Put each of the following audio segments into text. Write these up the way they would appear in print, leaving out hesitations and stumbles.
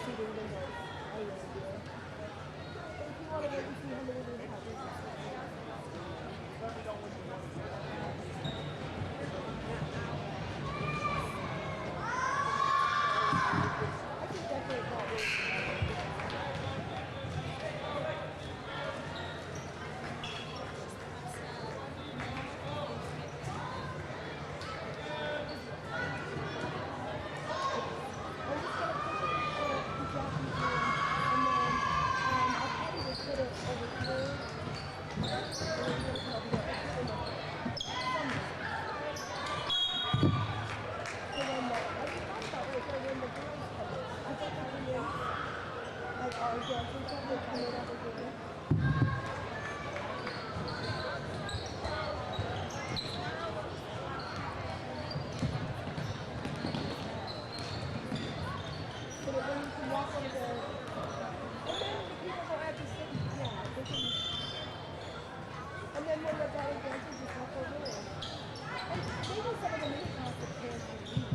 seating windows. I have no idea. But if you want to wait and see how many they have, I think definitely that was. I'm just gonna put it in Jackie's room, and then I'll probably just put it over here. And then you're gonna come over here. I'll put it somewhere. So when I just thought about it, so when the girls come in, I thought they come in, like our guests and stuff, they come in over here. So that then you can walk over there. And then the people go out to sit, yeah, they can. And then when they're done with dancing, just walk over there. And maybe some of them even have the pants and leave.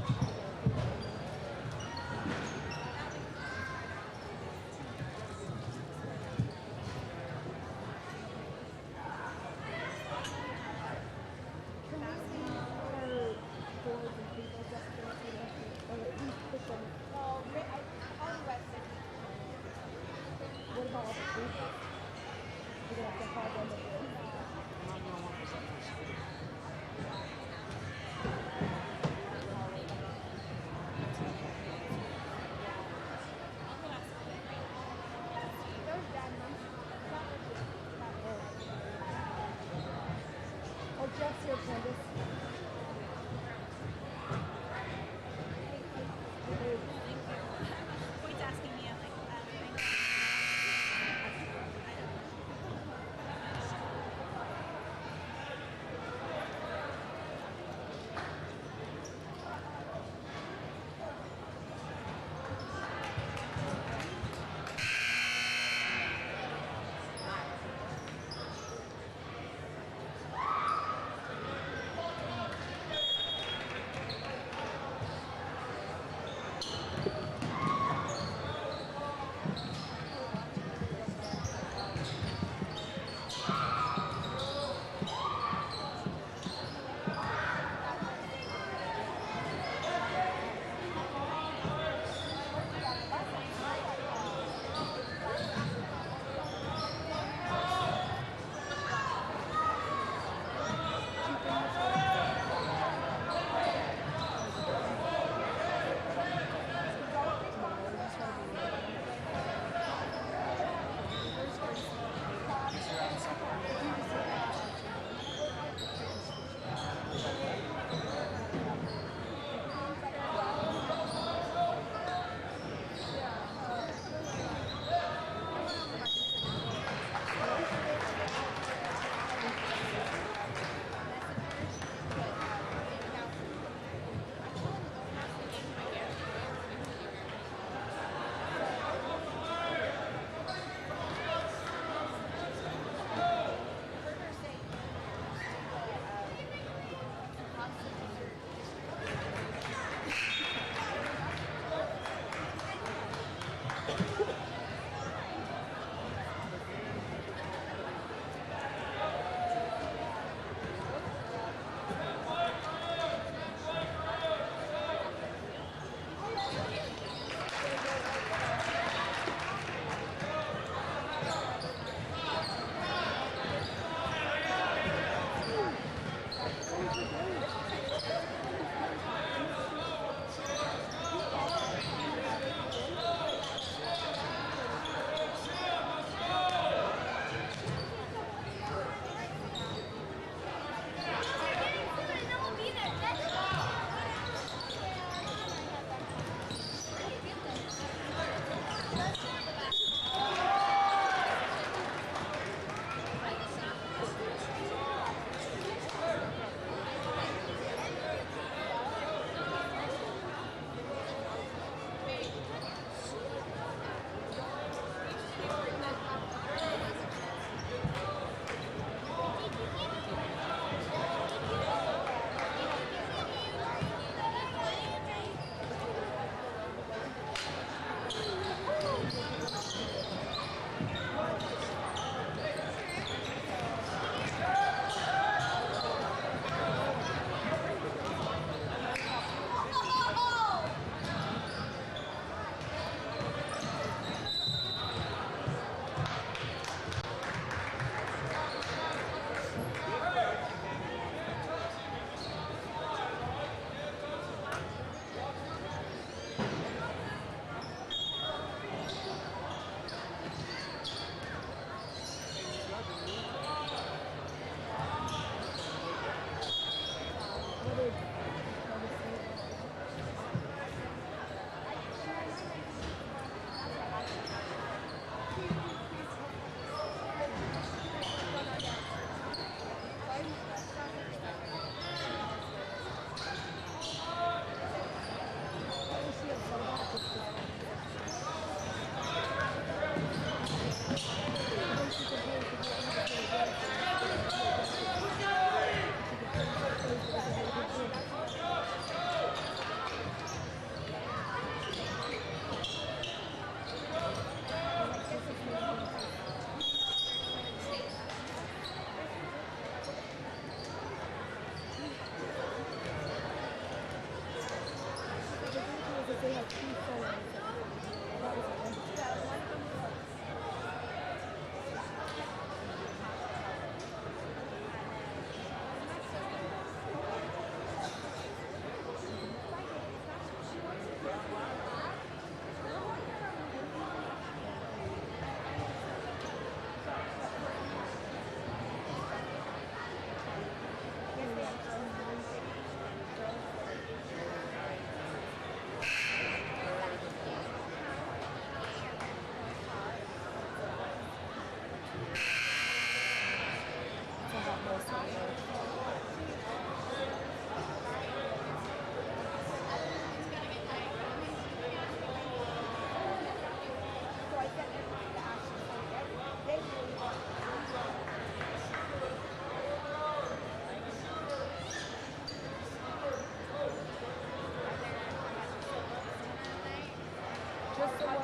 Just the ones.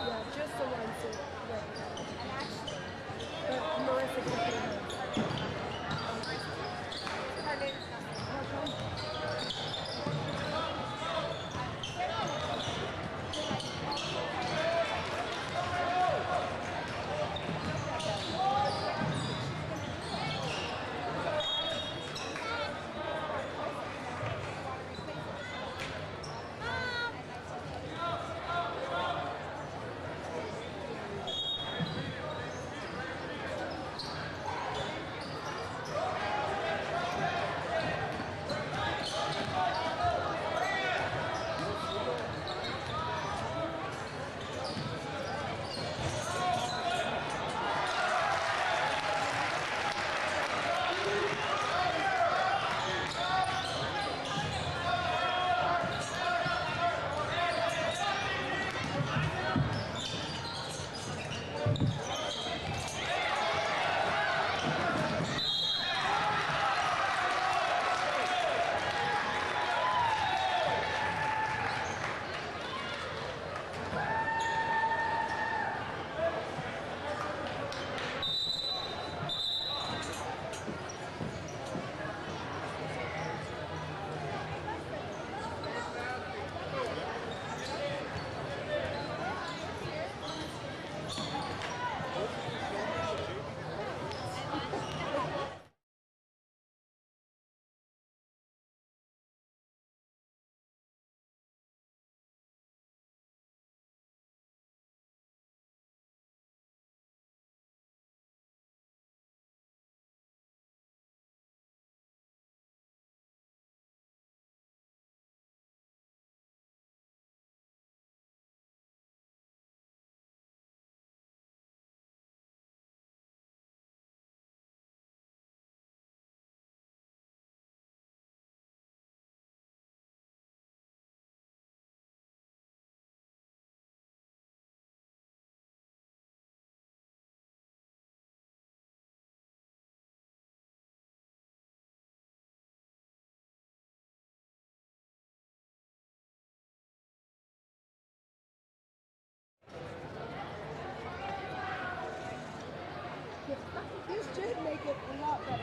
Yeah, just the ones that. But Marissa can do it. This should make it a lot better.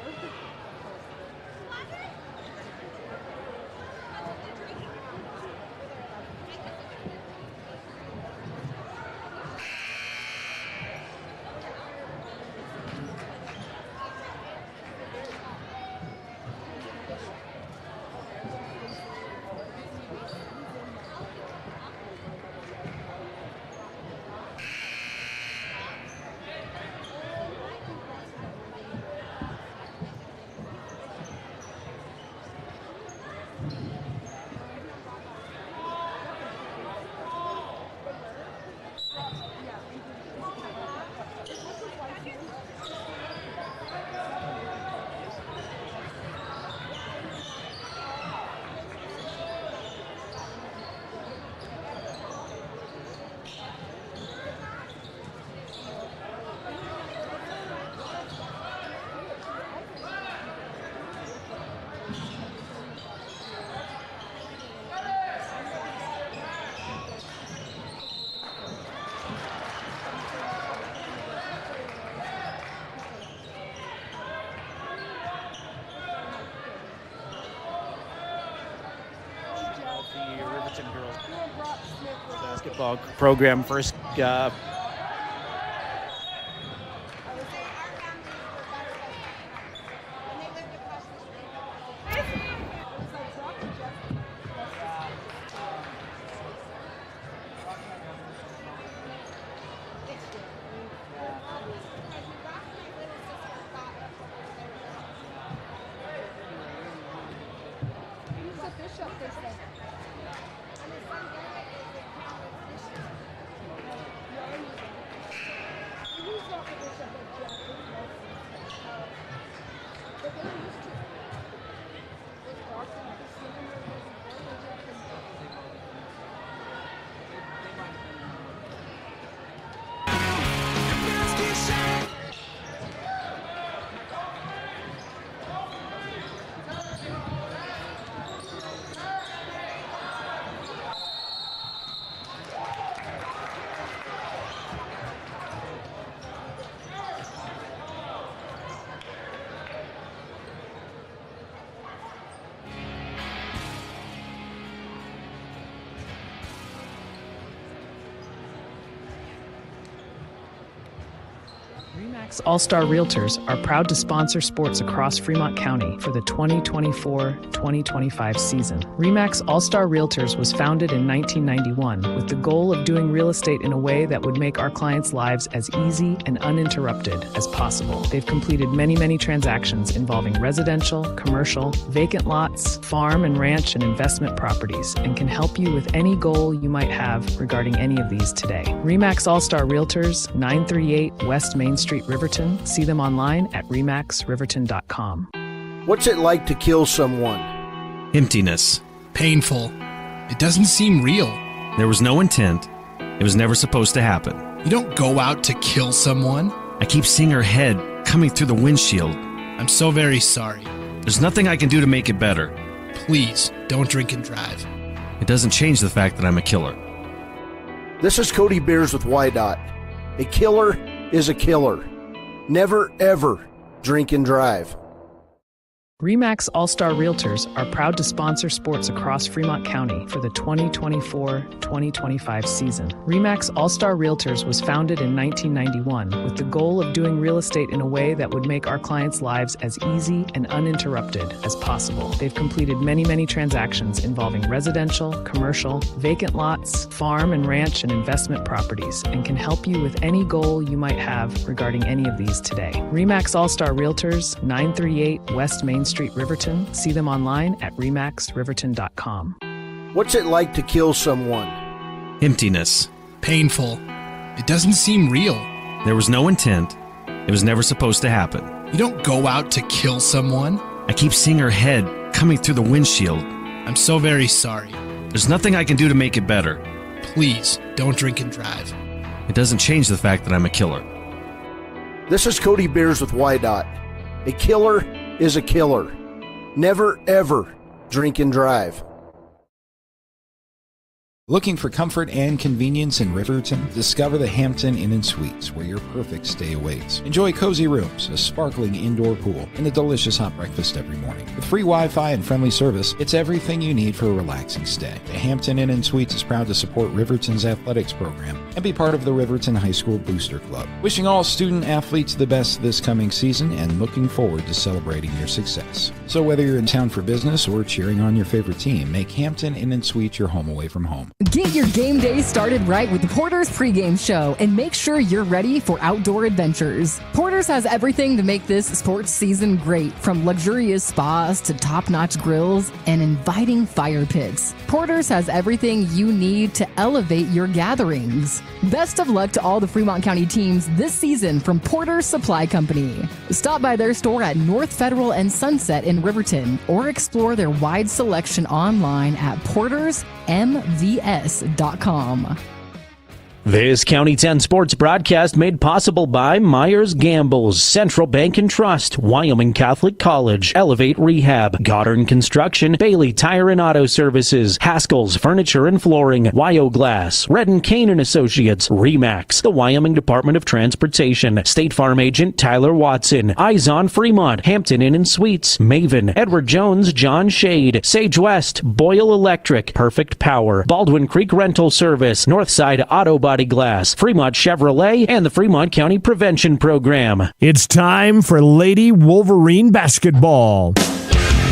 The Riverton girls basketball program first. Remax All-Star Realtors are proud to sponsor sports across Fremont County for the 2024-2025 season. Remax All-Star Realtors was founded in 1991 with the goal of doing real estate in a way that would make our clients' lives as easy and uninterrupted as possible. They've completed many transactions involving residential, commercial, vacant lots, farm and ranch and investment properties, and can help you with any goal you might have regarding any of these today. Remax All-Star Realtors, 938 West Main Street, Riverton. See them online at remaxriverton.com. What's it like to kill someone? Emptiness. Painful. It doesn't seem real. There was no intent. It was never supposed to happen. You don't go out to kill someone. I keep seeing her head coming through the windshield. I'm so very sorry. There's nothing I can do to make it better. Please, don't drink and drive. It doesn't change the fact that I'm a killer. This is Cody Beers with YDOT. A killer is a killer. Never, ever drink and drive. Remax All-Star Realtors are proud to sponsor sports across Fremont County for the 2024-2025 season. Remax All-Star Realtors was founded in 1991 with the goal of doing real estate in a way that would make our clients' lives as easy and uninterrupted as possible. They've completed many transactions involving residential, commercial, vacant lots, farm and ranch and investment properties, and can help you with any goal you might have regarding any of these today. Remax All-Star Realtors, 938 West Main Street, Riverton. See them online at remaxriverton.com. What's it like to kill someone? Emptiness. Painful. It doesn't seem real. There was no intent. It was never supposed to happen. You don't go out to kill someone. I keep seeing her head coming through the windshield. I'm so very sorry. There's nothing I can do to make it better. Please, don't drink and drive. It doesn't change the fact that I'm a killer. This is Cody Beers with YDOT. A killer is a killer. Never, ever drink and drive. Looking for comfort and convenience in Riverton? Discover the Hampton Inn & Suites, where your perfect stay awaits. Enjoy cozy rooms, a sparkling indoor pool, and a delicious hot breakfast every morning. With free Wi-Fi and friendly service, it's everything you need for a relaxing stay. The Hampton Inn & Suites is proud to support Riverton's athletics program and be part of the Riverton High School Booster Club. Wishing all student athletes the best this coming season and looking forward to celebrating your success. So whether you're in town for business or cheering on your favorite team, make Hampton Inn & Suites your home away from home. Get your game day started right with the Porter's pregame show and make sure you're ready for outdoor adventures. Porter's has everything to make this sports season great, from luxurious spas to top-notch grills and inviting fire pits. Porter's has everything you need to elevate your gatherings. Best of luck to all the Fremont County teams this season from Porter's Supply Company. Stop by their store at North Federal and Sunset in Riverton or explore their wide selection online at portersmvs.com. This County 10 sports broadcast made possible by Myers Gambles, Central Bank and Trust, Wyoming Catholic College, Elevate Rehab, Goddard Construction, Bailey Tire and Auto Services, Haskell's Furniture and Flooring, Wyoglass, Red & Kane and Associates, Remax, the Wyoming Department of Transportation, State Farm Agent Tyler Watson, Eyes on Fremont, Hampton Inn & Suites, Maven, Edward Jones, John Shade, Sage West, Boyle Electric, Perfect Power, Baldwin Creek Rental Service, Northside Auto Body Glass, Fremont Chevrolet, and the Fremont County Prevention Program. It's time for Lady Wolverine basketball.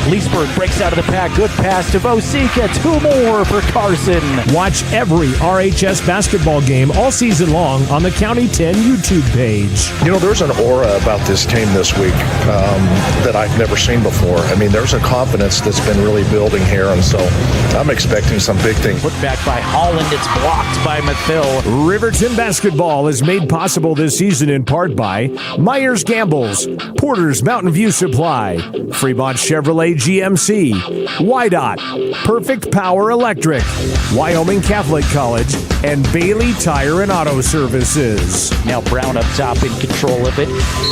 Leesburg breaks out of the pack. Good pass to Vosika. 2 more for Carson. Watch every RHS basketball game all season long on the County 10 YouTube page. You know, there's an aura about this team this week that I've never seen before. I mean, there's a confidence that's been really building here, and so I'm expecting some big things. Put back by Holland. It's blocked by Mathill. Riverton basketball is made possible this season in part by Myers Gambles, Porter's Mountain View Supply, Fremont Chevrolet GMC, YDOT, Perfect Power Electric, Wyoming Catholic College, and Bailey Tire and Auto Services. Now Brown up top in control of it.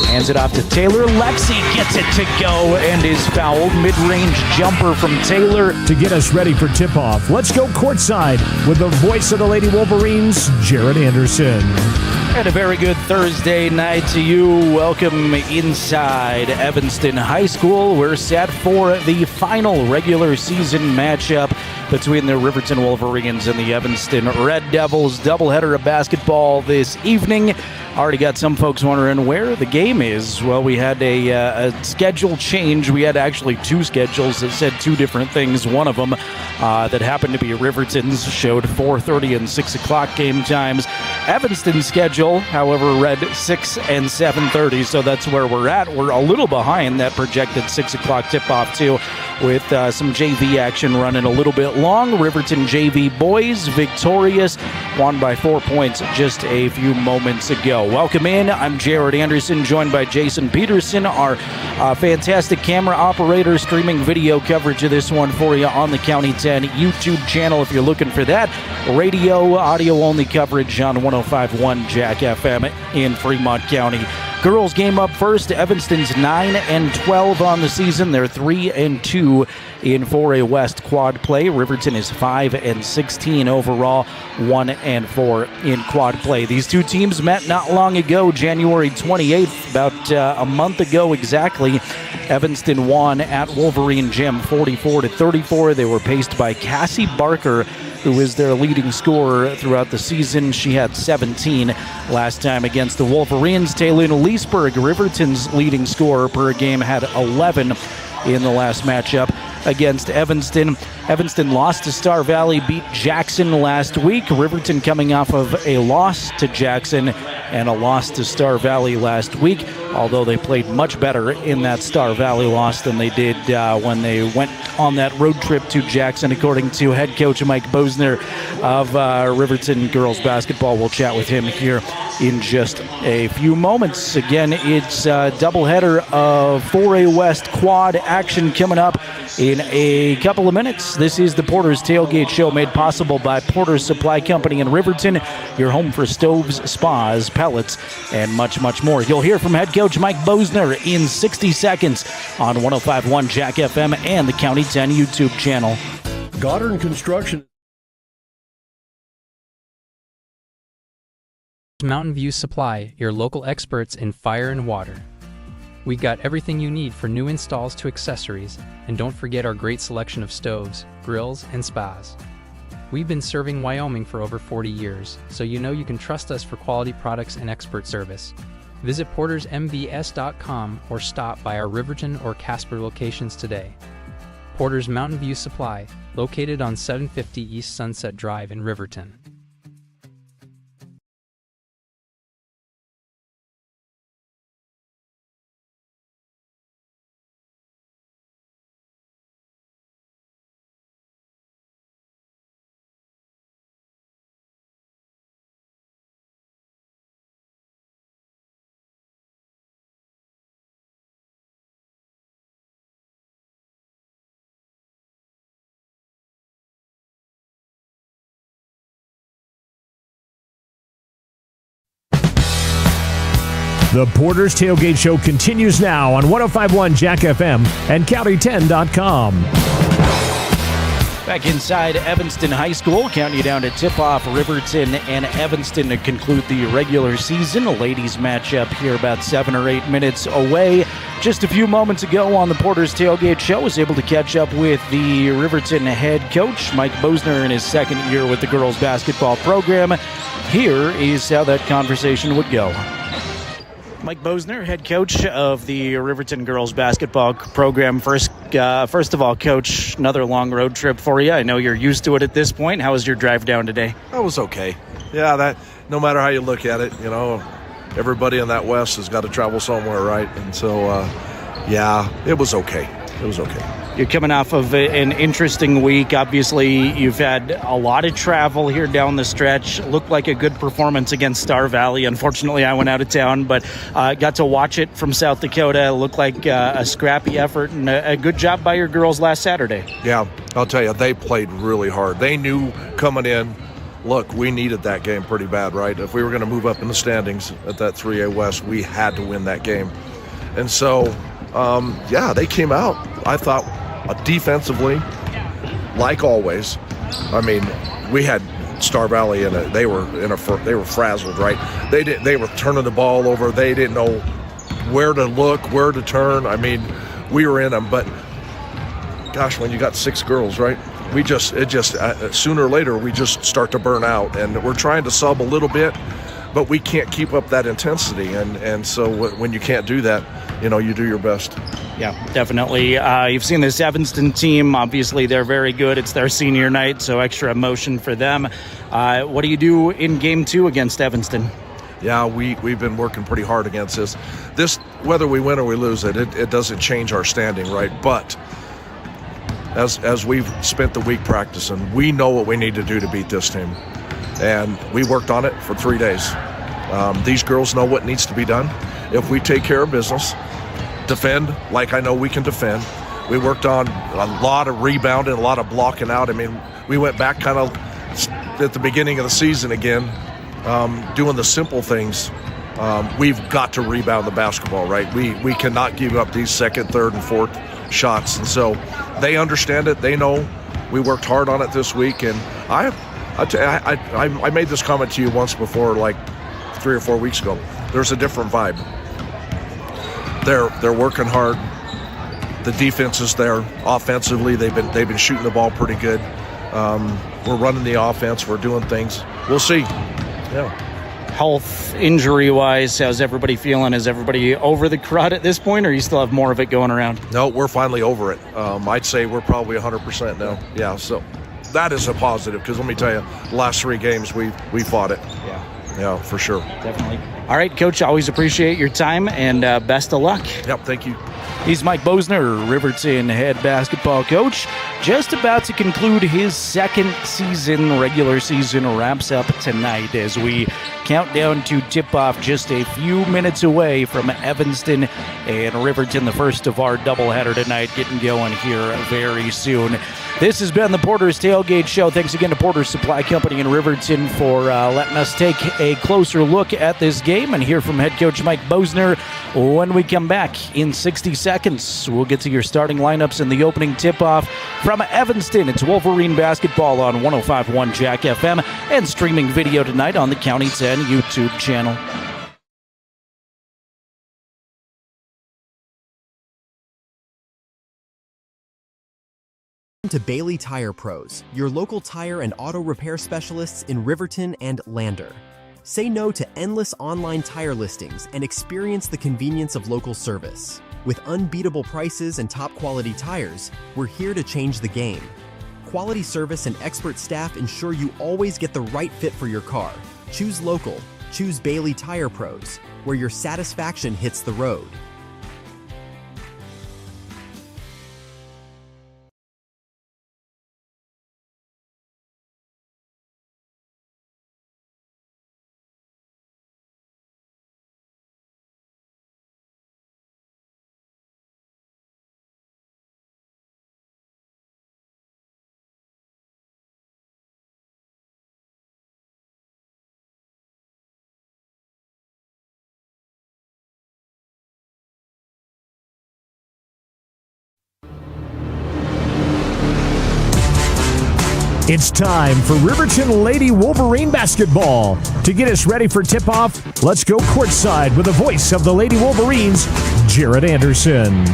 Hands it off to Taylor. Lexi gets it to go and is fouled. Mid-range jumper from Taylor. To get us ready for tip-off, let's go courtside with the voice of the Lady Wolverines, Jared Anderson. And a very good Thursday night to you. Welcome inside Evanston High School. We're set for the final regular season matchup between the Riverton Wolverines and the Evanston Red Devils. Doubleheader of basketball this evening. Already got some folks wondering where the game is. Well, we had a schedule change. We had actually two schedules that said two different things. One of them that happened to be Riverton's showed 4:30 and 6 o'clock game times. Evanston's schedule, however, read 6 and 7:30, so that's where we're at. We're a little behind that projected 6 o'clock tip-off, too, with some JV action running a little bit long. Riverton JV boys victorious, won by 4 points just a few moments ago. Welcome in. I'm Jared Anderson, joined by Jason Peterson, our fantastic camera operator, streaming video coverage of this one for you on the County 10 YouTube channel if you're looking for that. Radio, audio-only coverage on 105.1 Jack FM in Fremont County. Girls game up first. Evanston's 9-12 on the season. They're 3-2 in 4A West quad play. Riverton is 5-16 overall, 1-4 in quad play. These two teams met not long ago, January 28th, about a month ago exactly. Evanston won at Wolverine Gym 44-34. They were paced by Cassie Barker, who is their leading scorer throughout the season. She had 17 last time against the Wolverines. Taylor Leesburg, Riverton's leading scorer per game, had 11 in the last matchup against Evanston. Evanston lost to Star Valley, beat Jackson last week. Riverton coming off of a loss to Jackson and a loss to Star Valley last week, although they played much better in that Star Valley loss than they did when they went on that road trip to Jackson, according to head coach Mike Bosner of Riverton girls basketball. We'll chat with him here in just a few moments. Again, it's a doubleheader of 4A West quad action coming up in a couple of minutes. This is the Porter's Tailgate Show, made possible by Porter's Supply Company in Riverton, your home for stoves, spas, pellets, and much, much more. You'll hear from head coach Mike Bosner in 60 seconds on 105.1 Jack FM and the County 10 YouTube channel. Goddard Construction. Mountain View Supply, your local experts in fire and water. We got everything you need for new installs to accessories, and don't forget our great selection of stoves, grills, and spas. We've been serving Wyoming for over 40 years, so you know you can trust us for quality products and expert service. Visit portersmvs.com or stop by our Riverton or Casper locations today. Porter's Mountain View Supply, located on 750 East Sunset Drive in Riverton. The Porter's Tailgate Show continues now on 105.1 Jack FM and County10.com. Back inside Evanston High School, counting you down to tip-off Riverton and Evanston to conclude the regular season. A ladies matchup here about 7 or 8 minutes away. Just a few moments ago on the Porter's Tailgate Show, was able to catch up with the Riverton head coach, Mike Bosner, in his second year with the girls basketball program. Here is how that conversation would go. Mike Bosner, head coach of the Riverton girls basketball program. First of all, Coach, another long road trip for you. I know you're used to it at this point. How was your drive down today? That was okay. Yeah, that no matter how you look at it, you know, everybody in that West has got to travel somewhere, right? And so, yeah, it was okay. It was okay. You're coming off of an interesting week. Obviously, you've had a lot of travel here down the stretch. Looked like a good performance against Star Valley. Unfortunately, I went out of town, but got to watch it from South Dakota. Looked like a scrappy effort and a good job by your girls last Saturday. Yeah, I'll tell you, they played really hard. They knew coming in, look, we needed that game pretty bad, right? If we were going to move up in the standings at that 3A West, we had to win that game. And so, yeah, they came out, I thought, defensively, like always. I mean, we had Star Valley, and they were frazzled, right? They were turning the ball over. They didn't know where to look, where to turn. I mean, we were in them, but gosh, when you got 6 girls, right? Sooner or later we just start to burn out, and we're trying to sub a little bit, but we can't keep up that intensity, and so when you can't do that, you do your best. Yeah, definitely. You've seen this Evanston team. Obviously, they're very good. It's their senior night, so extra emotion for them. What do you do in Game 2 against Evanston? Yeah, we've been working pretty hard against this. Whether we win or we lose it doesn't change our standing, right? But as we've spent the week practicing, we know what we need to do to beat this team. And we worked on it for 3 days. These girls know what needs to be done. If we take care of business, defend like I know we can defend. We worked on a lot of rebounding, a lot of blocking out. I mean, we went back kind of at the beginning of the season again, doing the simple things. We've got to rebound the basketball, right? We cannot give up these second, third, and fourth shots. And so they understand it. They know we worked hard on it this week. And I made this comment to you once before, like 3 or 4 weeks ago. There's a different vibe. They're working hard. The defense is there. Offensively, they've been shooting the ball pretty good. We're running the offense. We're doing things. We'll see. Yeah. Health, injury-wise, how's everybody feeling? Is everybody over the crud at this point, or you still have more of it going around? No, we're finally over it. I'd say we're probably 100% now. Yeah, so that is a positive, because let me tell you, the last 3 games we fought it. Yeah, for sure. Definitely. All right, Coach, always appreciate your time, and best of luck. Yep, thank you. He's Mike Bosner, Riverton head basketball coach, just about to conclude his second season. Regular season wraps up tonight as we count down to tip-off just a few minutes away from Evanston and Riverton, the first of our doubleheader tonight, getting going here very soon. This has been the Porter's Tailgate Show. Thanks again to Porter's Supply Company in Riverton for letting us take a closer look at this game and hear from head coach Mike Bosner when we come back in 60 seconds. We'll get to your starting lineups in the opening tip-off from Evanston. It's Wolverine basketball on 105.1 Jack FM and streaming video tonight on the County 10 YouTube channel. To Bailey Tire Pros, your local tire and auto repair specialists in Riverton and Lander. Say no to endless online tire listings and experience the convenience of local service. With unbeatable prices and top quality tires, we're here to change the game. Quality service and expert staff ensure you always get the right fit for your car. Choose local. Choose Bailey Tire Pros, where your satisfaction hits the road. It's time for Riverton Lady Wolverine basketball. To get us ready for tip-off, let's go courtside with the voice of the Lady Wolverines, Jared Anderson.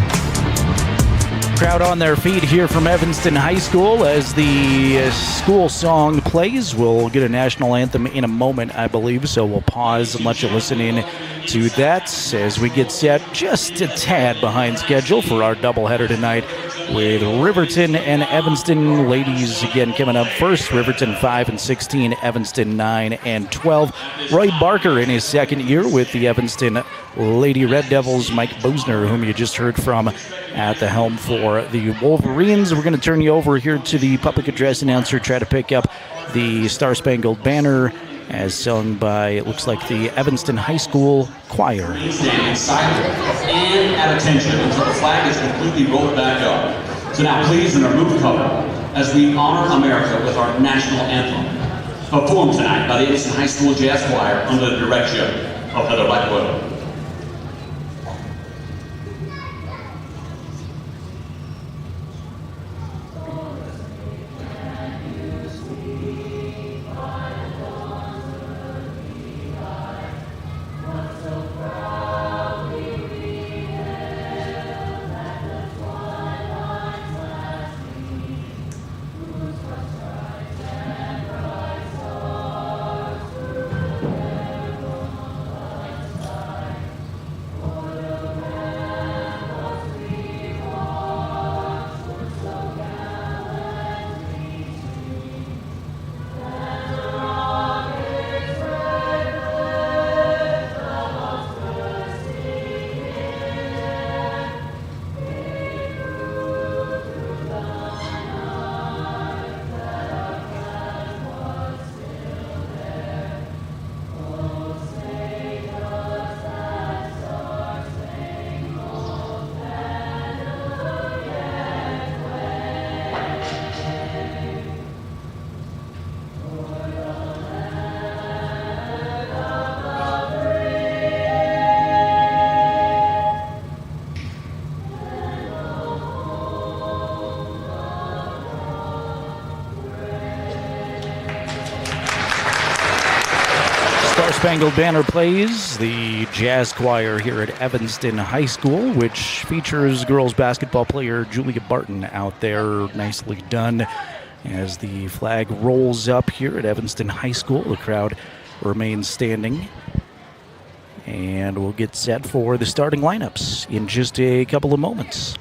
Crowd on their feet here from Evanston High School as the school song plays. We'll get a national anthem in a moment, I believe, so we'll pause and let you listen in to that as we get set just a tad behind schedule for our doubleheader tonight with Riverton and Evanston. Ladies again coming up first. Riverton 5-16, Evanston 9-12. Roy Barker in his second year with the Evanston Lady Red Devils. Mike Bosner, whom you just heard from at the helm for the Wolverines. We're going to turn you over here to the public address announcer, try to pick up the Star Spangled Banner as sung by, it looks like, the Evanston High School Choir. Stand silent and at attention until the flag is completely rolled back up. So now please remove cover as we honor America with our national anthem, performed tonight by the Evanston High School Jazz Choir under the direction of Heather Blackwood. Spangled Banner plays the jazz choir here at Evanston High School, which features girls basketball player Julia Barton out there. Nicely done. As the flag rolls up here at Evanston High School, the crowd remains standing. And we'll get set for the starting lineups in just a couple of moments.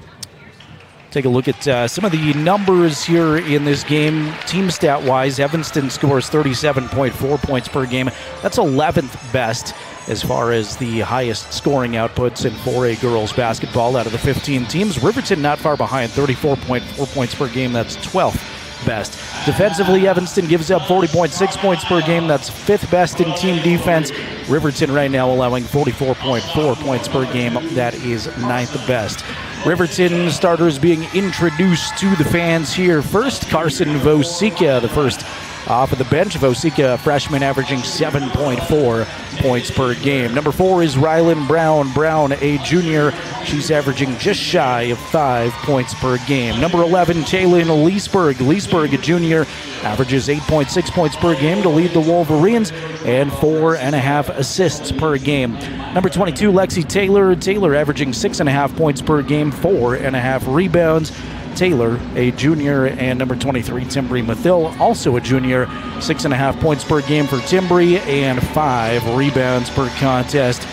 Take a look at some of the numbers here in this game. Team stat-wise, Evanston scores 37.4 points per game. That's 11th best as far as the highest scoring outputs in 4A girls basketball out of the 15 teams. Riverton not far behind, 34.4 points per game. That's 12th best. Defensively, Evanston gives up 40.6 points per game. That's 5th best in team defense. Riverton right now allowing 44.4 points per game. That is 9th best. Riverton starters being introduced to the fans here. First, Carson Vosika, the first off of the bench. Vosika, a freshman, averaging 7.4 points per game. Number 4 is Rylan Brown. Brown, a junior. She's averaging just shy of 5 points per game. Number 11, Taylin Leesburg. Leesburg, a junior, averages 8.6 points per game to lead the Wolverines and 4.5 assists per game. Number 22, Lexi Taylor. Taylor averaging 6.5 points per game, 4.5 rebounds. Taylor, a junior, and number 23, Timbri Mathil, also a junior, 6.5 points per game for Timbri and 5 rebounds per contest.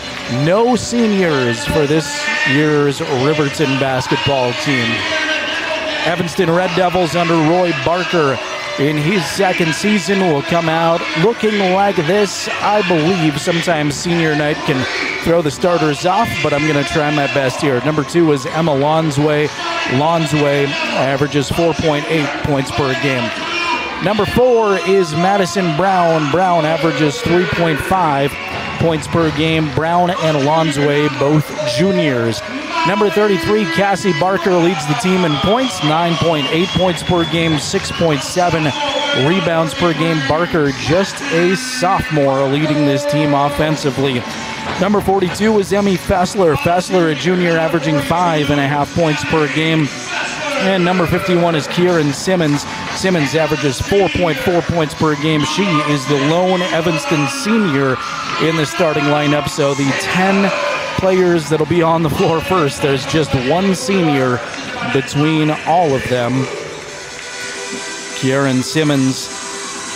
No seniors for this year's Riverton basketball team. Evanston Red Devils under Roy Barker in his second season will come out looking like this. I believe sometimes senior night can throw the starters off, but I'm going to try my best here. Number 2 is Emma Lonsway. Lonsway averages 4.8 points per game. Number 4 is Madison Brown. Brown averages 3.5 points per game. Brown and Lonsway, both juniors. Number 33, Cassie Barker, leads the team in points, 9.8 points per game, 6.7 rebounds per game. Barker, just a sophomore, leading this team offensively. Number 42 is Emmy Fessler. Fessler, a junior, averaging 5.5 points per game. And number 51 is Kieran Simmons. Simmons averages 4.4 points per game. She is the lone Evanston senior in the starting lineup. So the 10 players that'll be on the floor first, there's just one senior between all of them. Kieran Simmons,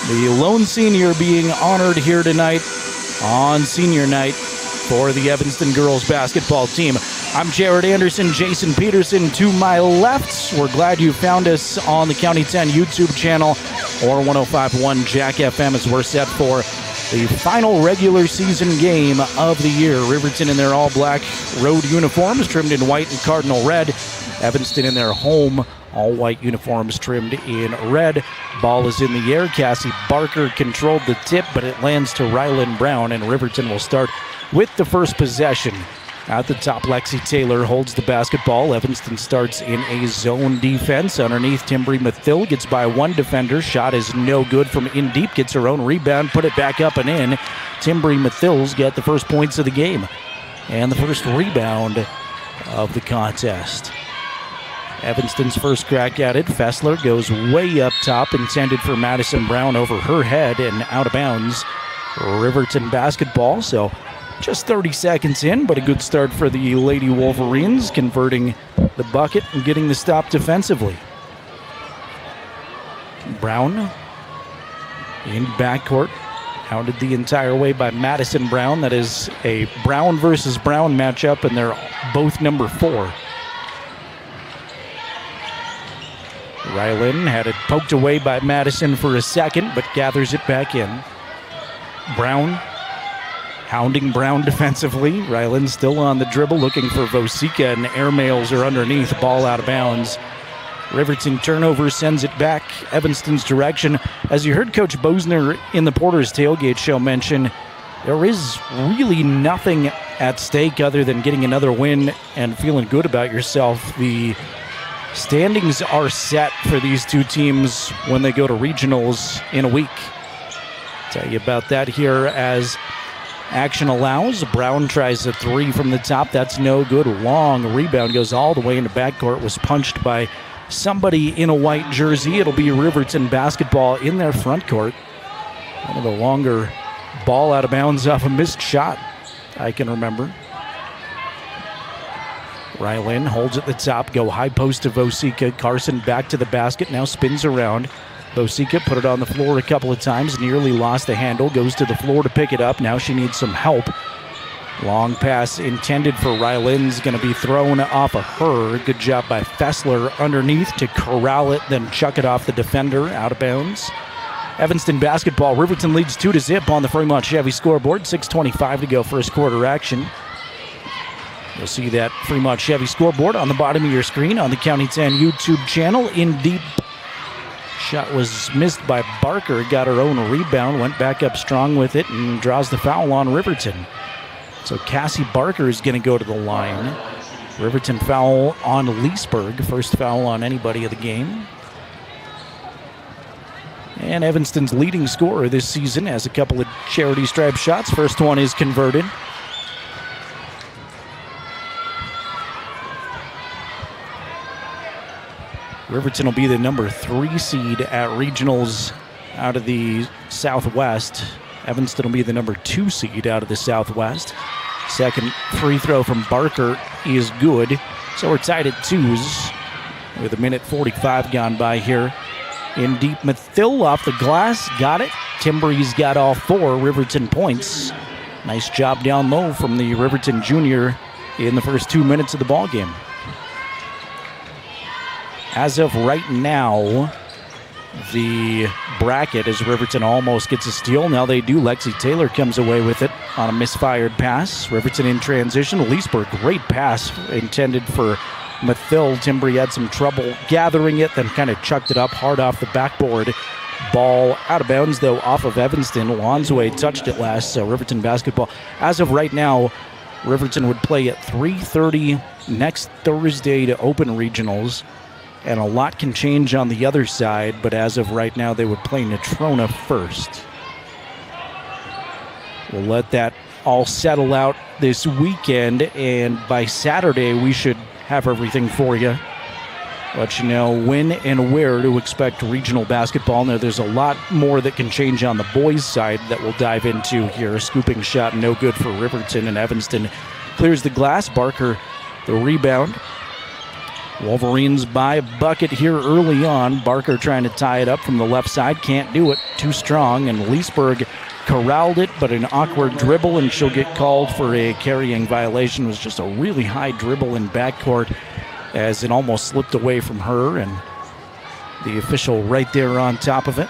the lone senior, being honored here tonight on senior night for the Evanston girls basketball team. I'm Jared Anderson, Jason Peterson to my left. We're glad you found us on the County 10 YouTube channel or 105.1 Jack FM as we're set for the final regular season game of the year. Riverton in their all-black road uniforms trimmed in white and cardinal red. Evanston in their home all-white uniforms trimmed in red. Ball is in the air. Cassie Barker controlled the tip, but it lands to Rylan Brown, and Riverton will start with the first possession. At the top, Lexi Taylor holds the basketball. Evanston starts in a zone defense. Underneath, Timbri Mathil gets by one defender. Shot is no good from in deep. Gets her own rebound, put it back up and in. Timbri Mathil's got the first points of the game and the first rebound of the contest. Evanston's first crack at it. Fessler goes way up top, intended for Madison Brown, over her head and out of bounds. Riverton basketball, so just 30 seconds in, but a good start for the Lady Wolverines, converting the bucket and getting the stop defensively. Brown in backcourt, hounded the entire way by Madison Brown. That is a Brown versus Brown matchup, and they're both number 4. Rylan had it poked away by Madison for a second, but gathers it back in. Brown hounding Brown defensively. Rylan still on the dribble, looking for Vosika, and airmails are underneath. Ball out of bounds. Riverton turnover sends it back Evanston's direction. As you heard Coach Bosner in the Porter's Tailgate Show mention, there is really nothing at stake other than getting another win and feeling good about yourself. The standings are set for these two teams when they go to regionals in a week. Tell you about that here as action allows. Brown tries a 3 from the top. That's no good. Long rebound goes all the way into backcourt. Was punched by somebody in a white jersey. It'll be Riverton basketball in their front court. One of the longer ball out of bounds off a missed shot, I can remember. Ryland holds at the top, go high post to Vosika. Carson back to the basket, now spins around. Vosika put it on the floor a couple of times, nearly lost the handle, goes to the floor to pick it up. Now she needs some help. Long pass intended for Ryland's going to be thrown off of her. Good job by Fessler underneath to corral it, then chuck it off the defender, out of bounds. Evanston basketball. Riverton leads 2-0 on the Fremont Chevy scoreboard. 6:25 to go, first quarter action. You'll see that Fremont Chevy scoreboard on the bottom of your screen on the County 10 YouTube channel. In deep. Shot was missed by Barker. Got her own rebound. Went back up strong with it and draws the foul on Riverton. So Cassie Barker is going to go to the line. Riverton foul on Leesburg. First foul on anybody of the game. And Evanston's leading scorer this season has a couple of charity stripe shots. First one is converted. Riverton will be the number 3 seed at regionals out of the Southwest. Evanston will be the number 2 seed out of the Southwest. Second free throw from Barker is good. So we're tied at 2s with 1:45 gone by here. In deep, Mathill off the glass. Got it. Timbree's got all 4 Riverton points. Nice job down low from the Riverton junior in the first 2 minutes of the ball game. As of right now, the bracket as Riverton almost gets a steal. Now they do. Lexi Taylor comes away with it on a misfired pass. Riverton in transition. Leesburg, great pass intended for Mathill. Timbree had some trouble gathering it, then kind of chucked it up hard off the backboard. Ball out of bounds, though, off of Evanston. Lonsway touched it last, so Riverton basketball. As of right now, Riverton would play at 3:30 next Thursday to open regionals. And a lot can change on the other side, but as of right now, they would play Natrona first. We'll let that all settle out this weekend, and by Saturday, we should have everything for you. Let you know when and where to expect regional basketball. Now, there's a lot more that can change on the boys' side that we'll dive into here. A scooping shot, no good for Riverton, and Evanston clears the glass. Barker, the rebound. Wolverines by a bucket here early on. Barker trying to tie it up from the left side. Can't do it. Too strong. And Leesburg corralled it, but an awkward dribble, and she'll get called for a carrying violation. It was just a really high dribble in backcourt as it almost slipped away from her, and the official right there on top of it.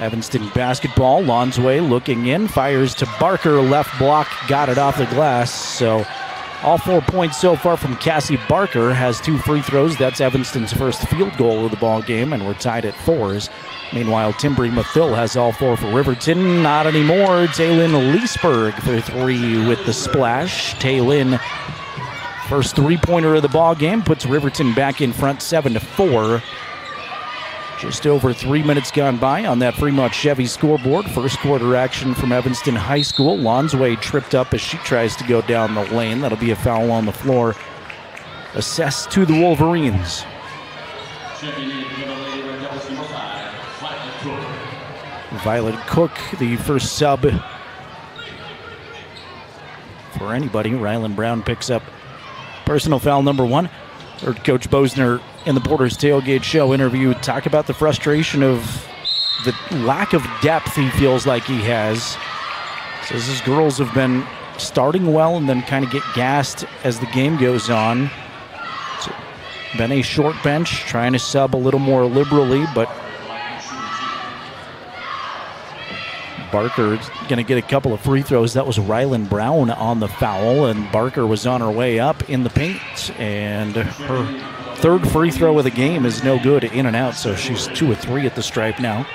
Evanston basketball. Lonsway looking in. Fires to Barker. Left block. Got it off the glass. So all 4 points so far from Cassie Barker. Has 2 free throws. That's Evanston's first field goal of the ball game, and we're tied at 4s. Meanwhile, Timbree Mathill has all 4 for Riverton. Not anymore. Taylin Leesburg for 3 with the splash. Taylin, first 3-pointer of the ball game, puts Riverton back in front 7-4. Just over 3 minutes gone by on that Fremont Chevy scoreboard. First quarter action from Evanston High School. Lonsway tripped up as she tries to go down the lane. That'll be a foul on the floor. Assessed to the Wolverines. Violet Cook, the first sub for anybody. Ryland Brown picks up personal foul number 1. Heard Coach Bosner in the Porter's Tailgate Show interview talk about the frustration of the lack of depth he feels like he has. Says his girls have been starting well and then kind of get gassed as the game goes on. It's been a short bench, trying to sub a little more liberally, but Barker's going to get a couple of free throws. That was Ryland Brown on the foul, and Barker was on her way up in the paint, and her third free throw of the game is no good, in and out, so she's 2 of 3 at the stripe now.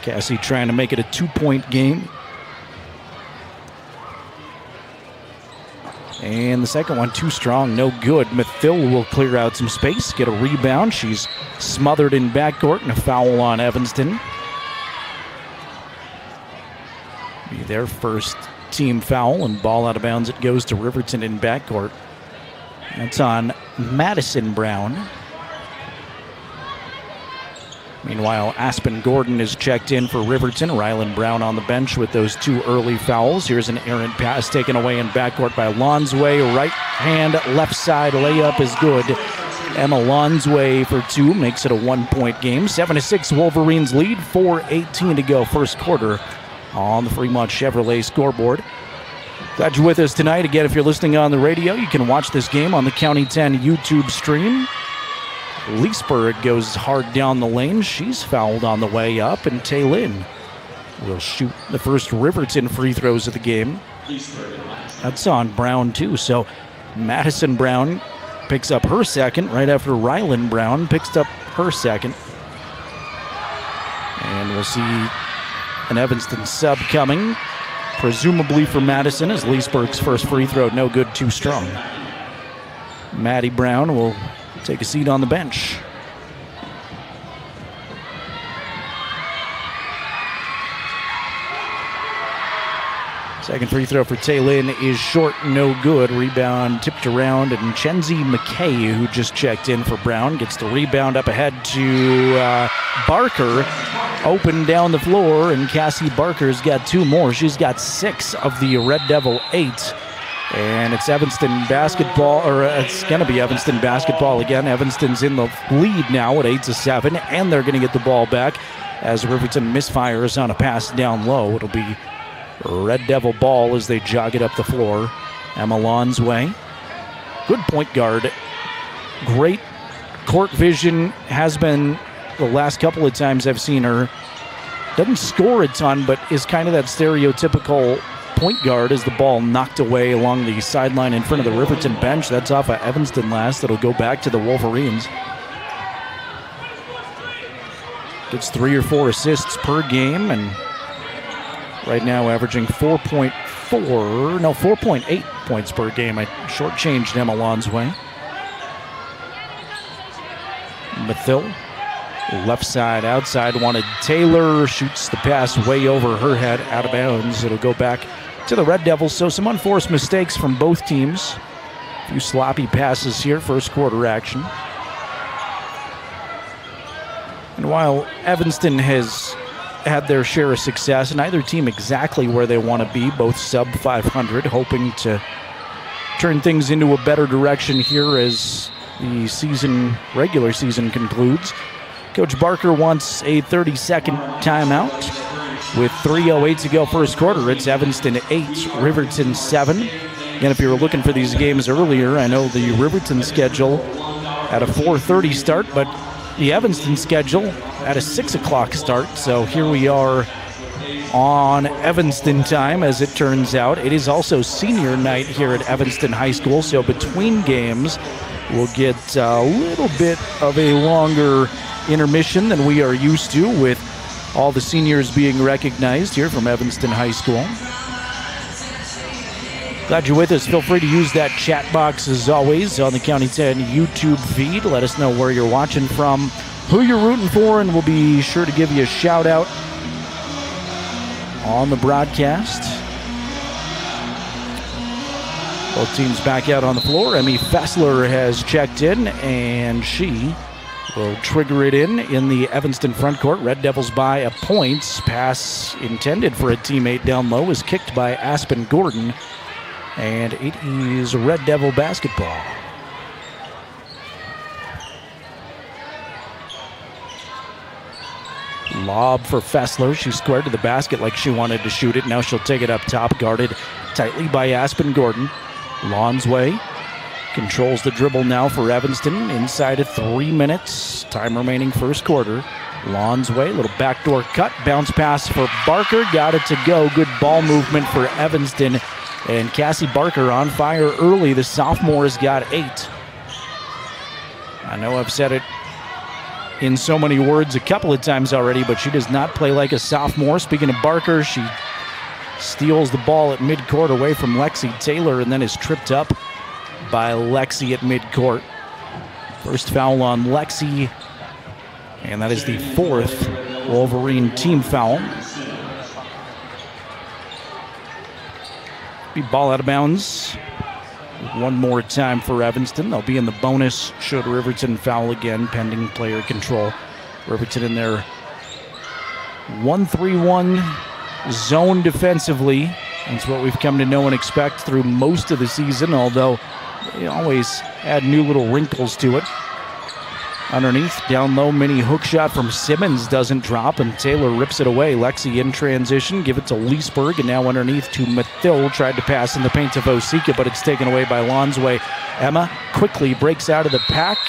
Cassie trying to make it a 2-point game. And the second one too strong, no good. Mathill will clear out some space, get a rebound. She's smothered in backcourt, and a foul on Evanston. Be their first team foul, and ball out of bounds. It goes to Riverton in backcourt. That's on Madison Brown. Meanwhile, Aspen Gordon is checked in for Riverton. Rylan Brown on the bench with those 2 early fouls. Here's an errant pass taken away in backcourt by Lonsway. Right hand, left side layup is good. Emma Lonsway for 2 makes it a 1-point game. 7-6 Wolverines lead. 4:18 to go first quarter on the Fremont Chevrolet scoreboard. Glad you're with us tonight. Again, if you're listening on the radio, you can watch this game on the County 10 YouTube stream. Leesburg goes hard down the lane. She's fouled on the way up, and Taylin will shoot the first Riverton free throws of the game. That's on Brown, too. So Madison Brown picks up her second right after Rylan Brown picks up her second. And we'll see an Evanston sub coming, presumably for Madison, as Leesburg's first free throw no good, too strong. Maddie Brown will take a seat on the bench. Second free throw for Taylin is short, no good. Rebound tipped around, and Chenzi McKay, who just checked in for Brown, gets the rebound up ahead to Barker. Open down the floor, and Cassie Barker's got 2 more. She's got 6 of the Red Devil 8. And it's Evanston basketball, or it's going to be Evanston basketball again. Evanston's in the lead now at 8-7, and they're going to get the ball back as Riverton misfires on a pass down low. It'll be Red Devil ball as they jog it up the floor. Emma Lonsway, good point guard. Great court vision, has been the last couple of times I've seen her. Doesn't score a ton, but is kind of that stereotypical point guard as the ball knocked away along the sideline in front of the Riverton bench. That's off of Evanston last. That'll go back to the Wolverines. Gets 3 or 4 assists per game, and right now averaging 4.8 points per game. I shortchanged Emma Lonsway. Mathill, left side, outside, wanted Taylor, shoots the pass way over her head, out of bounds. It'll go back to the Red Devils. So some unforced mistakes from both teams. A few sloppy passes here, first quarter action. And while Evanston has had their share of success, neither team exactly where they want to be, both sub 500, hoping to turn things into a better direction here as the regular season concludes. Coach Barker wants a 30-second timeout with 3:08 to go first quarter. It's Evanston 8, Riverton 7. Again, if you were looking for these games earlier, I know the Riverton schedule at a 4:30 start, but the Evanston schedule at a 6 o'clock start. So here we are on Evanston time, as it turns out. It is also senior night here at Evanston High School, so between games we'll get a little bit of a longer intermission than we are used to, with all the seniors being recognized here from Evanston High School. Glad you're with us. Feel free to use that chat box as always on the County 10 YouTube feed. Let us know where you're watching from, who you're rooting for, and we'll be sure to give you a shout out on the broadcast. Both teams back out on the floor. Emmy Fessler has checked in, and she will trigger it in the Evanston front court. Red Devils by a point. Pass intended for a teammate down low is kicked by Aspen Gordon, and it is Red Devil basketball. Lob for Fessler. She squared to the basket like she wanted to shoot it. Now she'll take it up top, guarded tightly by Aspen Gordon. Lonsway controls the dribble now for Evanston. Inside of 3 minutes. Time remaining first quarter. Lonsway, little backdoor cut. Bounce pass for Barker. Got it to go. Good ball movement for Evanston. And Cassie Barker on fire early. The sophomore has got 8. I know I've said it in so many words a couple of times already, but she does not play like a sophomore. Speaking of Barker, she steals the ball at midcourt away from Lexi Taylor and then is tripped up by Lexi at midcourt. First foul on Lexi, and that is the 4th Wolverine team foul. Be ball out of bounds. One more time for Evanston. They'll be in the bonus should Riverton foul again, pending player control. Riverton in their 1-3-1 zone defensively. That's what we've come to know and expect through most of the season, although they always add new little wrinkles to it. Underneath, down low, mini hook shot from Simmons doesn't drop, and Taylor rips it away. Lexi in transition, give it to Leesburg, and now underneath to Mathil. Tried to pass in the paint to Vosika, but it's taken away by Lonsway. Emma quickly breaks out of the pack,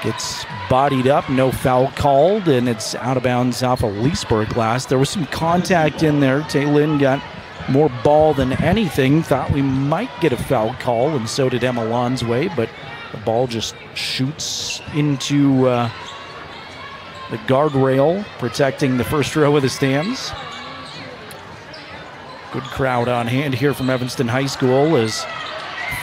gets bodied up, no foul called, and it's out of bounds off a Leesburg glass. There was some contact in there. Taylin got more ball than anything, thought we might get a foul call, and so did Emma Lonsway, but the ball just shoots into the guardrail, protecting the first row of the stands. Good crowd on hand here from Evanston High School as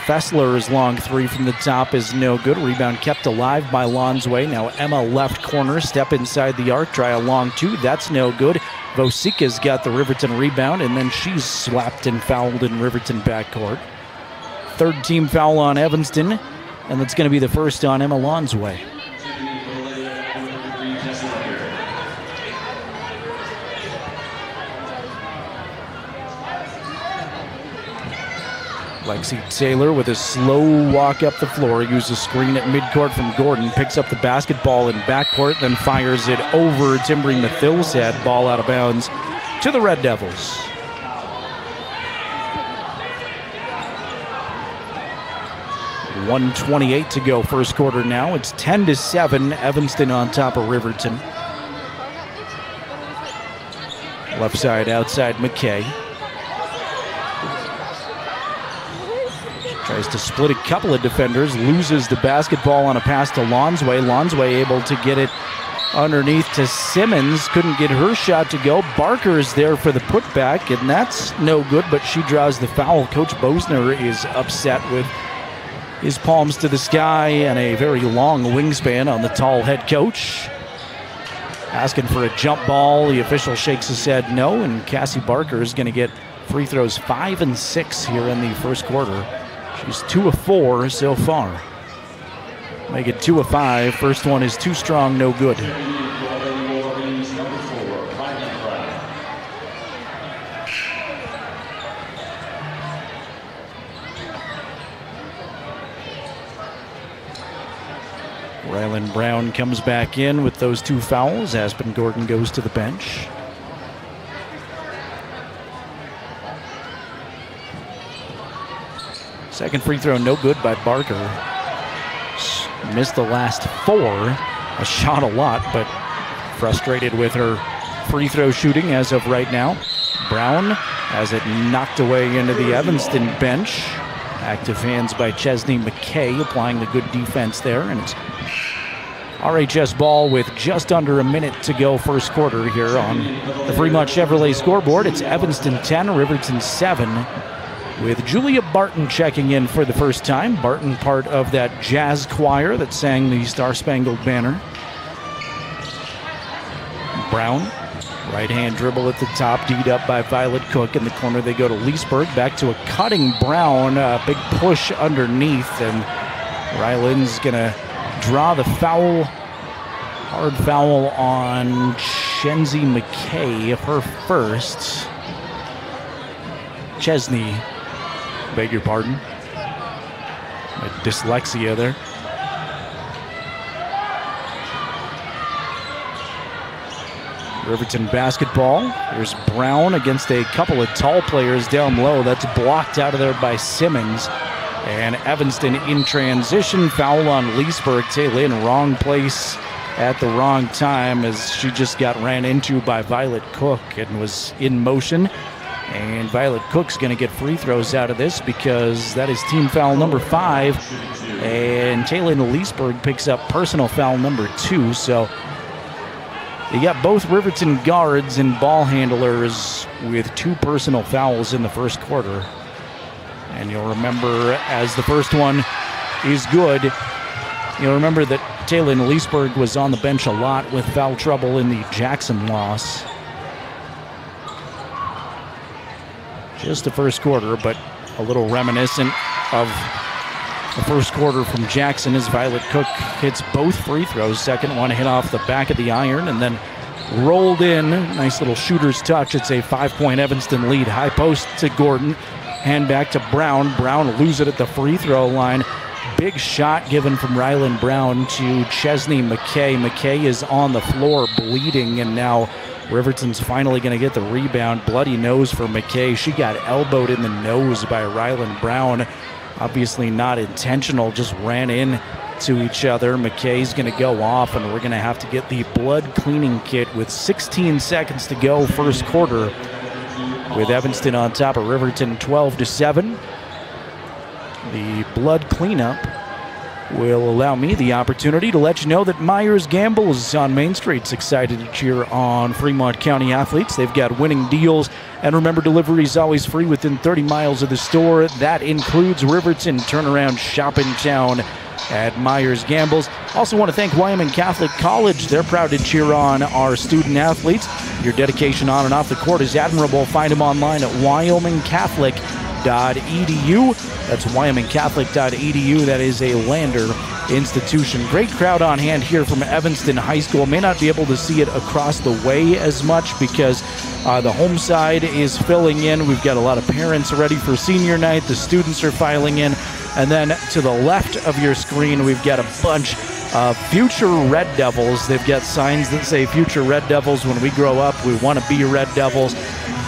Fessler's long three from the top is no good. Rebound kept alive by Lonsway. Now Emma left corner, step inside the arc, try a long two. That's no good. Vosika's got the Riverton rebound, and then she's slapped and fouled in Riverton backcourt. Third team foul on Evanston, and that's going to be the first on Emma Lonsway. Lexi Taylor with a slow walk up the floor, uses screen at midcourt from Gordon, picks up the basketball in backcourt, then fires it over Timbering Mathil's head, ball out of bounds to the Red Devils. .128 to go first quarter now. It's 10-7, Evanston on top of Riverton. Left side outside McKay. Tries to split a couple of defenders, loses the basketball on a pass to Lonsway. Lonsway able to get it underneath to Simmons. Couldn't get her shot to go. Barker is there for the putback, and that's no good, but she draws the foul. Coach Bosner is upset with his palms to the sky and a very long wingspan on the tall head coach. Asking for a jump ball. The official shakes his head no, and Cassie Barker is going to get free throws 5 and 6 here in the first quarter. She's 2 of 4 so far. Make it 2 of 5. First one is too strong, no good. Rylan Brown comes back in with those 2 fouls. Aspen Gordon goes to the bench. Second free throw, no good by Barker. Missed the last 4. A shot a lot, but frustrated with her free throw shooting as of right now. Brown has it knocked away into the Evanston bench. Active hands by Chesney McKay, applying the good defense there, and it's RHS ball with just under a minute to go first quarter here on the Fremont Chevrolet scoreboard. It's Evanston 10, Riverton 7. With Julia Barton checking in for the first time. Barton, part of that jazz choir that sang the Star-Spangled Banner. Brown, right-hand dribble at the top, D'd up by Violet Cook. In the corner they go to Leesburg. Back to a cutting Brown. Big push underneath, and Ryland's going to draw the foul. Hard foul on Shenzi McKay, her first. Chesney. Beg your pardon. My dyslexia there. Riverton basketball. There's Brown against a couple of tall players down low. That's blocked out of there by Simmons. And Evanston in transition. Foul on Leesburg. Taylin, wrong place at the wrong time as she just got ran into by Violet Cook and was in motion. And Violet Cook's going to get free throws out of this because that is team foul number 5. And Taylin Leesburg picks up personal foul number 2. So you got both Riverton guards and ball handlers with 2 personal fouls in the first quarter. And you'll remember, as the first one is good, you'll remember that Taylin Leesburg was on the bench a lot with foul trouble in the Jackson loss. Just the first quarter, but a little reminiscent of the first quarter from Jackson as Violet Cook hits both free throws. Second one hit off the back of the iron and then rolled in. Nice little shooter's touch. It's a 5-point Evanston lead. High post to Gordon. Hand back to Brown. Brown lose it at the free throw line. Big shot given from Rylan Brown to Chesney McKay. McKay is on the floor bleeding, and now Riverton's finally going to get the rebound. Bloody nose for McKay. She got elbowed in the nose by Rylan Brown. Obviously not intentional, just ran in to each other. McKay's going to go off, and we're going to have to get the blood cleaning kit with 16 seconds to go first quarter, with Evanston on top of Riverton 12-7. The blood cleanup will allow me the opportunity to let you know that Myers Gambles on Main Street's excited to cheer on Fremont County athletes. They've got winning deals, and remember, delivery is always free within 30 miles of the store. That includes Riverton Turnaround Shop in Town at Myers Gambles. Also want to thank Wyoming Catholic College. They're proud to cheer on our student athletes. Your dedication on and off the court is admirable. Find them online at wyomingcatholic.edu. That's wyomingcatholic.edu. That is a Lander institution. Great crowd on hand here from Evanston High School. May not be able to see it across the way as much because the home side is filling in. We've got a lot of parents ready for senior night. The students are filing in. And then to the left of your screen, we've got a bunch of future Red Devils. They've got signs that say future Red Devils. When we grow up, we want to be Red Devils.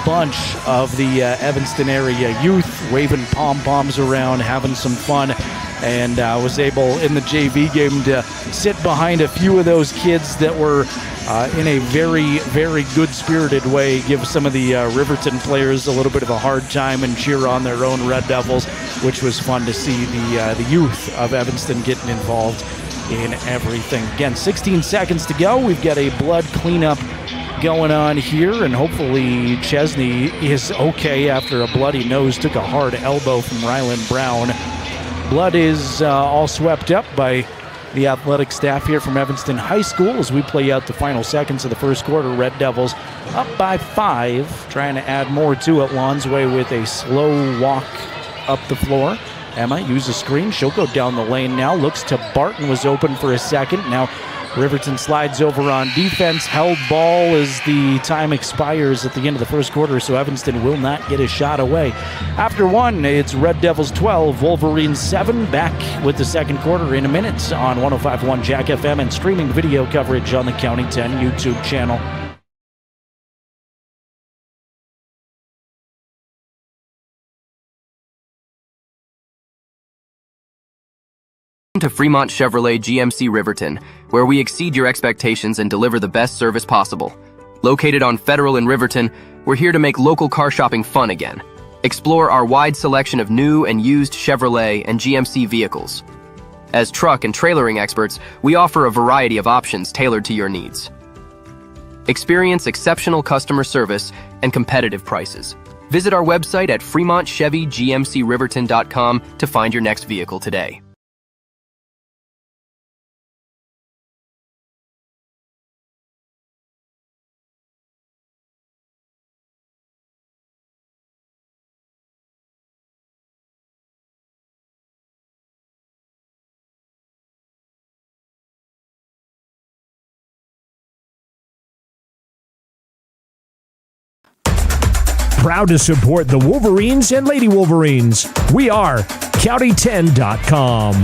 Bunch of the Evanston area youth waving pom-poms around, having some fun. And I was able in the JV game to sit behind a few of those kids that were in a very, very good-spirited way, give some of the Riverton players a little bit of a hard time and cheer on their own Red Devils, which was fun to see the youth of Evanston getting involved in everything. Again, 16 seconds to go. We've got a blood cleanup going on here, and hopefully Chesney is okay after a bloody nose. Took a hard elbow from Rylan Brown. Blood is all swept up by the athletic staff here from Evanston High School as we play out the final seconds of the first quarter. Red Devils up by 5, trying to add more to it. Lonsway with a slow walk up the floor. Emma uses a screen. She'll go down the lane now. Looks to Barton, was open for a second. Now Riverton slides over on defense. Held ball as the time expires at the end of the first quarter, so Evanston will not get a shot away. After one, it's Red Devils 12, Wolverines 7. Back with the second quarter in a minute on 105.1 Jack FM and streaming video coverage on the County 10 YouTube channel. To Fremont Chevrolet GMC Riverton, where we exceed your expectations and deliver the best service possible. Located on Federal in Riverton, we're here to make local car shopping fun again. Explore our wide selection of new and used Chevrolet and GMC vehicles. As truck and trailering experts, we offer a variety of options tailored to your needs. Experience exceptional customer service and competitive prices. Visit our website at FremontChevyGMCRiverton.com to find your next vehicle today. Proud to support the Wolverines and Lady Wolverines. We are County10.com.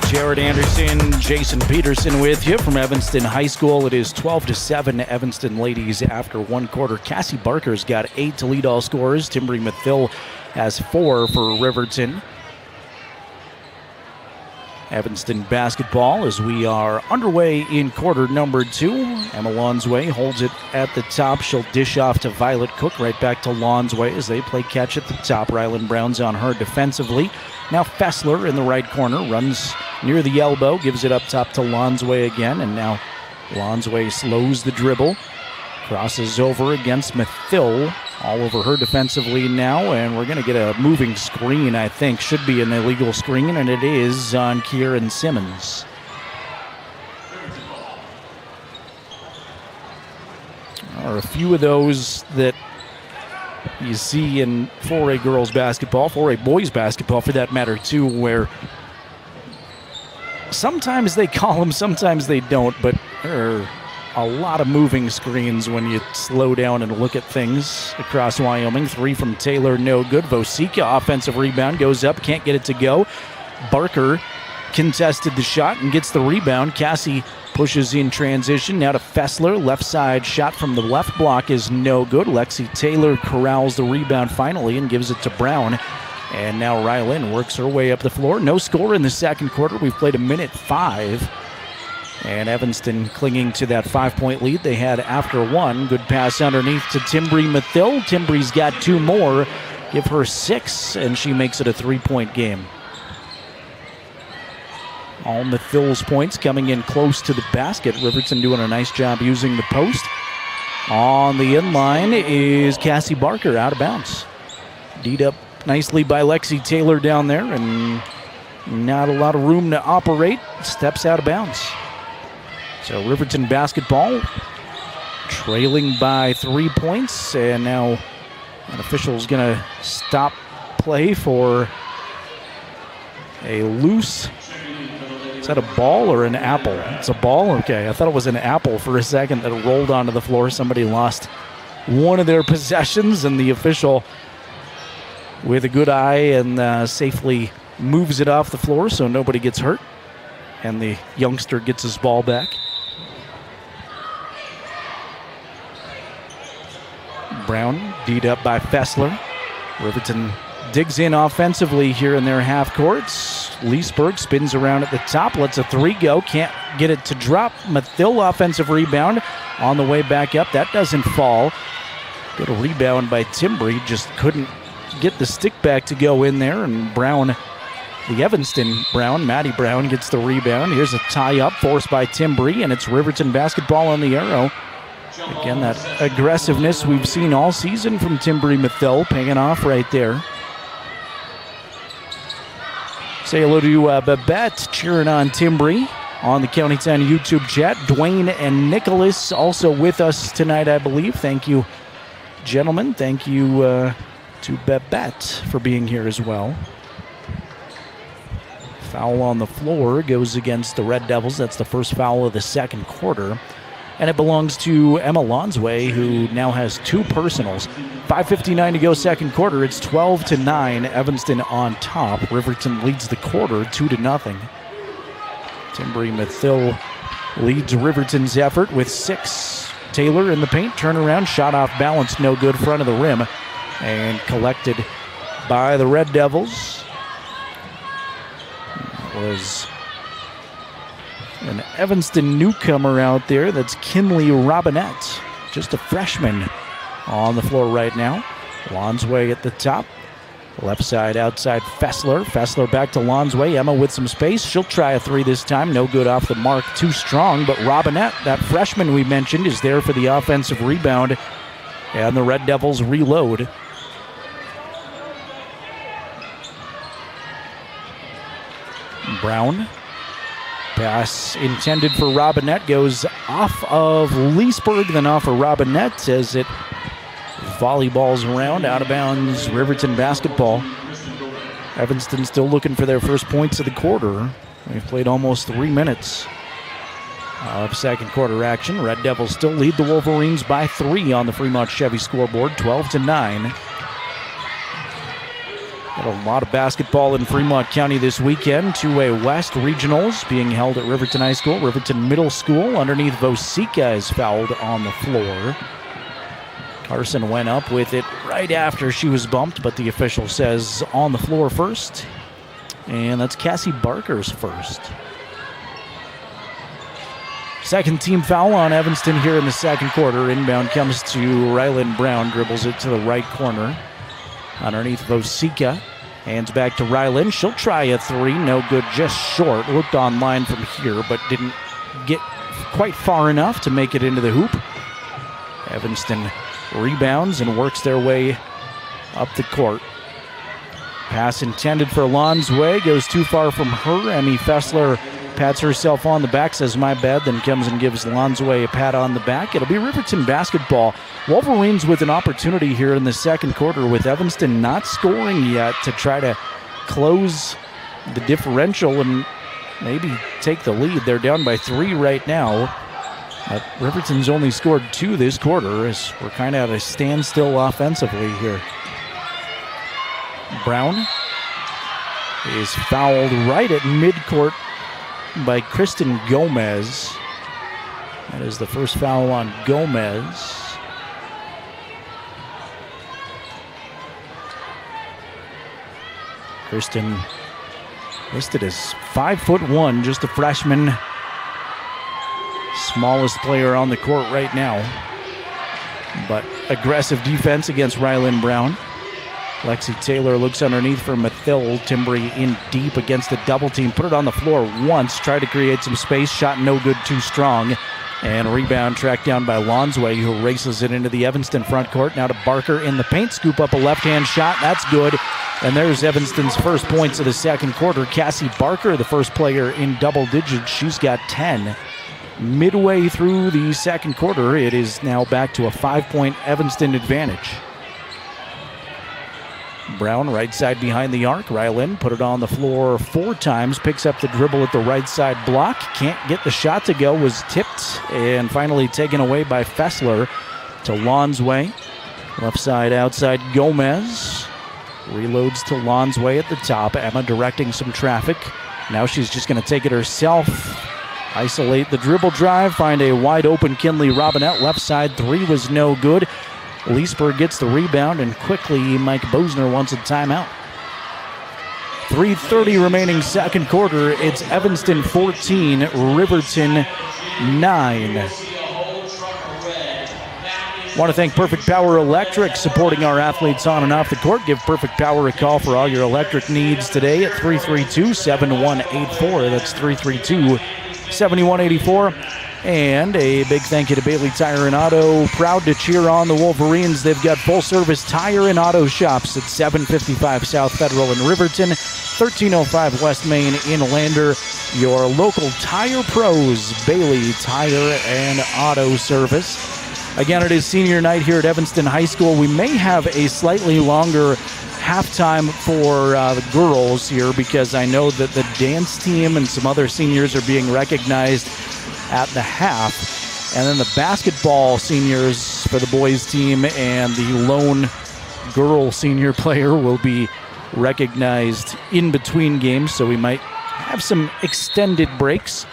Jared Anderson, Jason Peterson with you from Evanston High School. It is 12-7 Evanston ladies after one quarter. Cassie Barker's got 8 to lead all scorers. Timbri Mathill has 4 for Riverton. Evanston basketball as we are underway in quarter number 2. Emma Lonsway holds it at the top. She'll dish off to Violet Cook, right back to Lonsway as they play catch at the top. Rylan Brown's on her defensively. Now Fessler in the right corner, runs near the elbow, gives it up top to Lonsway again, and now Lonsway slows the dribble. Crosses over against Mathill, all over her defensively now, and we're going to get a moving screen, I think. Should be an illegal screen, and it is on Kieran Simmons. There are a few of those that you see in 4A girls basketball, 4A boys basketball for that matter too, where Sometimes they call them, sometimes they don't, but there are a lot of moving screens when you slow down and look at things across Wyoming. 3 from Taylor, no good. Vosika, offensive rebound, goes up, can't get it to go. Barker contested the shot and gets the rebound. Cassie pushes in transition, now to Fessler. Left side shot from the left block is no good. Lexi Taylor corrals the rebound finally and gives it to Brown. And now Rylan works her way up the floor. No score in the second quarter. We've played 1:05. And Evanston clinging to that 5-point lead they had after one. Good pass underneath to Timbri Mathill. Timbre's got 2 more. Give her 6, and she makes it a 3-point game. All Mathill's points coming in close to the basket. Riverton doing a nice job using the post. On the inline is Cassie Barker, out of bounds. Deed up nicely by Lexi Taylor down there, and not a lot of room to operate. Steps out of bounds. So Riverton basketball trailing by 3 points, and now an official's going to stop play for a loose. Is that a ball or an apple? It's a ball? Okay, I thought it was an apple for a second that rolled onto the floor. Somebody lost one of their possessions, and the official, with a good eye, and safely moves it off the floor so nobody gets hurt. And the youngster gets his ball back. Brown, D'd up by Fessler. Riverton digs in offensively here in their half courts. Leesburg spins around at the top, lets a 3 go, can't get it to drop. Mathill offensive rebound on the way back up. That doesn't fall. Good rebound by Timbri, just couldn't get the stick back to go in there. And Brown, the Evanston Brown, Maddie Brown, gets the rebound. Here's a tie-up forced by Timbri, and it's Riverton basketball on the arrow. Again, that aggressiveness we've seen all season from Timbri Mathill paying off right there. Say hello to Babette cheering on Timbri on the County 10 YouTube chat. Dwayne and Nicholas also with us tonight, I believe. Thank you, gentlemen. Thank you to Babette for being here as well. Foul on the floor goes against the Red Devils. That's the first foul of the second quarter. And it belongs to Emma Lonsway, who now has 2 personals. 5:59 to go second quarter. It's 12-9. Evanston on top. Riverton leads the quarter 2-0. Timbri Mathill leads Riverton's effort with 6. Taylor in the paint. Turnaround. Shot off balance. No good. Front of the rim. And collected by the Red Devils. That was an Evanston newcomer out there. That's Kinley Robinette, just a freshman on the floor right now. Lonsway at the top. Left side outside Fessler. Fessler back to Lonsway. Emma with some space. She'll try a 3 this time. No good off the mark. Too strong. But Robinette, that freshman we mentioned, is there for the offensive rebound. And the Red Devils reload. Brown. Pass intended for Robinette goes off of Leesburg, then off of Robinette as it volleyballs around, out of bounds. Riverton basketball. Evanston still looking for their first points of the quarter. They've played almost 3 minutes of second quarter action. Red Devils still lead the Wolverines by 3 on the Fremont Chevy scoreboard, 12-9. Got a lot of basketball in Fremont County this weekend. 2A West regionals being held at Riverton High School. Riverton Middle School underneath Vosika is fouled on the floor. Carson went up with it right after she was bumped, but the official says on the floor first. And that's Cassie Barker's first. Second team foul on Evanston here in the second quarter. Inbound comes to Rylan Brown, dribbles it to the right corner. Underneath Vosika, hands back to Rylan. She'll try a 3, no good, just short. Looked online from here, but didn't get quite far enough to make it into the hoop. Evanston rebounds and works their way up the court. Pass intended for Lonsway, goes too far from her. Emmy Fessler pats herself on the back, says my bad, then comes and gives Lonsway a pat on the back. It'll be Riverton basketball. Wolverines with an opportunity here in the second quarter, with Evanston not scoring yet, to try to close the differential and maybe take the lead. They're down by 3 right now. Riverton's only scored 2 this quarter as we're kind of at a standstill offensively here. Brown is fouled right at midcourt by Kristen Gomez. That is the first foul on Gomez. Kristen listed as 5'1", just a freshman. Smallest player on the court right now. But aggressive defense against Rylan Brown. Lexi Taylor looks underneath for Mathil. Timbry in deep against the double team. Put it on the floor once. Tried to create some space. Shot no good, too strong. And rebound tracked down by Lonsway, who races it into the Evanston front court. Now to Barker in the paint. Scoop up a left-hand shot. That's good. And there's Evanston's first points of the second quarter. Cassie Barker, the first player in double digits. She's got 10. Midway through the second quarter, it is now back to a 5-point Evanston advantage. Brown right side behind the arc. Rylan put it on the floor 4 times. Picks up the dribble at the right side block. Can't get the shot to go. Was tipped and finally taken away by Fessler to Lonsway. Left side outside Gomez. Reloads to Lonsway at the top. Emma directing some traffic. Now she's just going to take it herself. Isolate the dribble drive. Find a wide open Kinley Robinette. Left side 3 was no good. Leesburg gets the rebound, and quickly Mike Bosner wants a timeout. 3:30 remaining second quarter. It's Evanston 14, Riverton 9. Want to thank Perfect Power Electric supporting our athletes on and off the court. Give Perfect Power a call for all your electric needs today at 332-7184. That's 332-7184. And a big thank you to Bailey Tire and Auto. Proud to cheer on the Wolverines. They've got full-service tire and auto shops at 755 South Federal in Riverton, 1305 West Main in Lander. Your local tire pros, Bailey Tire and Auto Service. Again, it is senior night here at Evanston High School. We may have a slightly longer halftime for the girls here because I know that the dance team and some other seniors are being recognized at the half. And then the basketball seniors for the boys team and the lone girl senior player will be recognized in between games. So we might have some extended breaks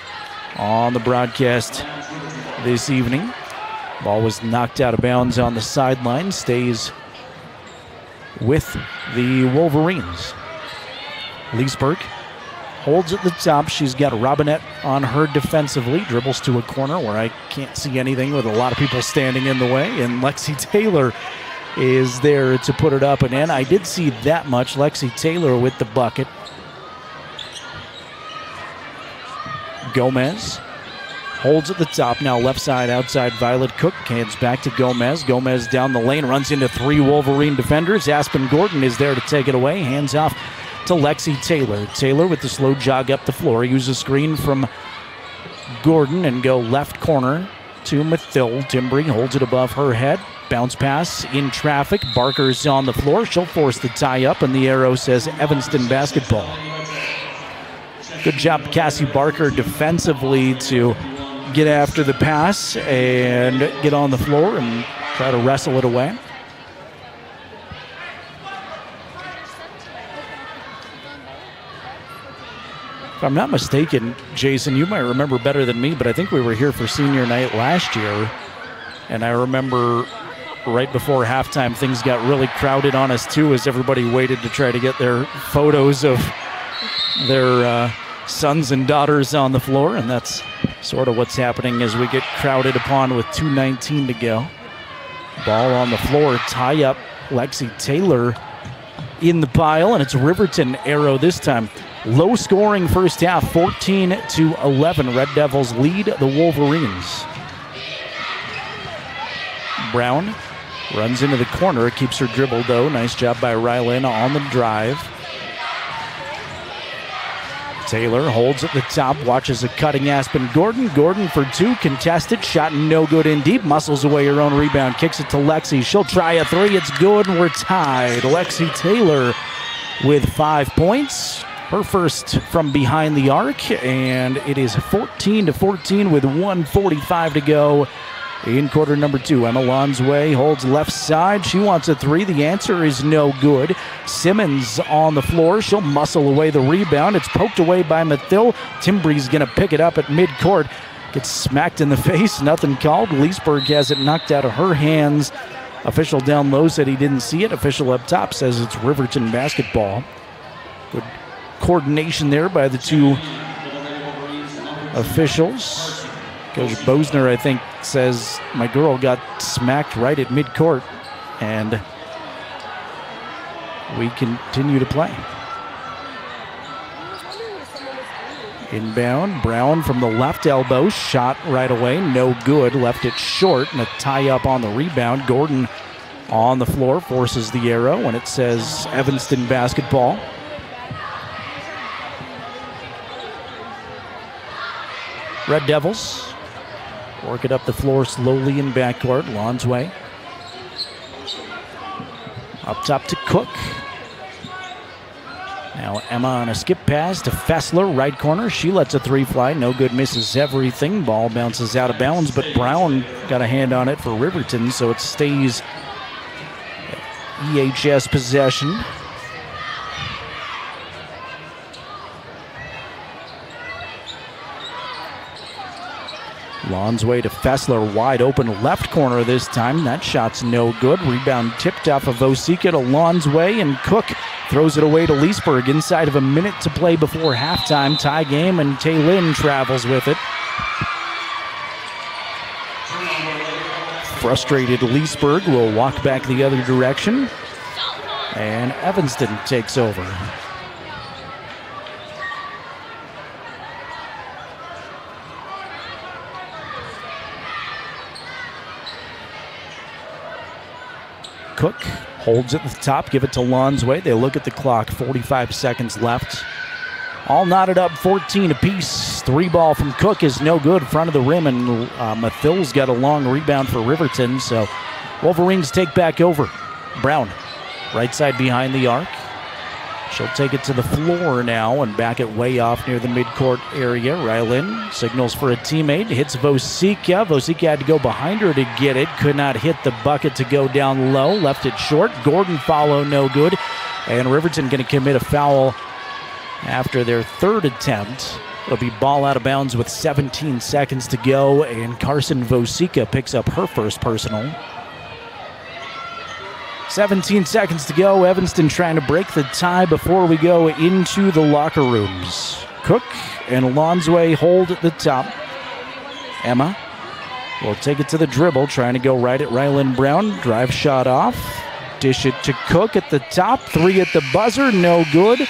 on the broadcast this evening. Ball was knocked out of bounds on the sideline. Stays with the Wolverines. Leesburg holds at the top. She's got Robinette on her defensively. Dribbles to a corner where I can't see anything with a lot of people standing in the way. And Lexi Taylor is there to put it up and in. I did see that much. Lexi Taylor with the bucket. Gomez holds at the top. Now left side outside Violet Cook. Hands back to Gomez. Gomez down the lane. Runs into 3 Wolverine defenders. Aspen Gordon is there to take it away. Hands off to Lexi Taylor. Taylor with the slow jog up the floor. Use a screen from Gordon and go left corner to Mathil. Timbry holds it above her head. Bounce pass in traffic. Barker's on the floor. She'll force the tie up, and the arrow says Evanston basketball. Good job, Cassie Barker, defensively to get after the pass and get on the floor and try to wrestle it away. If I'm not mistaken, Jason, you might remember better than me, but I think we were here for senior night last year, and I remember right before halftime things got really crowded on us too as everybody waited to try to get their photos of their sons and daughters on the floor, and that's sort of what's happening as we get crowded upon with 2:19 to go. Ball on the floor, tie up. Lexi Taylor in the pile, and it's Riverton arrow this time. Low scoring first half, 14-11. Red Devils lead the Wolverines. Brown runs into the corner, keeps her dribble though. Nice job by Rylan on the drive. Taylor holds at the top, watches a cutting Aspen Gordon. Gordon for 2, contested, shot no good in deep. Muscles away her own rebound, kicks it to Lexi. She'll try a 3, it's good, and we're tied. Lexi Taylor with 5 points. her first from behind the arc, and it is 14-14 with 1:45 to go in quarter number 2. Emma Lonsway holds left side. She wants a three. The answer is no good. Simmons on the floor. She'll muscle away the rebound. It's poked away by Mathil. Timbree's going to pick it up at midcourt. Gets smacked in the face. Nothing called. Leesburg has it knocked out of her hands. Official down low said he didn't see it. Official up top says it's Riverton basketball. Good coordination there by the two officials. Coach Bosner, I think, says my girl got smacked right at midcourt, and we continue to play. Inbound, Brown from the left elbow, shot right away, no good, left it short, and a tie-up on the rebound. Gordon on the floor forces the arrow, and it says Evanston basketball. Red Devils work it up the floor slowly in backcourt. Lonsway up top to Cook. Now Emma on a skip pass to Fessler, right corner. She lets a three fly, no good, misses everything. Ball bounces out of bounds, but Brown got a hand on it for Riverton, so it stays EHS possession. Lonsway to Fessler, wide open left corner this time. That shot's no good. Rebound tipped off of Vosika to Lonsway, and Cook throws it away to Leesburg inside of a minute to play before halftime. Tie game, and Taylin travels with it. Frustrated Leesburg will walk back the other direction, and Evanston takes over. Cook holds it at the top, give it to Lonsway. They look at the clock, 45 seconds left. All knotted up, 14 apiece. Three ball from Cook is no good, front of the rim, and Mathil's got a long rebound for Riverton, so Wolverines take back over. Brown, right side behind the arc. She'll take it to the floor now and back it way off near the midcourt area. Rylan signals for a teammate, hits Vosika. Vosika had to go behind her to get it. Could not hit the bucket to go down low. Left it short. Gordon follow, no good. And Riverton going to commit a foul after their third attempt. It'll be ball out of bounds with 17 seconds to go. And Carson Vosika picks up her first personal. 17 seconds to go. Evanston trying to break the tie before we go into the locker rooms. Cook and Lonsway hold at the top. Emma will take it to the dribble, trying to go right at Rylan Brown. Drive shot off. Dish it to Cook at the top. Three at the buzzer, no good.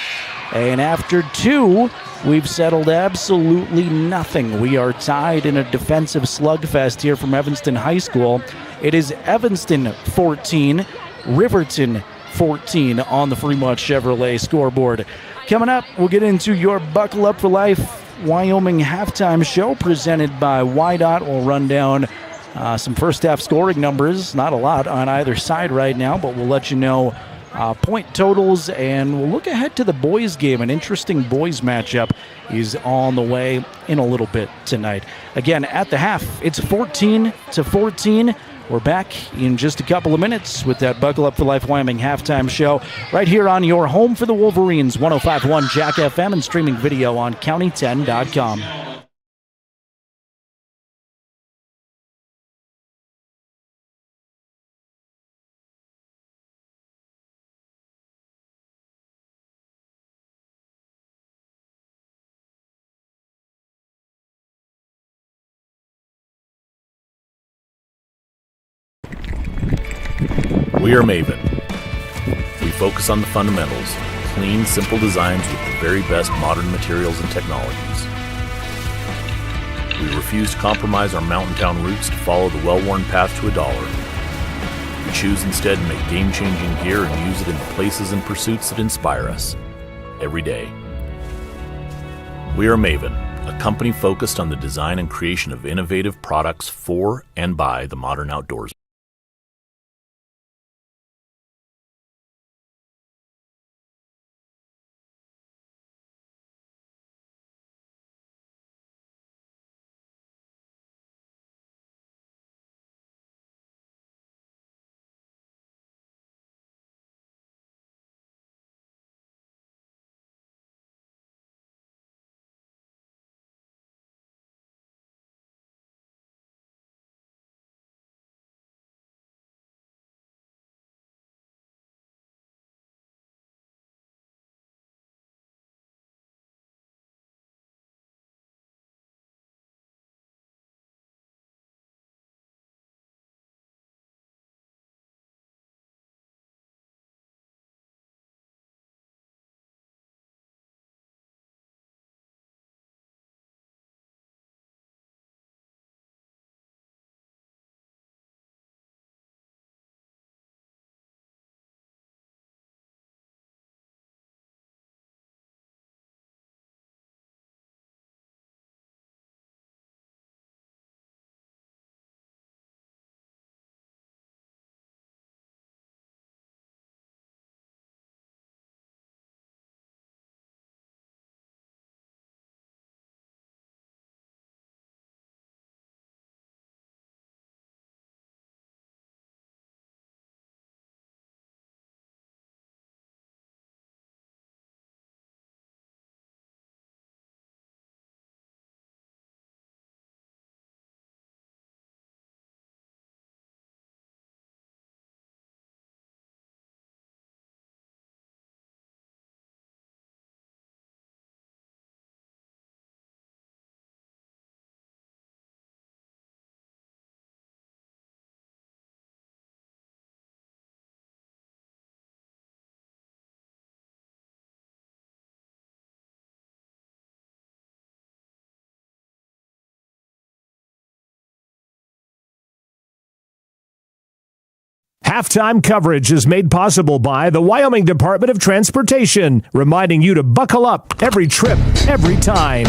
And after two, we've settled absolutely nothing. We are tied in a defensive slugfest here from Evanston High School. It is Evanston 14, Riverton 14 on the Fremont Chevrolet scoreboard. Coming up, we'll get into your Buckle Up for Life Wyoming halftime show presented by WYDOT. We'll run down some first half scoring numbers. Not a lot on either side right now, but we'll let you know point totals, and we'll look ahead to the boys game. An interesting boys matchup is on the way in a little bit tonight. Again, at the half, it's 14-14. We're back in just a couple of minutes with that Buckle Up for Life Wyoming halftime show right here on your home for the Wolverines, 105.1 Jack FM, and streaming video on county10.com. We are Maven. We focus on the fundamentals, clean, simple designs with the very best modern materials and technologies. We refuse to compromise our mountain town roots to follow the well-worn path to $1. We choose instead to make game-changing gear and use it in the places and pursuits that inspire us every day. We are Maven, a company focused on the design and creation of innovative products for and by the modern outdoors. Halftime coverage is made possible by the Wyoming Department of Transportation, reminding you to buckle up every trip, every time.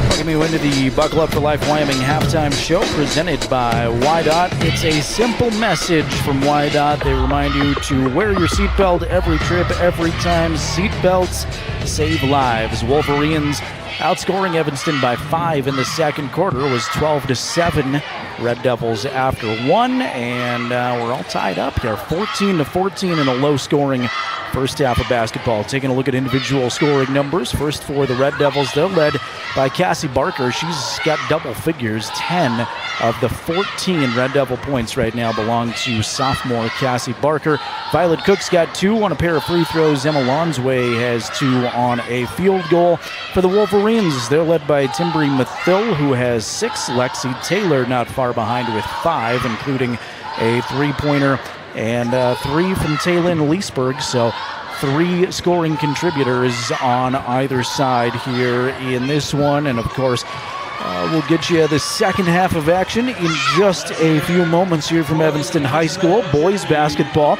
Welcome you into the Buckle Up for Life Wyoming halftime show presented by WYDOT. It's a simple message from WYDOT. They remind you to wear your seatbelt every trip, every time. Seatbelts save lives. Wolverines outscoring Evanston by 5 in the second quarter. Was 12-7. Red Devils after 1, and we're all tied up here. 14-14 in a low-scoring first half of basketball. Taking a look at individual scoring numbers. First for the Red Devils, they're led by Cassie Barker. She's got double figures. 10 of the 14 Red Devil points right now belong to sophomore Cassie Barker. Violet Cook's got 2 on a pair of free throws. Emma Lonsway has 2 on a field goal. For the Wolverines, they're led by Timbri Mathill, who has 6. Lexi Taylor not far behind with 5, including a three-pointer and 3 from Taylin Leesburg. So 3 scoring contributors on either side here in this one. And of course, we'll get you the second half of action in just a few moments here from Evanston High School. Boys basketball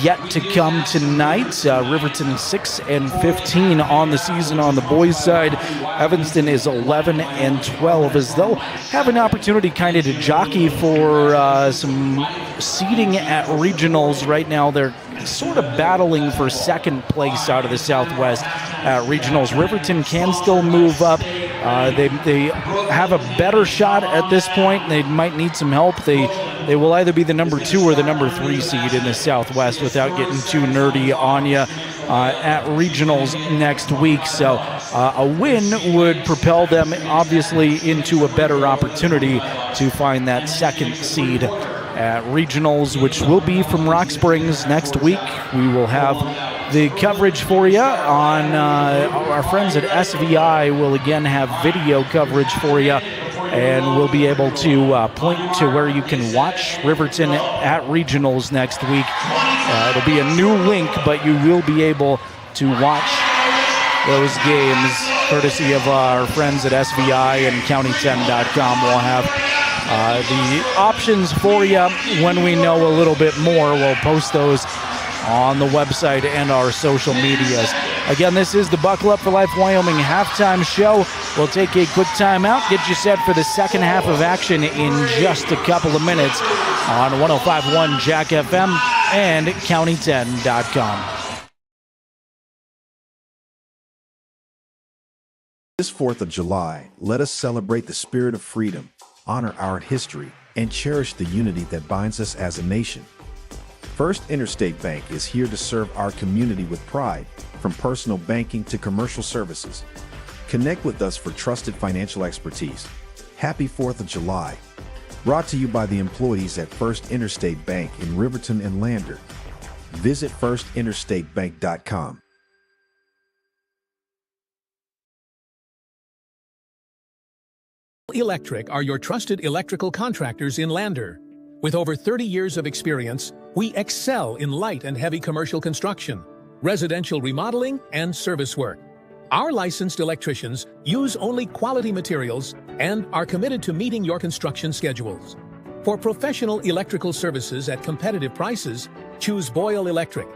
yet to come tonight. Riverton 6-15 on the season on the boys side. Evanston is 11-12, as they'll have an opportunity kind of to jockey for some seeding at regionals. Right now they're sort of battling for second place out of the Southwest at regionals. Riverton can still move up. They have a better shot at this point. They might need some help. They will either be the number 2 or the number 3 seed in the Southwest without getting too nerdy on you at regionals next week. So a win would propel them obviously into a better opportunity to find that second seed at regionals, which will be from Rock Springs next week. We will have the coverage for you on our friends at SVI will again have video coverage for you, and we'll be able to point to where you can watch Riverton at regionals next week. It'll be a new link, but you will be able to watch those games courtesy of our friends at SVI and County10.com. We'll have the options for you when we know a little bit more. We'll post those on the website and our social medias. Again, this is the Buckle Up for Life Wyoming halftime show. We'll take a quick time out, get you set for the second half of action in just a couple of minutes on 105.1 Jack FM and County10.com. This 4th of July, let us celebrate the spirit of freedom, honor our history, and cherish the unity that binds us as a nation. First Interstate Bank is here to serve our community with pride, from personal banking to commercial services. Connect with us for trusted financial expertise. Happy 4th of July. Brought to you by the employees at First Interstate Bank in Riverton and Lander. Visit firstinterstatebank.com. Electric are your trusted electrical contractors in Lander. With over 30 years of experience, we excel in light and heavy commercial construction, residential remodeling, and service work. Our licensed electricians use only quality materials and are committed to meeting your construction schedules. For professional electrical services at competitive prices, choose Boyle Electric.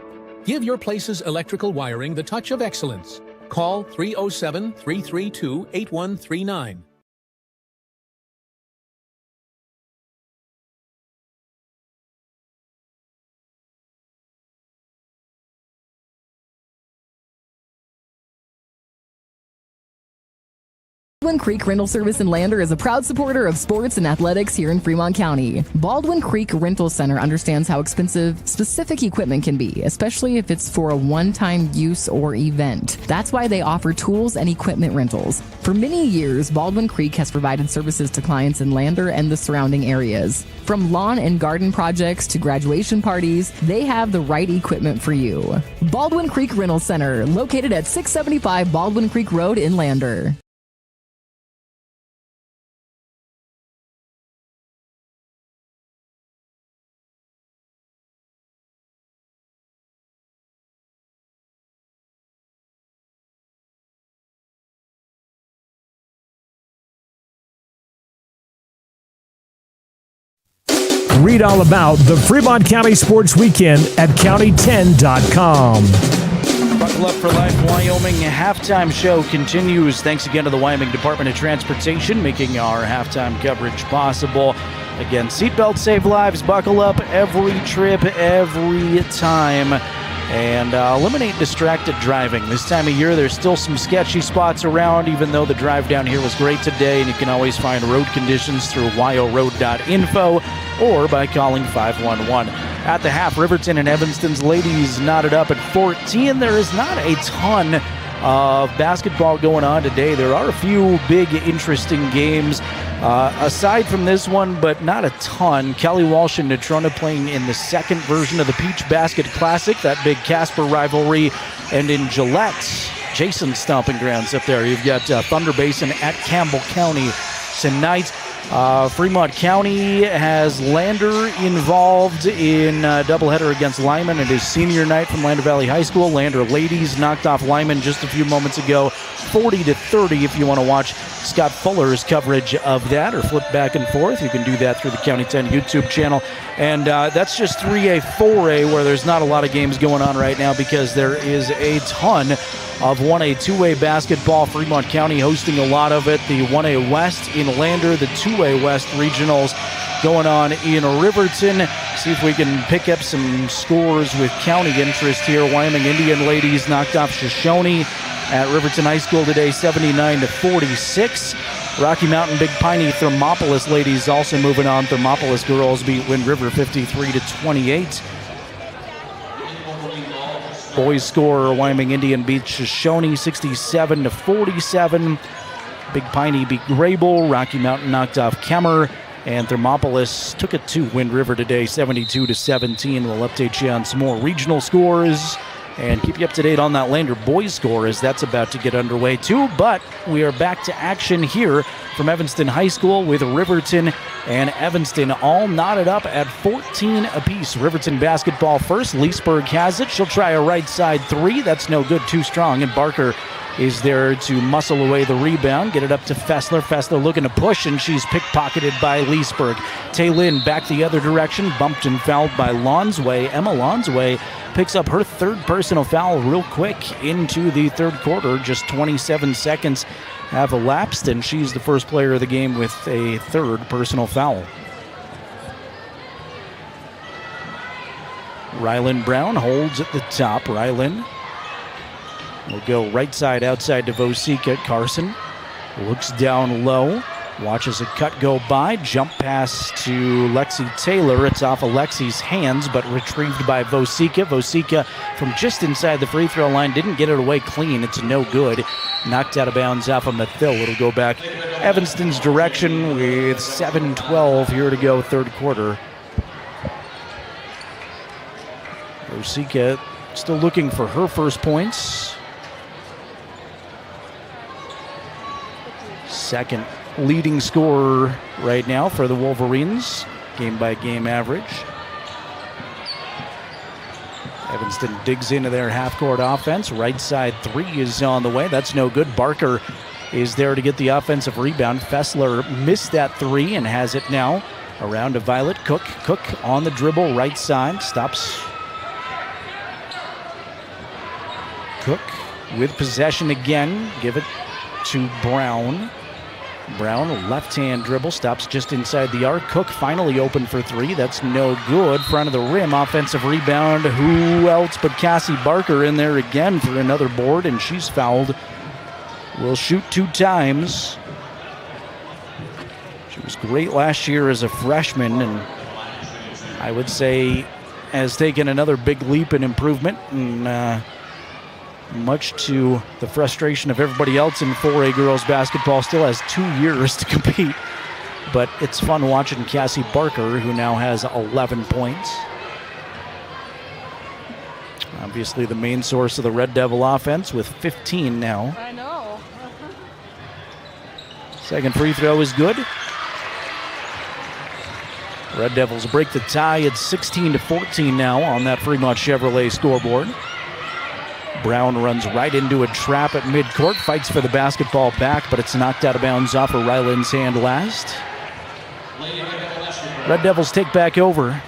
Give your place's electrical wiring the touch of excellence. Call 307-332-8139. Baldwin Creek Rental Service in Lander is a proud supporter of sports and athletics here in Fremont County. Baldwin Creek Rental Center understands how expensive specific equipment can be, especially if it's for a one-time use or event. That's why they offer tools and equipment rentals. For many years, Baldwin Creek has provided services to clients in Lander and the surrounding areas. From lawn and garden projects to graduation parties, they have the right equipment for you. Baldwin Creek Rental Center, located at 675 Baldwin Creek Road in Lander. Read all about the Fremont County Sports Weekend at county10.com. Buckle up for Life Wyoming. Halftime show continues. Thanks again to the Wyoming Department of Transportation making our halftime coverage possible. Again, seatbelts save lives. Buckle up every trip, every time. And eliminate distracted driving. This time of year, there's still some sketchy spots around, even though the drive down here was great today. And you can always find road conditions through wyoroad.info or by calling 511. At the half, Riverton and Evanston's ladies knotted up at 14. There is not a ton of basketball going on today. There are a few big, interesting games aside from this one, but not a ton. Kelly Walsh and Natrona playing in the second version of the Peach Basket Classic, that big Casper rivalry. And in Gillette, Jason's stomping grounds up there, you've got Thunder Basin at Campbell County tonight. Fremont County has Lander involved in a doubleheader against Lyman. It is senior night from Lander Valley High School. Lander ladies knocked off Lyman just a few moments ago, 40-30. If you want to watch Scott Fuller's coverage of that or flip back and forth, you can do that through the County 10 YouTube channel. And that's just 3A, 4A, where there's not a lot of games going on right now because there is a ton of 1A, 2A basketball. Fremont County hosting a lot of it. The 1A West in Lander, the 2A West regionals going on in Riverton. See if we can pick up some scores with county interest here. Wyoming Indian ladies knocked off Shoshone at Riverton High School today, 79-46. Rocky Mountain Big Piney Thermopolis ladies also moving on. Thermopolis girls beat Wind River 53-28. Boys score, Wyoming Indian beat Shoshone 67-47. Big Piney beat Grable. Rocky Mountain knocked off Kemmer. And Thermopolis took it to Wind River today, 72-17. We'll update you on some more regional scores and keep you up to date on that Lander boys score as that's about to get underway too. But we are back to action here from Evanston High School with Riverton and Evanston all knotted up at 14 apiece. Riverton basketball first. Leesburg has it. She'll try a right side three. That's no good, too strong. And Barker is there to muscle away the rebound, get it up to Fessler. Fessler looking to push, and she's pickpocketed by Leesburg. Taylin back the other direction, bumped and fouled by Lonsway. Emma Lonsway picks up her third personal foul real quick into the third quarter. Just 27 seconds have elapsed, and she's the first player of the game with a third personal foul. Rylan Brown holds at the top. Rylan will go right side outside to Vosika. Carson looks down low, watches a cut go by, jump pass to Lexi Taylor. It's off of Lexi's hands, but retrieved by Vosika. Vosika from just inside the free throw line didn't get it away clean. It's no good. Knocked out of bounds off of Mathill. It'll go back Evanston's direction with 7:12 here to go, third quarter. Vosika still looking for her first points. Second leading scorer right now for the Wolverines, game-by-game average. Evanston digs into their half-court offense. Right side three is on the way. That's no good. Barker is there to get the offensive rebound. Fessler missed that three and has it now. Around to Violet Cook. Cook on the dribble, right side. Stops. Cook with possession again. Give it to Brown. Brown, left-hand dribble, stops just inside the arc. Cook finally open for three. That's no good. Front of the rim, offensive rebound. Who else but Cassie Barker in there again for another board, and she's fouled. Will shoot 2 times. She was great last year as a freshman, and I would say has taken another big leap in improvement, and much to the frustration of everybody else in 4A girls basketball, still has 2 years to compete. But it's fun watching Cassie Barker, who now has 11 points. Obviously the main source of the Red Devil offense with 15 now. I know. Second free throw is good. Red Devils break the tie. It's 16-14 now on that Fremont Chevrolet scoreboard. Brown runs right into a trap at midcourt, fights for the basketball back, but it's knocked out of bounds off of Ryland's hand last. Red Devils take back over.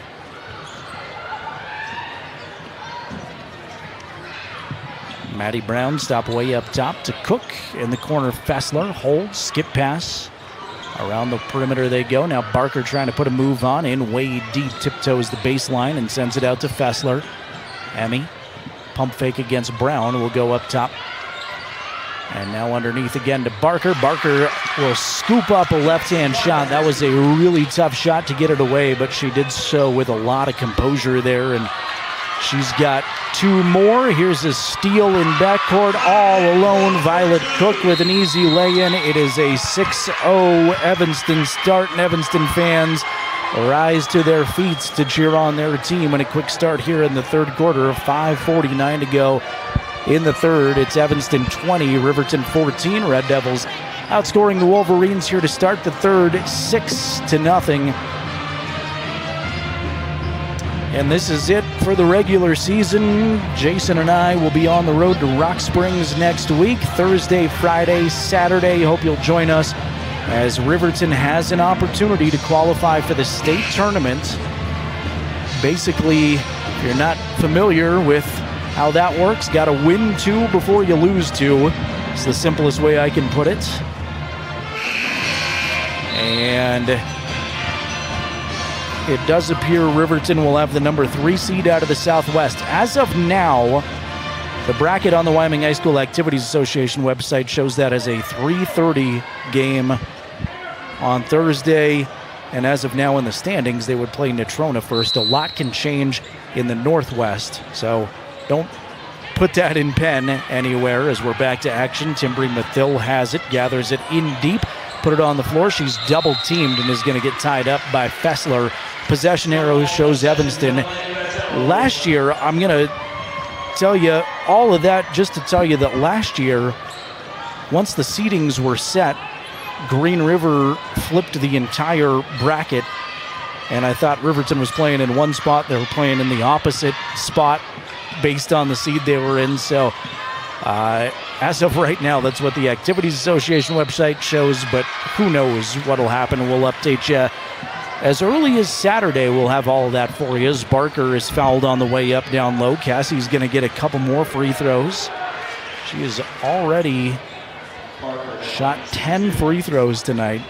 Maddie Brown stop way up top to Cook. In the corner, Fessler holds, skip pass. Around the perimeter they go. Now Barker trying to put a move on. In way deep, tiptoes the baseline and sends it out to Fessler. Emmy, pump fake against Brown, will go up top. And now underneath again to Barker. Barker will scoop up a left-hand shot. That was a really tough shot to get it away, but she did so with a lot of composure there, and she's got two more. Here's a steal in backcourt, all alone. Violet Cook with an easy lay-in. It is a 6-0 Evanston start, and Evanston fans rise to their feet to cheer on their team. And a quick start here in the third quarter, 5:49 to go in the third. It's Evanston 20, Riverton 14. Red Devils outscoring the Wolverines here to start the third, 6-0. And this is it for the regular season. Jason and I will be on the road to Rock Springs next week, Thursday, Friday, Saturday. Hope you'll join us as Riverton has an opportunity to qualify for the state tournament. Basically, if you're not familiar with how that works, got to win 2 before you lose 2. It's the simplest way I can put it. And it does appear Riverton will have the number 3 seed out of the Southwest. As of now, the bracket on the Wyoming High School Activities Association website shows that as a 3:30 game on Thursday. And as of now in the standings, they would play Natrona first. A lot can change in the Northwest, so don't put that in pen anywhere as we're back to action. Timbri Mathill has it, gathers it in deep, put it on the floor. She's double teamed and is going to get tied up by Fessler. Possession arrow shows Evanston. Last year, I'm going to tell you all of that just to tell you that last year, once the seedings were set, Green River flipped the entire bracket, and I thought Riverton was playing in one spot. They were playing in the opposite spot based on the seed they were in. So as of right now, that's what the Activities Association website shows, but who knows what will happen. We'll update you as early as Saturday. We'll have all of that for you. As Barker is fouled on the way up down low. Cassie's going to get a couple more free throws. She has already shot 10 free throws tonight.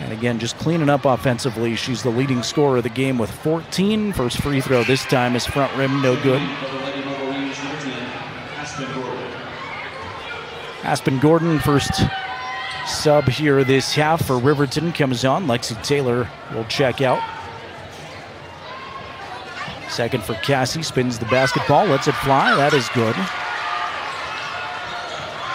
And again, just cleaning up offensively. She's the leading scorer of the game with 14. First free throw this time is front rim, no good. Aspen Gordon, first sub here this half for Riverton, comes on. Lexi Taylor will check out. Second for Cassie, spins the basketball, lets it fly. That is good.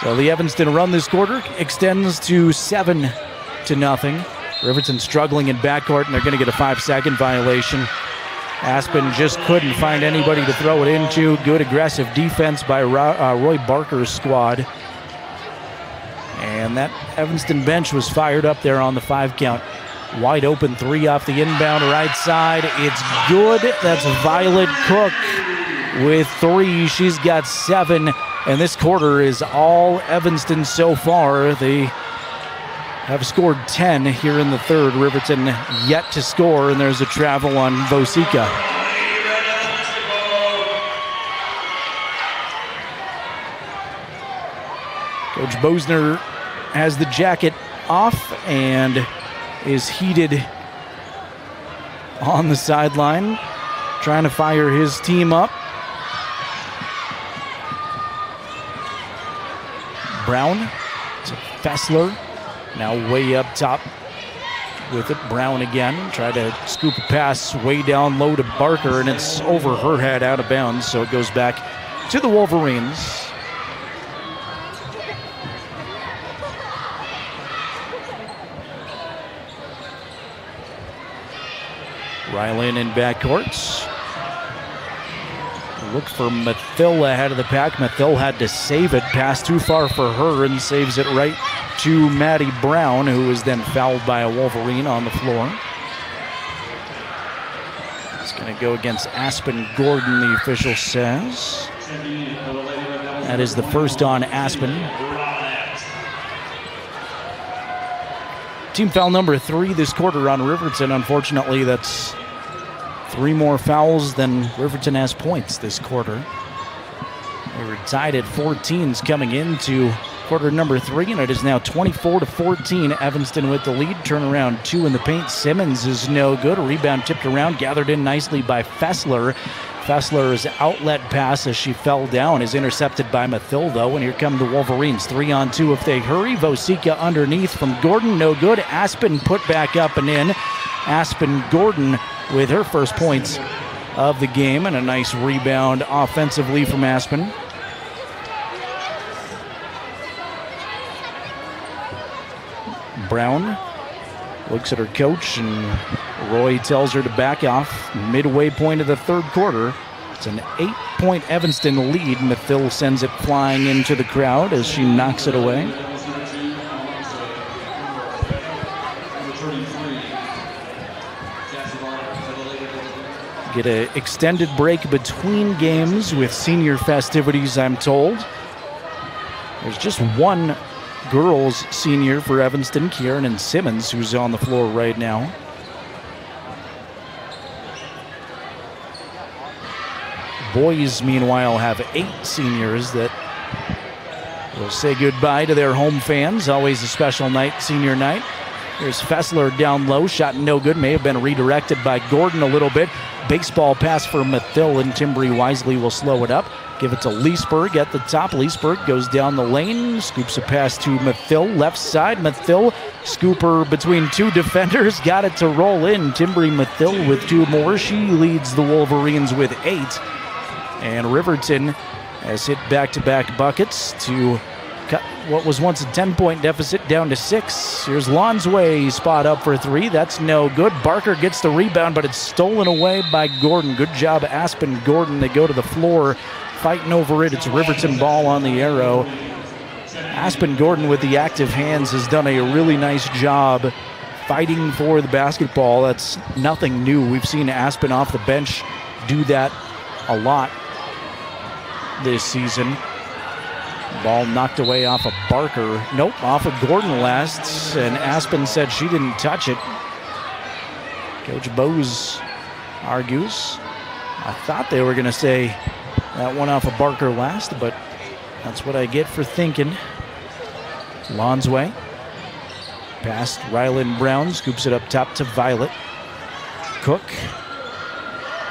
So the Evanston run this quarter extends to 7-0. Riverton struggling in backcourt, and they're going to get a 5-second violation. Aspen just couldn't find anybody to throw it into. Good aggressive defense by Roy Barker's squad. And that Evanston bench was fired up there on the 5 count. Wide open 3 off the inbound right side. It's good. That's Violet Cook with 3. She's got 7. And this quarter is all Evanston so far. They have scored 10 here in the third. Riverton yet to score, and there's a travel on Vosica. Coach Bosner has the jacket off and is heated on the sideline, trying to fire his team up. Brown to Fessler, now way up top with it. Brown again, try to scoop a pass way down low to Barker, and it's over her head out of bounds, so it goes back to the Wolverines. Rylan in backcourt. Look for Mathill ahead of the pack. Mathill had to save it. Pass too far for her and saves it right to Maddie Brown, who was then fouled by a Wolverine on the floor. It's going to go against Aspen Gordon, the official says. That is the first on Aspen. Team foul number 3 this quarter on Riverton. Unfortunately, that's 3 more fouls than Riverton has points this quarter. We were tied at 14s coming into quarter number 3, and it is now 24-14. Evanston with the lead. Turnaround 2 in the paint. Simmons is no good. A rebound tipped around, gathered in nicely by Fessler. Fessler's outlet pass as she fell down is intercepted by Mathildo, and here come the Wolverines. 3-on-2 if they hurry. Vosika underneath from Gordon, no good. Aspen put back up and in. Aspen Gordon with her first points of the game, and a nice rebound offensively from Aspen. Brown looks at her coach, and Roy tells her to back off. Midway point of the third quarter. It's an 8-point Evanston lead. Mathil sends it flying into the crowd as she knocks it away. Get an extended break between games with senior festivities, I'm told. There's just one girls senior for Evanston, Kieran Simmons, who's on the floor right now. Boys, meanwhile, have 8 seniors that will say goodbye to their home fans. Always a special night, senior night. Here's Fessler down low, shot no good. May have been redirected by Gordon a little bit. Baseball pass for Mathil, and Timbri wisely will slow it up. Give it to Leesburg at the top. Leesburg goes down the lane, scoops a pass to Mathil. Left side, Mathil, scooper between 2 defenders. Got it to roll in. Timbri Mathil with 2 more. She leads the Wolverines with 8. And Riverton has hit back-to-back buckets to cut what was once a 10-point deficit down to 6. Here's Lonsway, spot up for 3. That's no good. Barker gets the rebound, but it's stolen away by Gordon. Good job, Aspen Gordon. They go to the floor, fighting over it. It's a Riverton ball on the arrow. Aspen Gordon with the active hands has done a really nice job fighting for the basketball. That's nothing new. We've seen Aspen off the bench do that a lot this season. Ball knocked away off of Barker. Nope, off of Gordon last, and Aspen said she didn't touch it. Coach Bose argues. I thought they were going to say that one off of Barker last, but that's what I get for thinking. Lonsway. Past Rylan Brown, scoops it up top to Violet. Cook.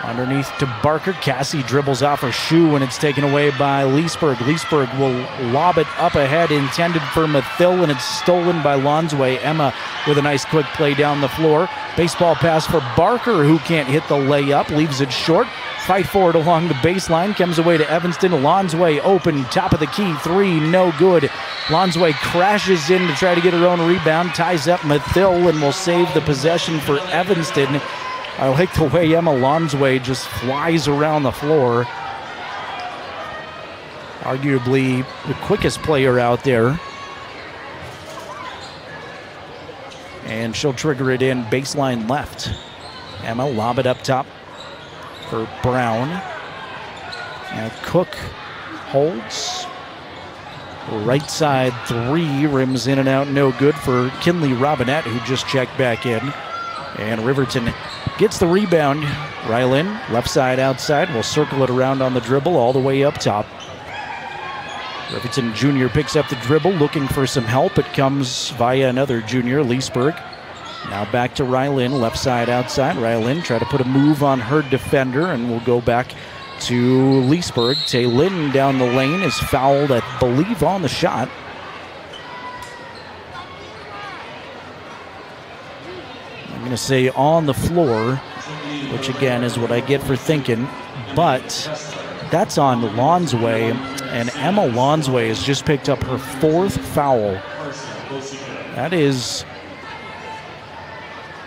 Underneath to Barker. Cassie dribbles off her shoe and it's taken away by Leesburg. Leesburg will lob it up ahead, intended for Mathil, and it's stolen by Lonsway. Emma with a nice quick play down the floor. Baseball pass for Barker, who can't hit the layup, leaves it short. Fight for it along the baseline, comes away to Evanston. Lonsway open, top of the key, 3, no good. Lonsway crashes in to try to get her own rebound, ties up Mathil, and will save the possession for Evanston. I like the way Emma Lonsway just flies around the floor. Arguably the quickest player out there. And she'll trigger it in baseline left. Emma lob it up top for Brown. Now Cook holds. Right side 3, rims in and out, no good for Kinley Robinette, who just checked back in. And Riverton gets the rebound. Rylan, left side outside, will circle it around on the dribble all the way up top. Riverton Jr. picks up the dribble, looking for some help. It comes via another junior, Leesburg. Now back to Rylan, left side outside. Rylan try to put a move on her defender, and we'll go back to Leesburg. Taylin down the lane is fouled, I believe, on the shot. I'm going to say on the floor, which again is what I get for thinking, but that's on Lonsway, and Emma Lonsway has just picked up her 4th foul. That is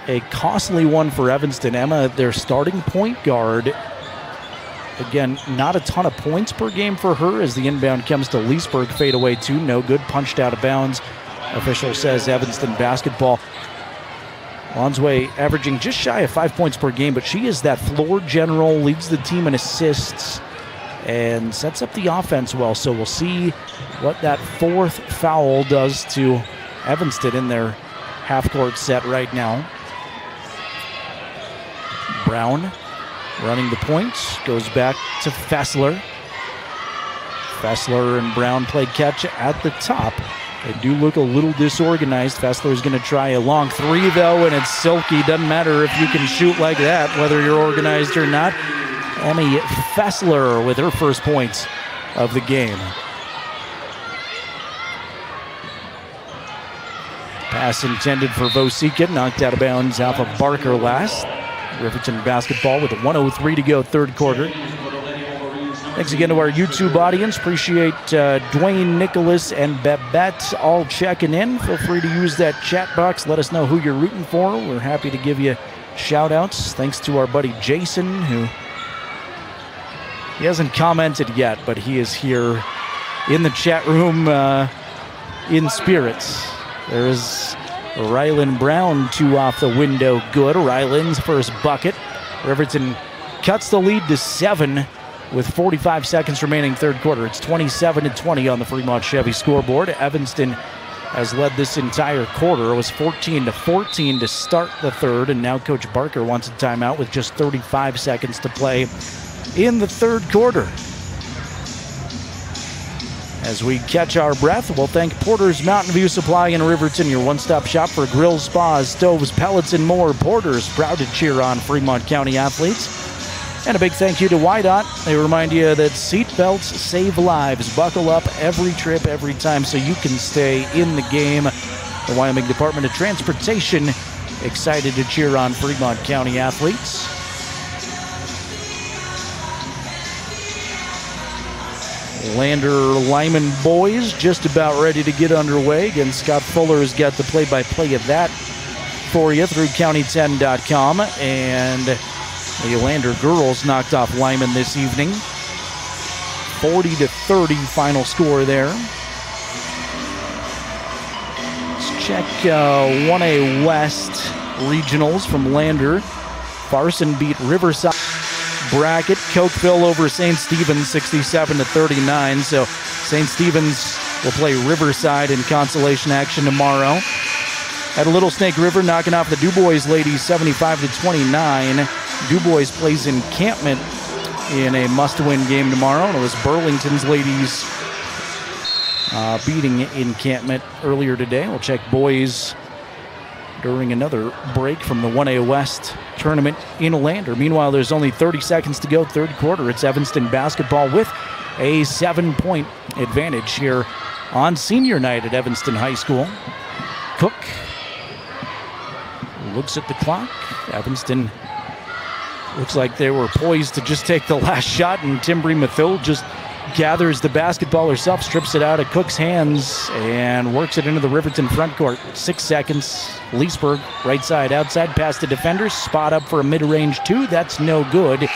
a costly one for Evanston. Emma, their starting point guard. Again, not a ton of points per game for her as the inbound comes to Leesburg. Fade away 2, no good, punched out of bounds. Official says Evanston basketball. Lonsway averaging just shy of 5 points per game, but she is that floor general, leads the team in assists, and sets up the offense well. So we'll see what that 4th foul does to Evanston in their half-court set right now. Brown running the point, goes back to Fessler. Fessler and Brown play catch at the top. They do look a little disorganized. Fessler's going to try a long three, though, and it's silky. Doesn't matter if you can shoot like that, whether you're organized or not. Emmy Fessler with her first points of the game. Pass intended for Vosikin, knocked out of bounds off of Barker last. Riverton basketball with 1:03 to go, third quarter. Thanks again to our YouTube audience. Appreciate Dwayne, Nicholas, and Babette all checking in. Feel free to use that chat box. Let us know who you're rooting for. We're happy to give you shout-outs. Thanks to our buddy Jason, who he hasn't commented yet, but he is here in the chat room in spirits. There's Rylan Brown, 2 off the window, good. Rylan's first bucket. Riverton cuts the lead to 7 with 45 seconds remaining third quarter. It's 27-20 on the Fremont Chevy scoreboard. Evanston has led this entire quarter. It was 14-14 to start the third, and now Coach Barker wants a timeout with just 35 seconds to play in the third quarter. As we catch our breath, we'll thank Porter's Mountain View Supply in Riverton, your one-stop shop for grills, spas, stoves, pellets, and more. Porter's, proud to cheer on Fremont County athletes. And a big thank you to WYDOT. They remind you that seatbelts save lives. Buckle up every trip, every time, so you can stay in the game. The Wyoming Department of Transportation, excited to cheer on Fremont County athletes. Lander Lyman boys just about ready to get underway. Again, Scott Fuller's got the play-by-play of that for you through county10.com. And the Lander girls knocked off Lyman this evening. 40-30 final score there. Let's check 1A West regionals from Lander. Farson beat Riverside. Bracket, Cokeville over St. Stephen's 67-39. So St. Stephen's will play Riverside in consolation action tomorrow. At Little Snake River, knocking off the DuBois ladies 75-29. DuBois plays Encampment in a must-win game tomorrow. And it was Burlington's ladies beating Encampment earlier today. We'll check boys during another break from the 1A West tournament in Lander. Meanwhile, there's only 30 seconds to go, third quarter. It's Evanston basketball with a 7-point advantage here on senior night at Evanston High School. Cook looks at the clock. Evanston looks like they were poised to just take the last shot, and Timbri Mathil just gathers the basketball herself, strips it out of Cook's hands, and works it into the Riverton front court. 6 seconds. Leesburg, right side, outside, past the defenders. Spot up for a mid-range 2. That's no good.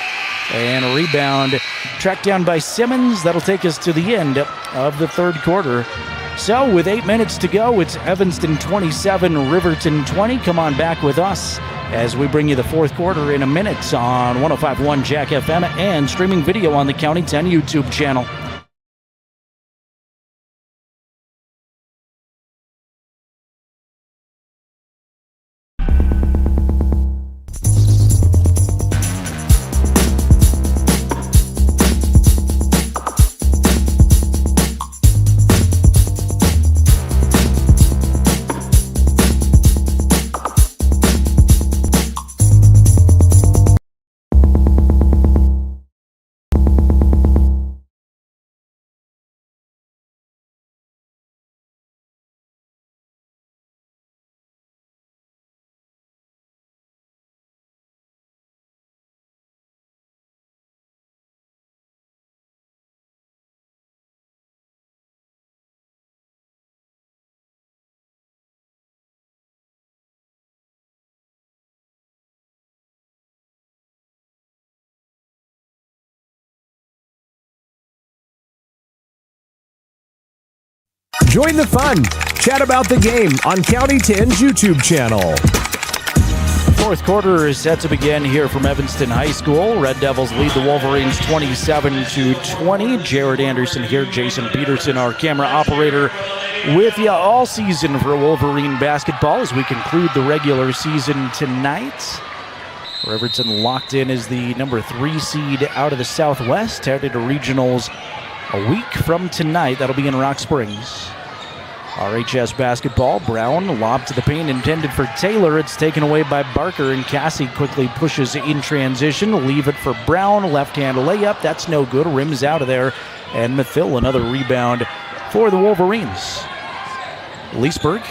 And a rebound tracked down by Simmons. That'll take us to the end of the third quarter. So with 8 minutes to go, it's Evanston 27, Riverton 20. Come on back with us as we bring you the fourth quarter in a minute on 105.1 Jack FM and streaming video on the County 10 YouTube channel. Join the fun. Chat about the game on County 10's YouTube channel. Fourth quarter is set to begin here from Evanston High School. Red Devils lead the Wolverines 27-20. Jared Anderson here, Jason Peterson, our camera operator, with you all season for Wolverine basketball as we conclude the regular season tonight. Riverton locked in as the number 3 seed out of the Southwest, headed to regionals a week from tonight. That'll be in Rock Springs. RHS basketball, Brown lob to the paint intended for Taylor. It's taken away by Barker, and Cassie quickly pushes in transition. Leave it for Brown, left-hand layup. That's no good, rims out of there. And Mathill, another rebound for the Wolverines. Leesburg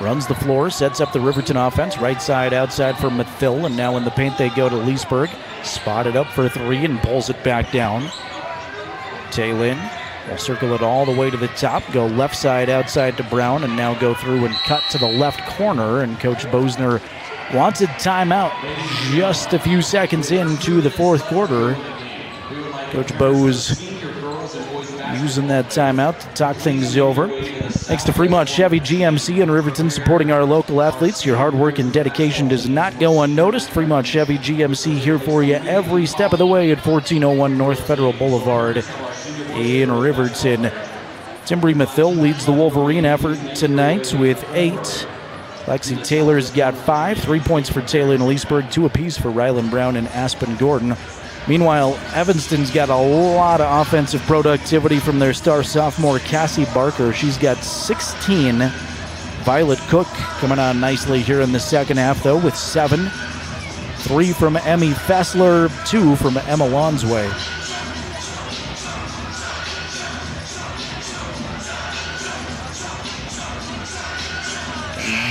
runs the floor, sets up the Riverton offense. Right side, outside for Mathill, and now in the paint they go to Leesburg. Spotted up for 3 and pulls it back down. Taylin will circle it all the way to the top, go left side outside to Brown, and now go through and cut to the left corner. And Coach Bosner wants a timeout just a few seconds into the fourth quarter. Coach Bose using that timeout to talk things over. Thanks to Fremont Chevy GMC and Riverton supporting our local athletes. Your hard work and dedication does not go unnoticed. Fremont Chevy GMC here for you every step of the way at 1401 North Federal Boulevard in Riverton. Timbri Mathill leads the Wolverine effort tonight with 8. Lexi Taylor's got 5. 3 points for Taylor and Leesburg, 2 apiece for Rylan Brown and Aspen Gordon. Meanwhile, Evanston's got a lot of offensive productivity from their star sophomore Cassie Barker. She's got 16. Violet Cook coming on nicely here in the second half, though, with 7. 3 from Emmy Fessler, 2 from Emma Lonsway.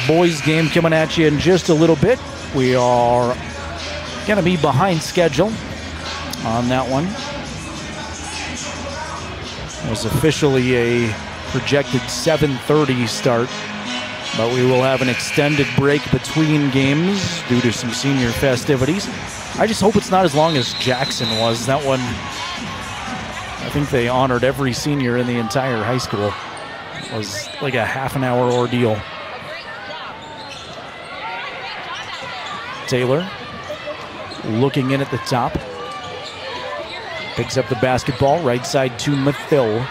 Boys game coming at you in just a little bit. We are going to be behind schedule on that one. It was officially a projected 7:30 start, but we will have an extended break between games due to some senior festivities. I just hope it's not as long as Jackson was. That one, I think they honored every senior in the entire high school. It was like a half-an-hour ordeal. Taylor looking in at the top. Picks up the basketball, right side to Mathill.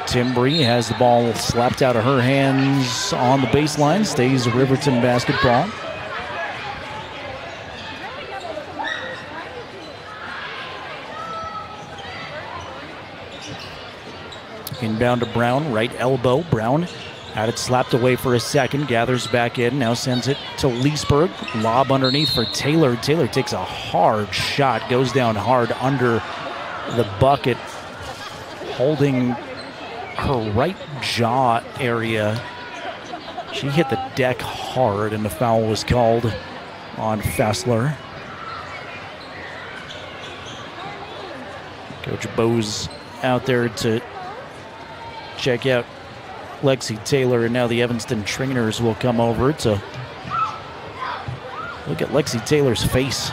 Timbri has the ball slapped out of her hands on the baseline. Stays Riverton basketball. Inbound to Brown, right elbow. Brown had it slapped away for a second, gathers back in, now sends it to Leesburg. Lob underneath for Taylor. Taylor takes a hard shot, goes down hard under the bucket, holding her right jaw area. She hit the deck hard, and the foul was called on Fessler. Coach Bose out there to check out Lexi Taylor, and now the Evanston trainers will come over to look at Lexi Taylor's face.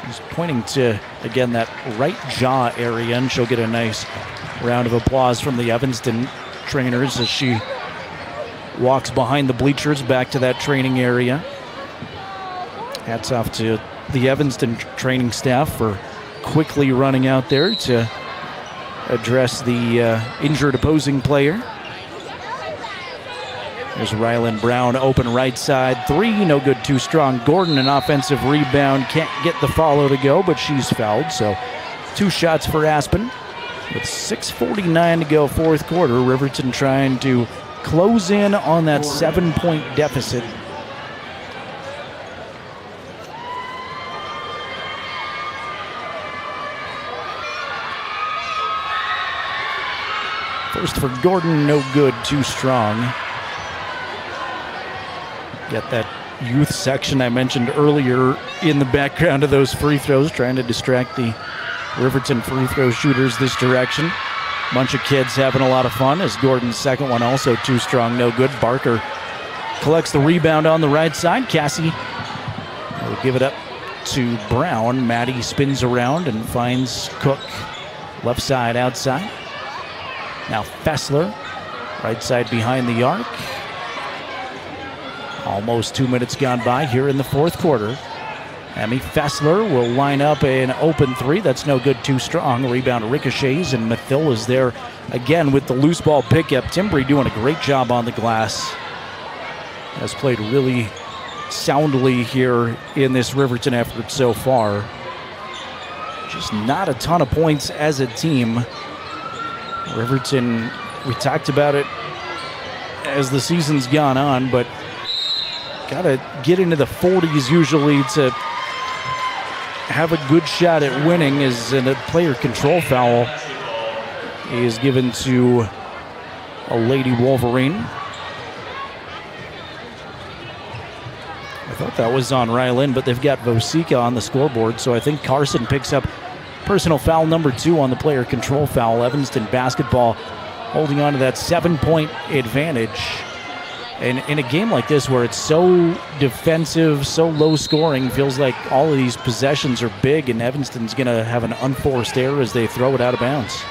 She's pointing to, again, that right jaw area, and she'll get a nice round of applause from the Evanston trainers as she walks behind the bleachers back to that training area. Hats off to the Evanston training staff for quickly running out there to address the injured opposing player. There's Rylan Brown, open right side. 3, no good, too strong. Gordon, an offensive rebound. Can't get the follow to go, but she's fouled. So 2 shots for Aspen. With 6:49 to go, fourth quarter. Riverton trying to close in on that 7-point deficit. First for Gordon, no good, too strong. Got that youth section I mentioned earlier in the background of those free throws, trying to distract the Riverton free throw shooters this direction. Bunch of kids having a lot of fun as Gordon's second one also too strong, no good. Barker collects the rebound on the right side. Cassie will give it up to Brown. Maddie spins around and finds Cook. Left side outside. Now Fessler, right side behind the arc. Almost 2 minutes gone by here in the fourth quarter. Emmy Fessler will line up an open three. That's no good, too strong. Rebound ricochets, and Mathill is there again with the loose ball pickup. Timbry doing a great job on the glass. Has played really soundly here in this Riverton effort so far. Just not a ton of points as a team. Riverton, we talked about it as the season's gone on, but gotta get into the 40s usually to have a good shot at winning. As a player control foul is given to a Lady Wolverine. I thought that was on Ryland, but they've got Vosika on the scoreboard, so I think Carson picks up personal foul number 2 on the player control foul. Evanston basketball holding on to that 7-point advantage. And in a game like this where it's so defensive, so low scoring, feels like all of these possessions are big, and Evanston's going to have an unforced error as they throw it out of bounds.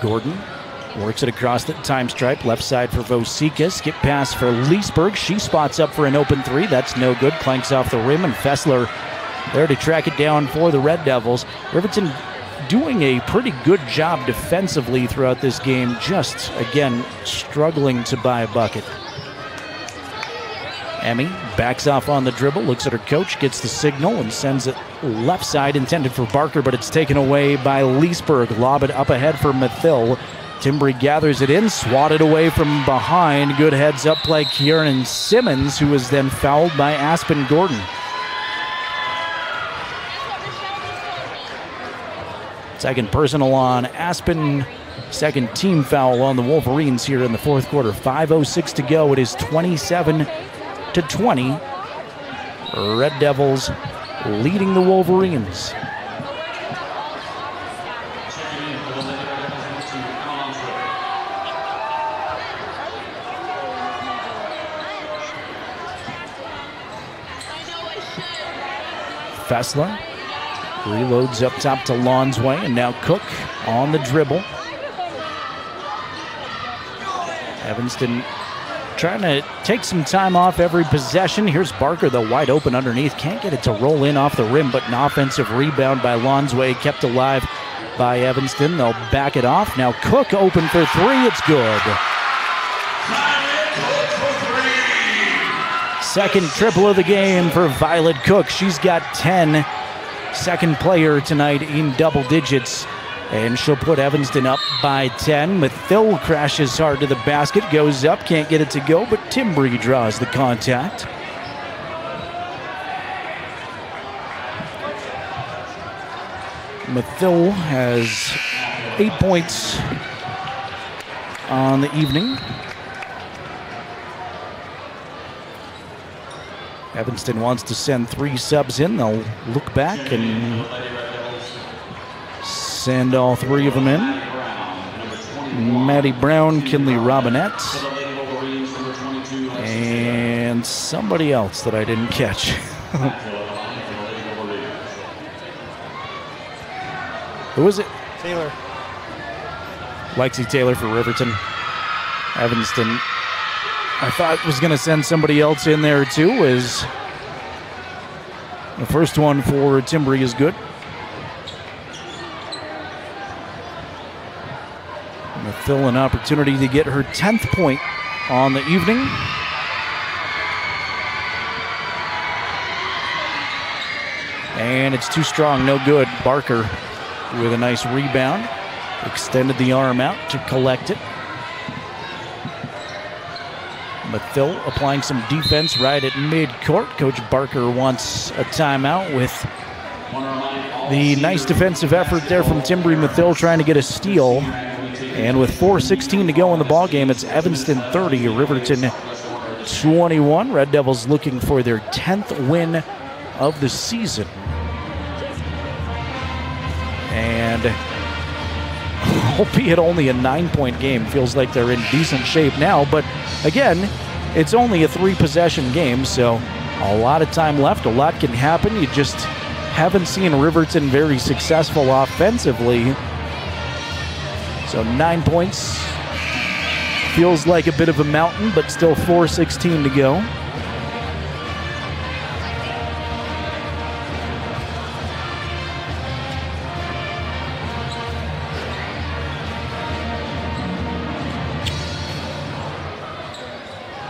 Gordon works it across the time stripe, left side for Vosika. Skip pass for Leesburg. She spots up for an open three. That's no good. Clanks off the rim, and Fessler there to track it down for the Red Devils. Riverton doing a pretty good job defensively throughout this game, just, again, struggling to buy a bucket. Emmy backs off on the dribble, looks at her coach, gets the signal, and sends it left side, intended for Barker, but it's taken away by Leesburg. Lob it up ahead for Mathill. Timbry gathers it in, swatted away from behind. Good heads-up play, Kieran Simmons, who was then fouled by Aspen Gordon. Second personal on Aspen. Second team foul on the Wolverines here in the fourth quarter. 5:06 to go. It is 27-20. Red Devils leading the Wolverines. Fessler reloads up top to Lonsway, and now Cook on the dribble. Evanston trying to take some time off every possession. Here's Barker, though, wide open underneath. Can't get it to roll in off the rim, but an offensive rebound by Lonsway, kept alive by Evanston. They'll back it off. Now Cook open for three. It's good. Second triple of the game for Violet Cook. She's got 10. Second player tonight in double digits. And she'll put Evanston up by 10. Mathill crashes hard to the basket, goes up, can't get it to go, but Timbry draws the contact. Mathill has 8 points on the evening. Evanston wants to send 3 subs in. They'll look back and send all 3 of them in. Maddie Brown, Kinley Robinette, and somebody else that I didn't catch. Who was it? Taylor. Lexi Taylor for Riverton. Evanston, I thought was going to send somebody else in there too, as the first one for Timbry is good. Mathill an opportunity to get her 10th point on the evening. And it's too strong, no good. Barker with a nice rebound. Extended the arm out to collect it. Mathill applying some defense right at midcourt. Coach Barker wants a timeout with the nice defensive effort there from Timbry. Mathill trying to get a steal. And with 4:16 to go in the ballgame, it's Evanston 30, Riverton 21. Red Devils looking for their 10th win of the season. And albeit only a 9-point game, feels like they're in decent shape now. But again, it's only a 3-possession game, so a lot of time left. A lot can happen. You just haven't seen Riverton very successful offensively. So 9 points. Feels like a bit of a mountain, but still 4:16 to go.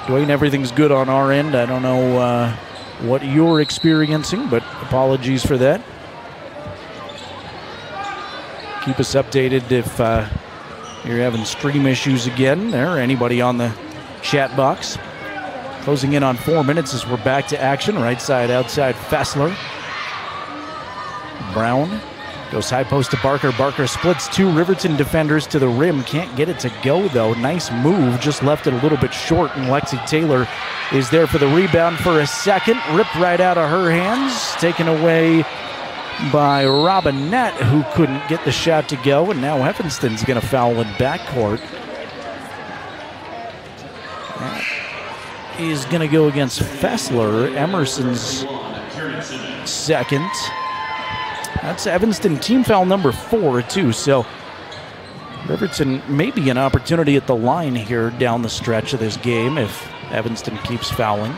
Dwayne, everything's good on our end. I don't know what you're experiencing, but apologies for that. Keep us updated if you're having stream issues again there, anybody on the chat box. Closing in on 4 minutes as we're back to action. Right side outside Fessler. Brown goes high post to Barker. Barker splits 2 Riverton defenders to the rim. Can't get it to go, though. Nice move. Just left it a little bit short, and Lexi Taylor is there for the rebound for a second. Ripped right out of her hands. Taken away by Robinette, who couldn't get the shot to go, and now Evanston's going to foul in backcourt. That is going to go against Fessler. Emerson's second. That's Evanston team foul number 4, too. So Riverton may be an opportunity at the line here down the stretch of this game if Evanston keeps fouling.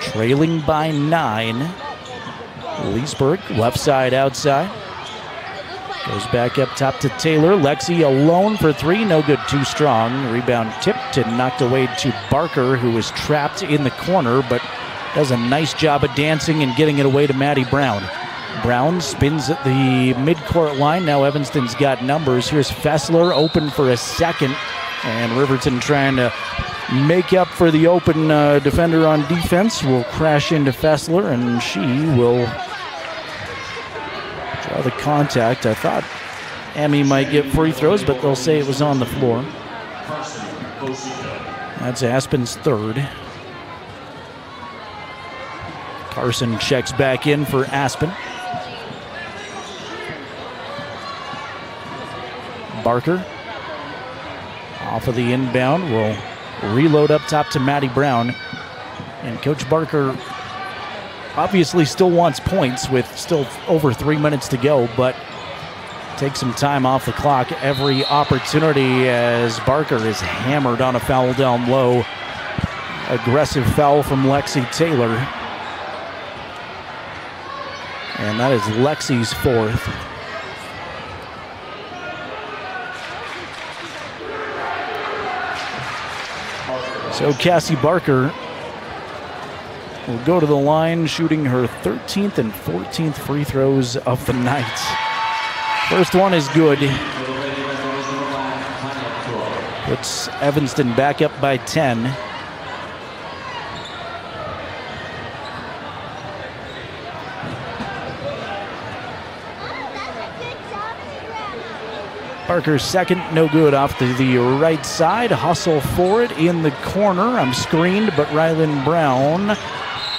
Trailing by 9. Leesburg, left side outside. Goes back up top to Taylor. Lexi alone for 3. No good, too strong. Rebound tipped and knocked away to Barker, who was trapped in the corner, but does a nice job of dancing and getting it away to Maddie Brown. Brown spins at the midcourt line. Now Evanston's got numbers. Here's Fessler open for a second. And Riverton trying to make up for the open defender on defense. Will crash into Fessler, and she will draw the contact. I thought Emmy might get free throws, but they'll say it was on the floor. That's Aspen's third. Carson checks back in for Aspen. Barker off of the inbound will reload up top to Maddie Brown. And Coach Barker obviously still wants points with still over 3 minutes to go, but take some time off the clock every opportunity as Barker is hammered on a foul down low. Aggressive foul from Lexi Taylor. And that is Lexi's 4th. So Cassie Barker will go to the line, shooting her 13th and 14th free throws of the night. First one is good. Puts Evanston back up by 10. Barker's second, no good off to the right side. Hustle for it in the corner. I'm screened, but Rylan Brown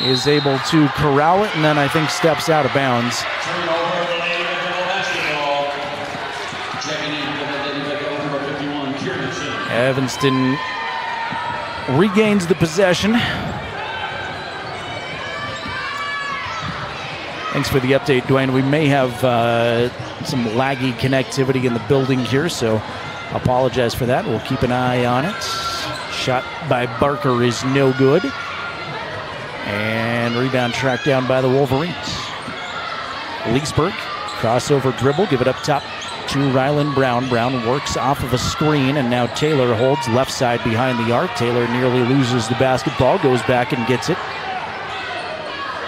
is able to corral it, and then I think steps out of bounds. Evanston regains the possession. Thanks for the update, Dwayne. We may have some laggy connectivity in the building here, so apologize for that. We'll keep an eye on it. Shot by Barker is no good. And rebound tracked down by the Wolverines. Leesburg, crossover dribble, give it up top to Rylan Brown. Brown works off of a screen, and now Taylor holds left side behind the arc. Taylor nearly loses the basketball, goes back and gets it.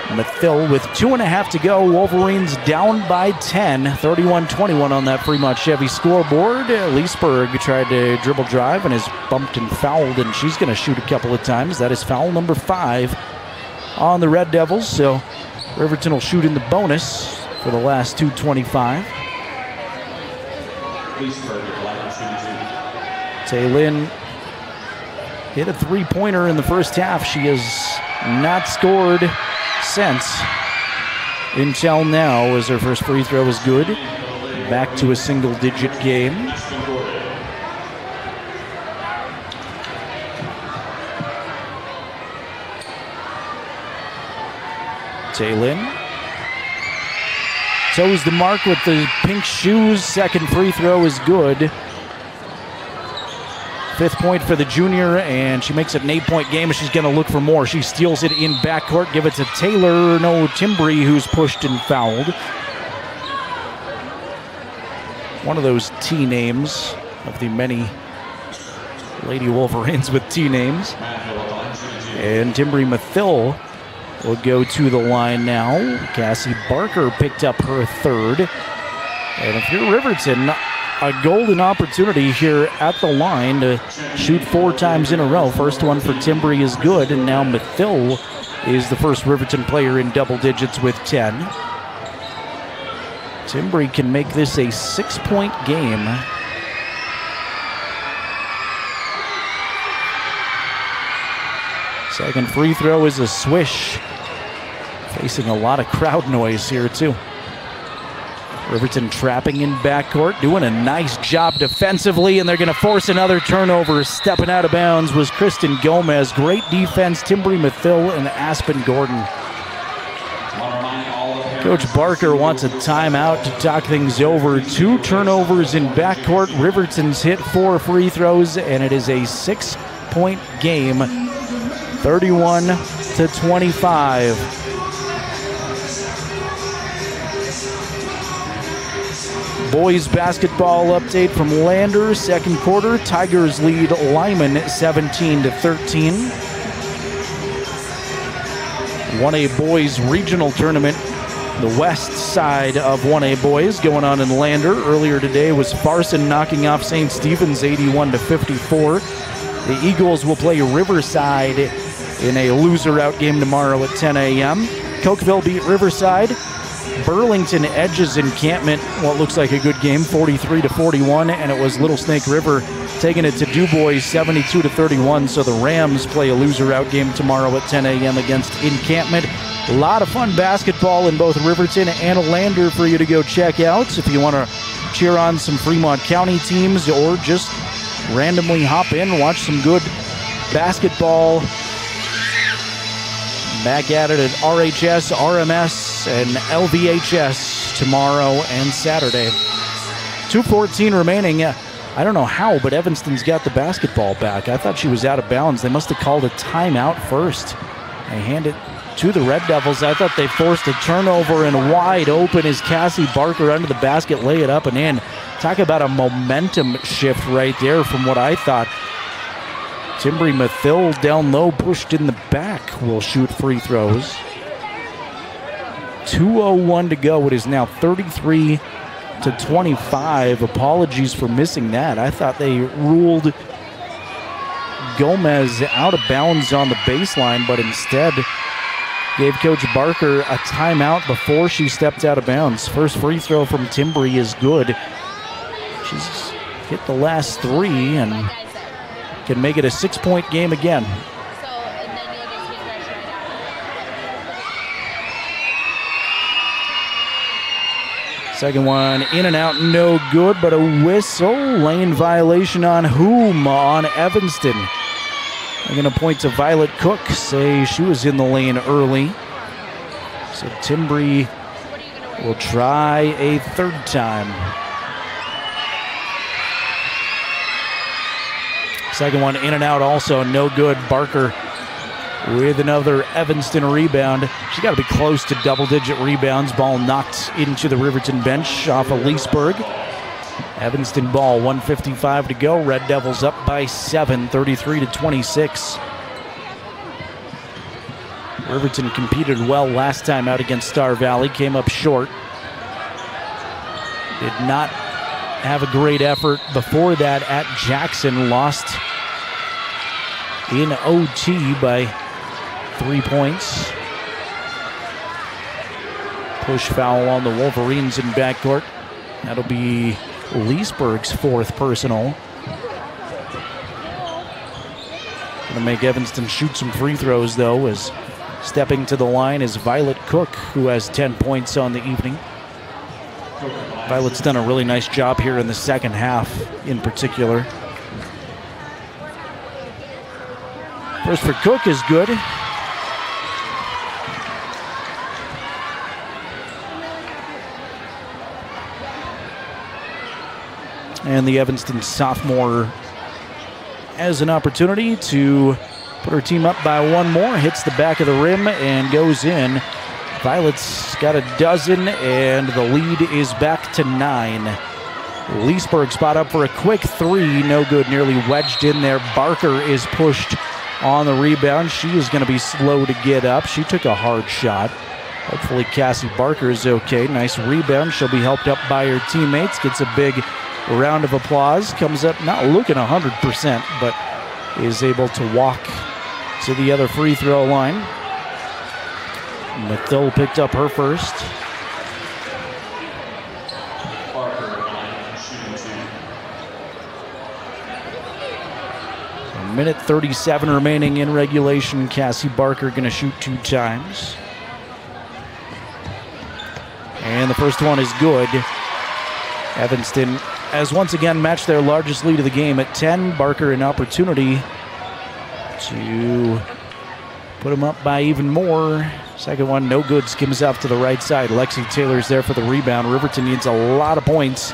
Mathill with 2.5 to go. Wolverines down by 10. 31-21 on that Fremont Chevy scoreboard. Leesburg tried to dribble drive and is bumped and fouled, and she's going to shoot a couple of times. That is foul number 5 on the Red Devils. So Riverton will shoot in the bonus for the last 2:25. Taylin hit a three-pointer in the first half. She has not scored since until now, as her first free throw was good. Back to a single-digit game. Taylin toes the mark with the pink shoes. Second free throw is good. 5th point for the junior, and she makes it an 8-point game, and she's going to look for more. She steals it in backcourt, give it to Taylor. No, Timbry, who's pushed and fouled. One of those T names of the many Lady Wolverines with T names. And Timbry Mathill will go to the line now. Cassie Barker picked up her 3rd. And if you're Riverton, a golden opportunity here at the line to shoot 4 times in a row. First one for Timbry is good, and now Mathill is the first Riverton player in double digits with 10. Timbry can make this a 6-point game. Second free throw is a swish. Facing a lot of crowd noise here too. Riverton trapping in backcourt, doing a nice job defensively, and they're going to force another turnover. Stepping out of bounds was Kristen Gomez. Great defense, Timbry Mathill and Aspen Gordon. Coach Barker wants a timeout to talk things over. 2 turnovers in backcourt. Riverton's hit 4 free throws, and it is a 6-point game, 31-25. Boys basketball update from Lander. Second quarter, Tigers lead Lyman 17-13. 1A boys regional tournament, the west side of 1A boys going on in Lander. Earlier today was Farson knocking off St. Stephen's 81-54. The Eagles will play Riverside in a loser-out game tomorrow at 10 a.m. Cokeville beat Riverside. Burlington edges Encampment, what looks like a good game, 43-41, and it was Little Snake River taking it to DuBois 72-31. So the Rams play a loser-out game tomorrow at 10 a.m. against Encampment. A lot of fun basketball in both Riverton and Lander for you to go check out. If you want to cheer on some Fremont County teams or just randomly hop in, watch some good basketball. Back at it at RHS, RMS, and LVHS tomorrow and Saturday. 2:14 remaining. I don't know how, but Evanston's got the basketball back. I thought she was out of bounds. They must have called a timeout first. They hand it to the Red Devils. I thought they forced a turnover, and wide open is Cassie Barker under the basket, lay it up and in. Talk about a momentum shift right there from what I thought. Timbry Mathill down low, pushed in the back, will shoot free throws. 2:01 to go. It is now 33-25. Apologies for missing that. I thought they ruled Gomez out of bounds on the baseline, but instead gave Coach Barker a timeout before she stepped out of bounds. First free throw from Timbry is good. She's hit the last 3 and can make it a 6-point game again. Second one in and out, no good, but a whistle. Lane violation on whom? On Evanston. They're going to point to Violet Cook, say she was in the lane early. So Timbry will try a 3rd time. Second one in and out also, no good. Barker with another Evanston rebound. She's got to be close to double-digit rebounds. Ball knocked into the Riverton bench off of Leesburg. Evanston ball, 1:55 to go. Red Devils up by 7, 33-26. Riverton competed well last time out against Star Valley, came up short. Did not have a great effort before that at Jackson. Lost in OT by 3 points. Push foul on the Wolverines in backcourt. That'll be Leesburg's 4th personal. Gonna make Evanston shoot some free throws though, as stepping to the line is Violet Cook, who has 10 points on the evening. Violet's done a really nice job here in the second half in particular. First for Cook is good. And the Evanston sophomore has an opportunity to put her team up by one more, hits the back of the rim and goes in. Violet's got a dozen, and the lead is back to 9. Leesburg spot up for a quick three, no good, nearly wedged in there. Barker is pushed on the rebound. She is going to be slow to get up. She took a hard shot. Hopefully Cassie Barker is okay. Nice rebound. She'll be helped up by her teammates. Gets a big round of applause. Comes up not looking 100%, but is able to walk to the other free throw line. Mathil picked up her first. A minute 37 remaining in regulation. Cassie Barker going to shoot 2 times. And the first one is good. Evanston has once again matched their largest lead of the game at 10. Barker an opportunity to put them up by even more. Second one, no good, skims off to the right side. Lexi Taylor's there for the rebound. Riverton needs a lot of points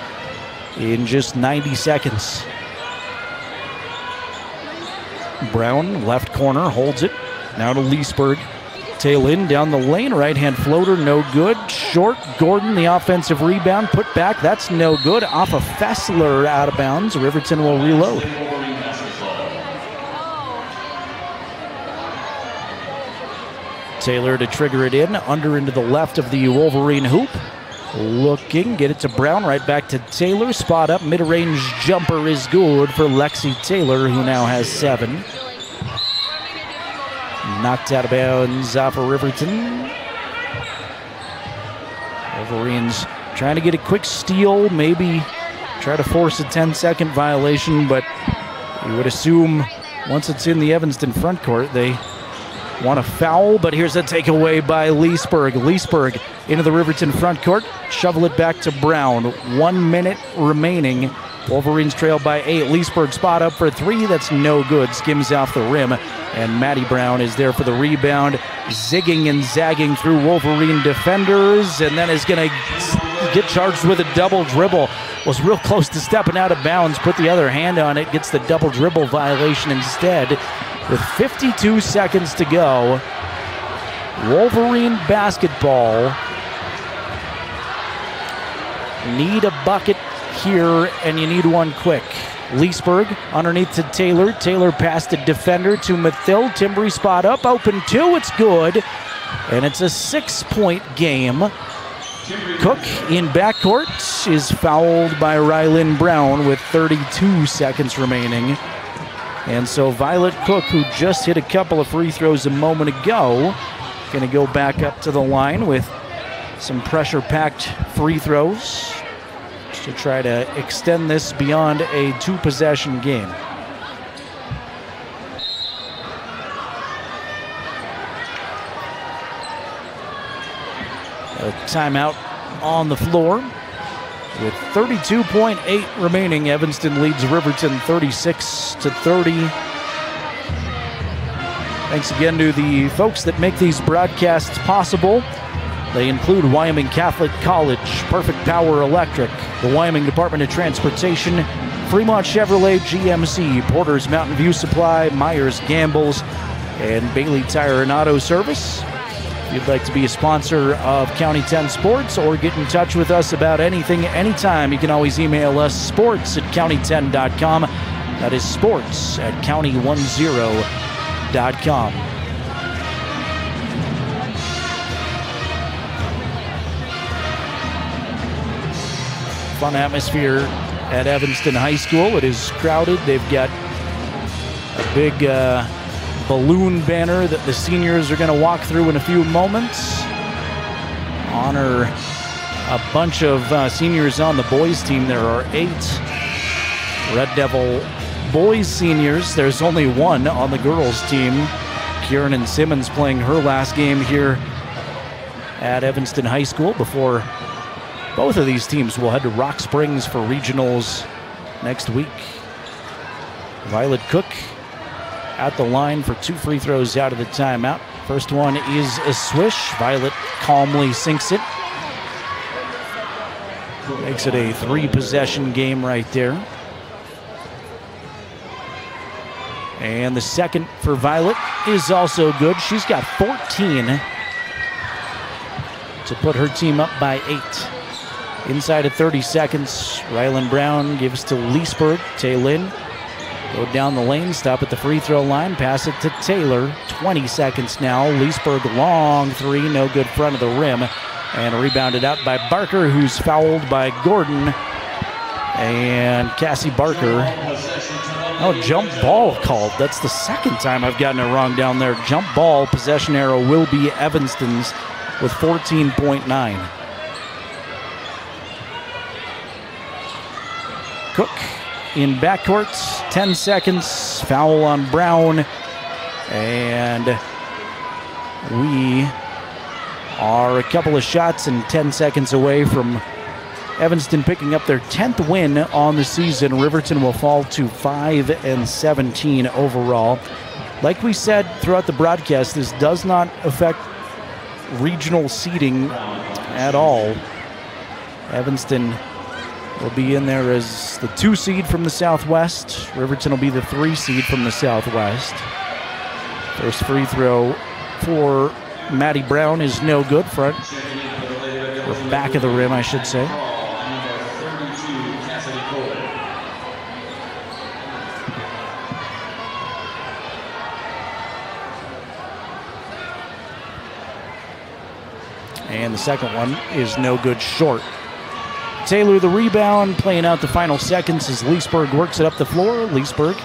in just 90 seconds. Brown, left corner, holds it. Now to Leesburg. Tail in, down the lane, right-hand floater, no good. Short, Gordon, the offensive rebound, put back, that's no good. Off of Fessler, out of bounds. Riverton will reload. Taylor to trigger it in, under into the left of the Wolverine hoop. Looking, get it to Brown, right back to Taylor. Spot up, mid-range jumper is good for Lexi Taylor, who now has 7. Knocked out of bounds off of Riverton. Wolverines trying to get a quick steal, maybe try to force a 10-second violation, but you would assume once it's in the Evanston front court, they want a foul, but here's a takeaway by Leesburg. Leesburg into the Riverton front court. Shovel it back to Brown. 1 minute remaining. Wolverines trail by 8. Leesburg spot up for 3. That's no good. Skims off the rim. And Maddie Brown is there for the rebound. Zigging and zagging through Wolverine defenders. And then is going to get charged with a double dribble. Was real close to stepping out of bounds. Put the other hand on it. Gets the double dribble violation instead. With 52 seconds to go, Wolverine basketball need a bucket here, and you need one quick. Leesburg underneath to Taylor. Taylor past the defender to Mathil. Timbry spot up, open 2, it's good. And it's a 6-point game. Cook in backcourt is fouled by Rylan Brown with 32 seconds remaining. And so Violet Cook, who just hit a couple of free throws a moment ago, going to go back up to the line with some pressure-packed free throws to try to extend this beyond a 2-possession game. A timeout on the floor. With 32.8 remaining, Evanston leads Riverton 36-30. Thanks again to the folks that make these broadcasts possible. They include Wyoming Catholic College, Perfect Power Electric, the Wyoming Department of Transportation, Fremont Chevrolet GMC, Porter's Mountain View Supply, Myers Gambles, and Bailey Tire and Auto Service. If you'd like to be a sponsor of County 10 Sports or get in touch with us about anything, anytime, you can always email us sports@county10.com. That is sports@county10.com. Fun atmosphere at Evanston High School. It is crowded. They've got a big balloon banner that the seniors are going to walk through in a few moments. Honor a bunch of seniors on the boys team. There are 8 Red Devil boys seniors. There's only 1 on the girls team. Kieran Simmons playing her last game here at Evanston High School before both of these teams will head to Rock Springs for regionals next week. Violet Cook at the line for 2 free throws out of the timeout. First one is a swish. Violet calmly sinks it. Makes it a 3-possession game right there. And the second for Violet is also good. She's got 14 to put her team up by 8. Inside of 30 seconds, Rylan Brown gives to Leesburg. Taylin go down the lane, stop at the free throw line, pass it to Taylor. 20 seconds now. Leesburg long 3, no good front of the rim. And rebounded out by Barker, who's fouled by Gordon. And Cassie Barker. Oh, jump ball called. That's the second time I've gotten it wrong down there. Jump ball, possession arrow will be Evanston's with 14.9. Cook in backcourt, 10 seconds, foul on Brown. And we are a couple of shots and 10 seconds away from Evanston picking up their 10th win on the season. Riverton will fall to 5-17 overall. Like we said throughout the broadcast, this does not affect regional seeding at all. Evanston will be in there as the 2 seed from the Southwest. Riverton will be the 3 seed from the Southwest. First free throw for Maddie Brown is no good. Front or back of the rim, I should say. And the second one is no good, short. Taylor the rebound, playing out the final seconds as Leesburg works it up the floor. Leesburg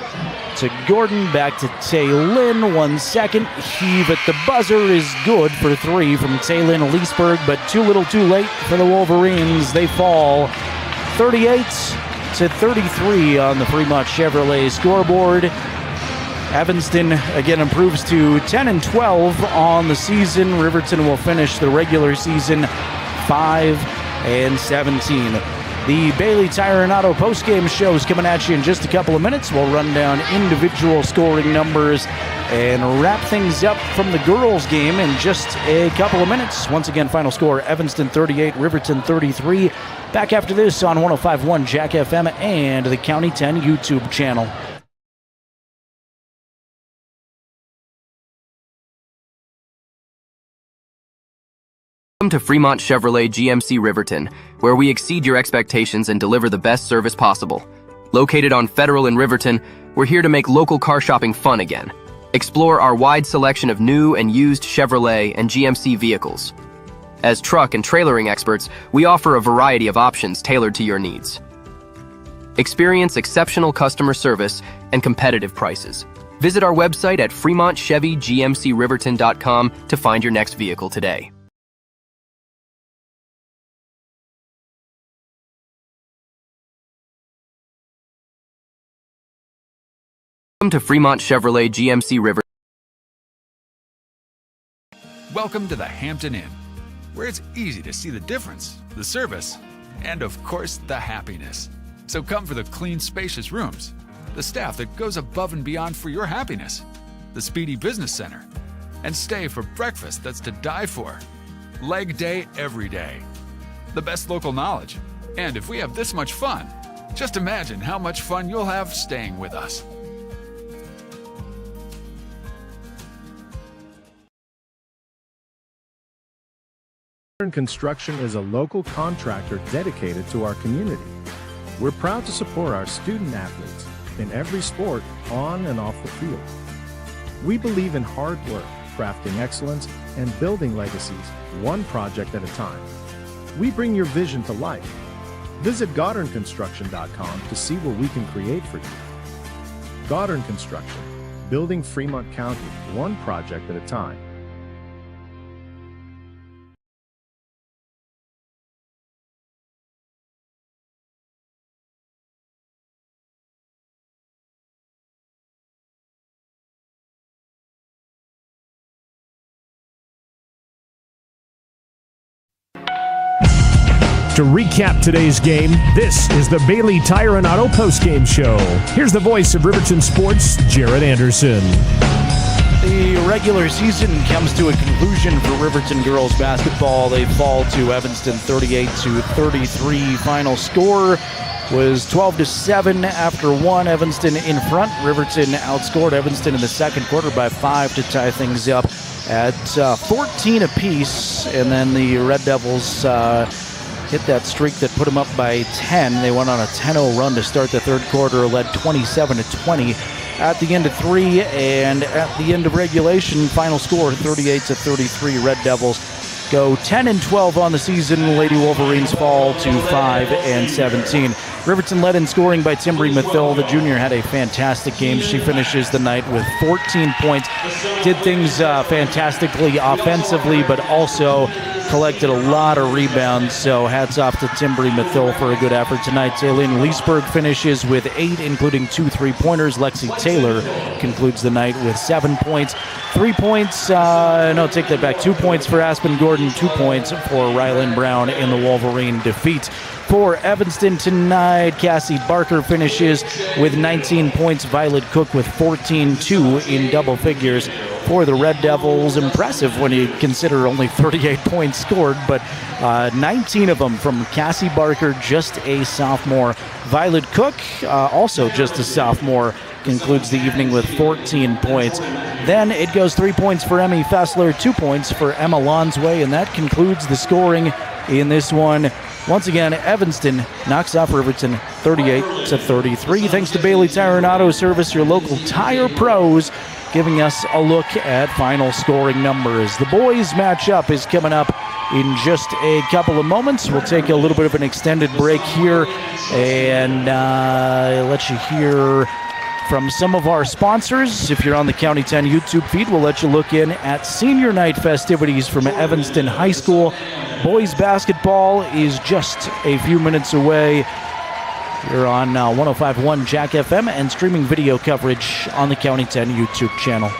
to Gordon, back to Taylin. 1 second, heave at the buzzer is good for 3 from Taylin Leesburg, but too little too late for the Wolverines. They fall 38-33 on the Fremont Chevrolet scoreboard. Evanston again improves to 10-12 on the season. Riverton will finish the regular season 5-17. The Bailey Tire and Auto postgame show is coming at you in just a couple of minutes. We'll run down individual scoring numbers and wrap things up from the girls' game in just a couple of minutes. Once again, final score, Evanston 38, Riverton 33. Back after this on 105.1 Jack FM and the County 10 YouTube channel. Welcome to Fremont Chevrolet GMC Riverton, where we exceed your expectations and deliver the best service possible. Located on Federal in Riverton, we're here to make local car shopping fun again. Explore our wide selection of new and used Chevrolet and GMC vehicles. As truck and trailering experts, we offer a variety of options tailored to your needs. Experience exceptional customer service and competitive prices. Visit our website at FremontChevyGMCRiverton.com to find your next vehicle today. Welcome to Fremont Chevrolet GMC Riverton. Welcome to the Hampton Inn, where it's easy to see the difference, the service, and of course, the happiness. So come for the clean, spacious rooms, the staff that goes above and beyond for your happiness, the speedy business center, and stay for breakfast that's to die for. Leg day every day. The best local knowledge. And if we have this much fun, just imagine how much fun you'll have staying with us. Construction is a local contractor dedicated to our community. We're proud to support our student athletes in every sport, on and off the field. We believe in hard work, crafting excellence, and building legacies, one project at a time. We bring your vision to life. Visit GoddardConstruction.com to see what we can create for you. Goddard Construction, building Fremont County, one project at a time. To recap today's game, this is the Bailey Tire and Auto postgame show. Here's the voice of Riverton Sports, Jared Anderson. The regular season comes to a conclusion for Riverton girls basketball. They fall to Evanston 38-33. Final score was 12-7 after one. Evanston in front. Riverton outscored Evanston in the second quarter by 5 to tie things up at 14 apiece. And then the Red Devils hit that streak that put them up by 10. They went on a 10-0 run to start the third quarter, led 27-20 at the end of 3, and at the end of regulation, final score 38-33. Red Devils go 10-12 on the season. Lady Wolverines fall to 5-17. Riverton led in scoring by Timbri Mathil. The junior had a fantastic game. She finishes the night with 14 points. Did things fantastically offensively, but also collected a lot of rebounds. So hats off to Timbri Mathil for a good effort tonight. Taylene Leesburg finishes with 8, including 2 3-pointers. Lexi Taylor concludes the night with 7 points. 3 points, take that back. 2 points for Aspen Gordon, 2 points for Rylan Brown in the Wolverine defeat. For Evanston tonight, Cassie Barker finishes with 19 points. Violet Cook with 14-2 in double figures for the Red Devils. Impressive when you consider only 38 points scored, but 19 of them from Cassie Barker, just a sophomore. Violet Cook, also just a sophomore, concludes the evening with 14 points. Then it goes 3 points for Emmy Fessler, 2 points for Emma Lonsway, and that concludes the scoring in this one. Once again, Evanston knocks off Riverton 38-33. Thanks to Bailey Tire and Auto Service, your local tire pros, giving us a look at final scoring numbers. The boys matchup is coming up in just a couple of moments. We'll take a little bit of an extended break here and let you hear from some of our sponsors. If you're on the County 10 YouTube feed, we'll let you look in at senior night festivities from Evanston High School. Boys basketball is just a few minutes away. You're on 105.1 Jack FM and streaming video coverage on the County 10 YouTube channel.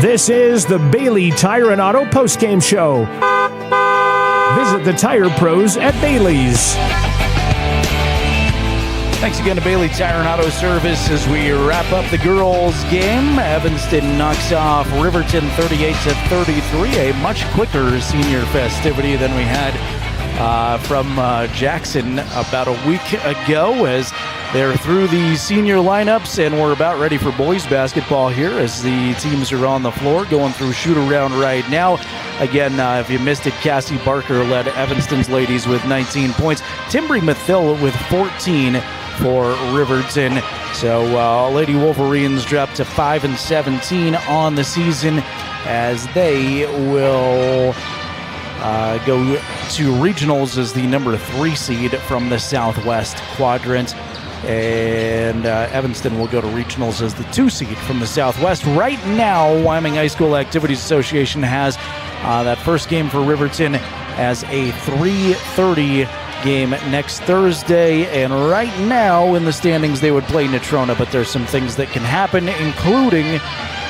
This is the Bailey Tire and Auto postgame show. Visit the tire pros at Bailey's. Thanks again to Bailey Tire and Auto Service as we wrap up the girls' game. Evanston knocks off Riverton 38-33, a much quicker senior festivity than we had from Jackson about a week ago, as they're through the senior lineups and we're about ready for boys basketball here as the teams are on the floor going through shoot around right now. Again, if you missed it, Cassie Barker led Evanston's ladies with 19 points. Timbri Mathill with 14 for Riverton. So Lady Wolverines dropped to 5-17 on the season as they will go to regionals as the number 3 seed from the Southwest Quadrant. And Evanston will go to regionals as the 2 seed from the Southwest. Right now, Wyoming High School Activities Association has that first game for Riverton as a 3:30 game next Thursday. And right now in the standings, they would play Natrona, but there's some things that can happen, including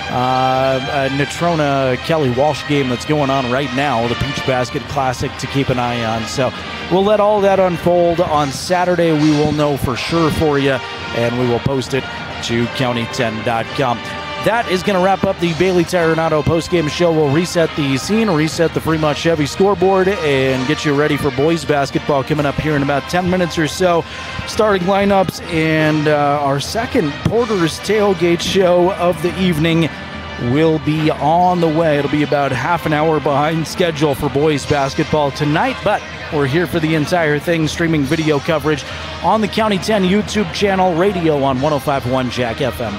a Natrona Kelly Walsh game that's going on right now, the Peach Basket Classic, to keep an eye on. So we'll let all that unfold on Saturday. We will know for sure for you, and we will post it to county10.com. That is going to wrap up the Bailey Tire and Auto postgame show. We'll reset the scene, reset the Fremont Chevy scoreboard, and get you ready for boys basketball coming up here in about 10 minutes or so. Starting lineups and our second Porter's Tailgate show of the evening will be on the way. It'll be about half an hour behind schedule for boys basketball tonight, but we're here for the entire thing, streaming video coverage on the County 10 YouTube channel, radio on 105.1 Jack FM.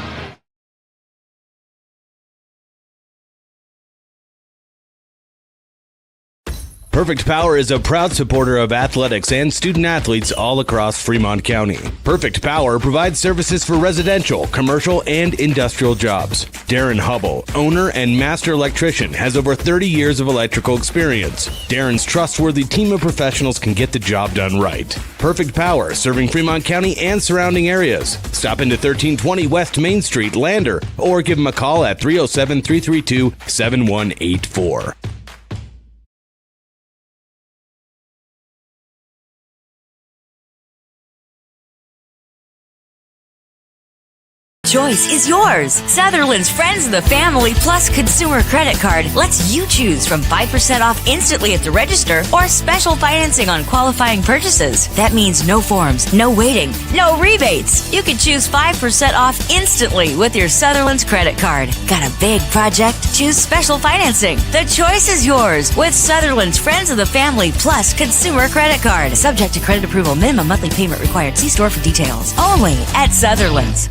Perfect Power is a proud supporter of athletics and student athletes all across Fremont County. Perfect Power provides services for residential, commercial, and industrial jobs. Darren Hubble, owner and master electrician, has over 30 years of electrical experience. Darren's trustworthy team of professionals can get the job done right. Perfect Power, serving Fremont County and surrounding areas. Stop into 1320 West Main Street, Lander, or give him a call at 307-332-7184. Choice is yours. Sutherland's Friends of the Family Plus Consumer Credit Card lets you choose from 5% off instantly at the register or special financing on qualifying purchases. That means no forms, no waiting, no rebates. You can choose 5% off instantly with your Sutherland's credit card. Got a big project? Choose special financing. The choice is yours with Sutherland's Friends of the Family Plus Consumer Credit Card. Subject to credit approval. Minimum monthly payment required. See store for details. Only at Sutherland's.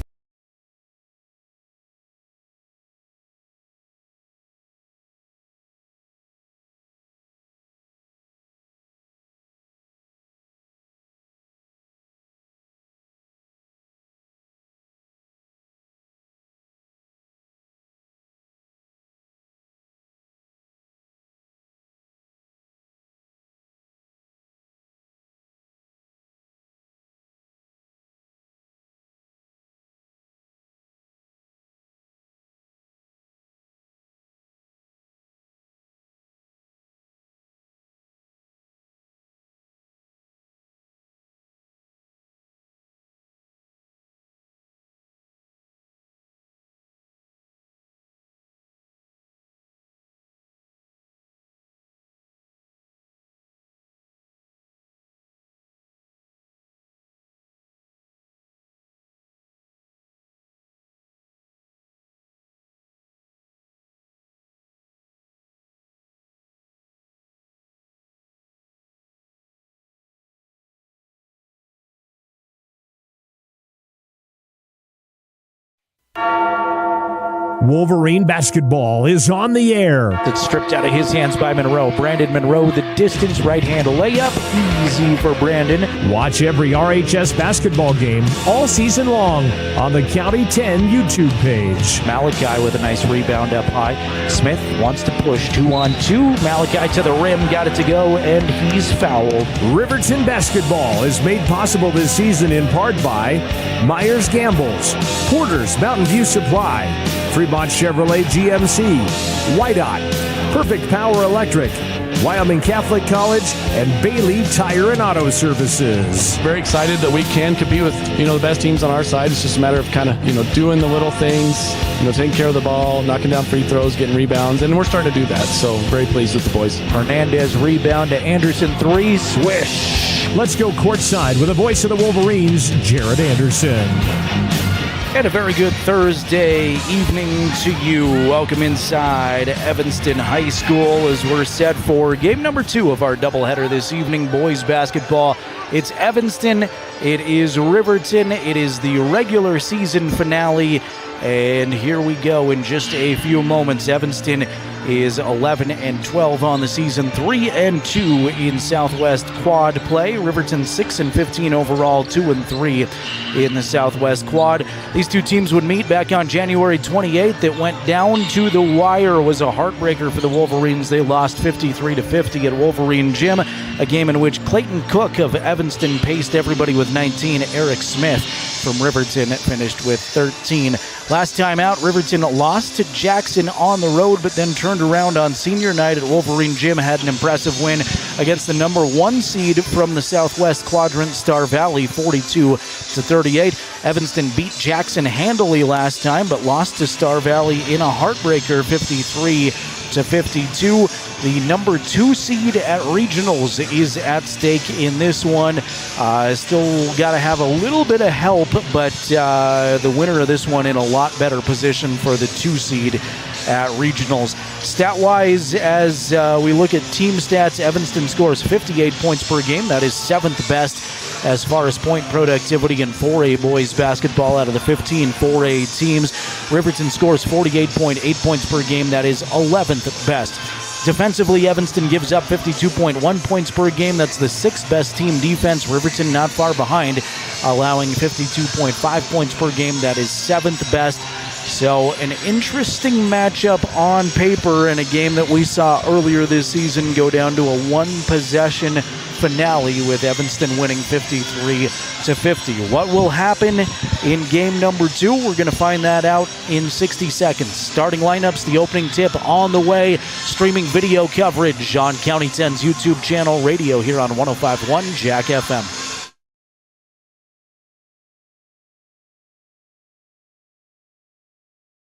Wolverine basketball is on the air. It's stripped out of his hands by Monroe. Brandon Monroe, the distance right-hand layup. Easy for Brandon. Watch every RHS basketball game all season long on the County 10 YouTube page. Malachi with a nice rebound up high. Smith wants to push 2-on-2. Malachi to the rim, got it to go, and he's fouled. Riverton basketball is made possible this season in part by Myers Gambles, Porter's Mountain View Supply, Fremont Chevrolet GMC, Wydot, Perfect Power Electric, Wyoming Catholic College, and Bailey Tire and Auto Services. Very excited that we can compete with, the best teams on our side. It's just a matter of kind of, doing the little things, taking care of the ball, knocking down free throws, getting rebounds, and we're starting to do that. So very pleased with the boys. Hernandez rebound to Anderson, 3, swish. Let's go courtside with the voice of the Wolverines, Jared Anderson. And a very good Thursday evening to you. Welcome inside Evanston High School as we're set for game number 2 of our doubleheader this evening, boys basketball. It's Evanston, it is Riverton, it is the regular season finale, and here we go in just a few moments. Evanston is 11-12 on the season, 3-2 in Southwest Quad play. Riverton 6-15 overall, 2-3 in the Southwest Quad. These two teams would meet back on January 28th. It went down to the wire. It was a heartbreaker for the Wolverines. They lost 53-50 at Wolverine Gym, a game in which Clayton Cook of Evanston paced everybody with 19. Eric Smith from Riverton finished with 13. Last time out, Riverton lost to Jackson on the road, but then turned around on senior night at Wolverine Gym, had an impressive win against the number 1 seed from the Southwest Quadrant, Star Valley, 42-38. Evanston beat Jackson handily last time, but lost to Star Valley in a heartbreaker, 53-52. The number 2 seed at regionals is at stake in this one. Still got to have a little bit of help, but the winner of this one in a lot better position for the 2 seed at regionals. Stat-wise, as we look at team stats, Evanston scores 58 points per game. That is 7th best as far as point productivity in 4A boys basketball out of the 15 4A teams. Riverton scores 48.8 points per game. That is 11th best. Defensively, Evanston gives up 52.1 points per game. That's the 6th best team defense. Riverton not far behind, allowing 52.5 points per game. That is 7th best. So an interesting matchup on paper in a game that we saw earlier this season go down to a 1-possession finale with Evanston winning 53-50. What will happen in game number 2? We're going to find that out in 60 seconds. Starting lineups, the opening tip on the way. Streaming video coverage on County 10's YouTube channel, radio here on 105.1 Jack FM.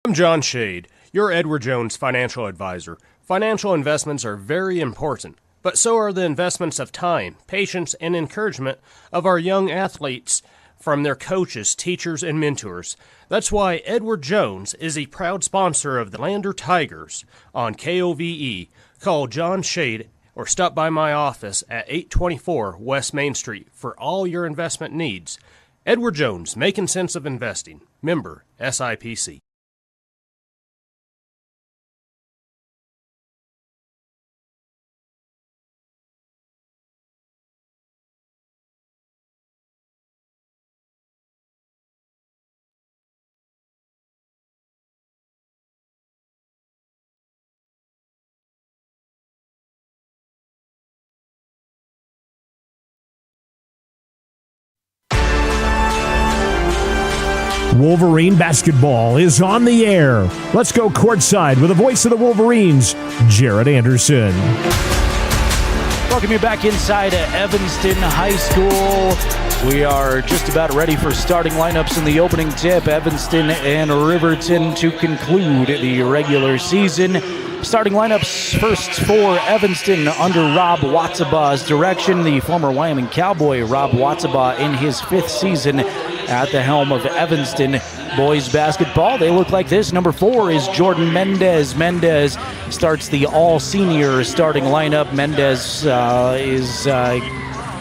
I'm John Shade, your Edward Jones financial advisor. Financial investments are very important, but so are the investments of time, patience, and encouragement of our young athletes from their coaches, teachers, and mentors. That's why Edward Jones is a proud sponsor of the Lander Tigers on KOVE. Call John Shade or stop by my office at 824 West Main Street for all your investment needs. Edward Jones, making sense of investing. Member SIPC. Wolverine basketball is on the air. Let's go courtside with the voice of the Wolverines, Jared Anderson. Welcome you back inside Evanston High School. We are just about ready for starting lineups in the opening tip. Evanston and Riverton to conclude the regular season. Starting lineups first for Evanston under Rob Watsaba's direction. The former Wyoming Cowboy Rob Watsaba in his 5th season at the helm of Evanston boys basketball. They look like this. Number 4 is Jordan Mendez. Mendez starts the all-senior starting lineup. Mendez is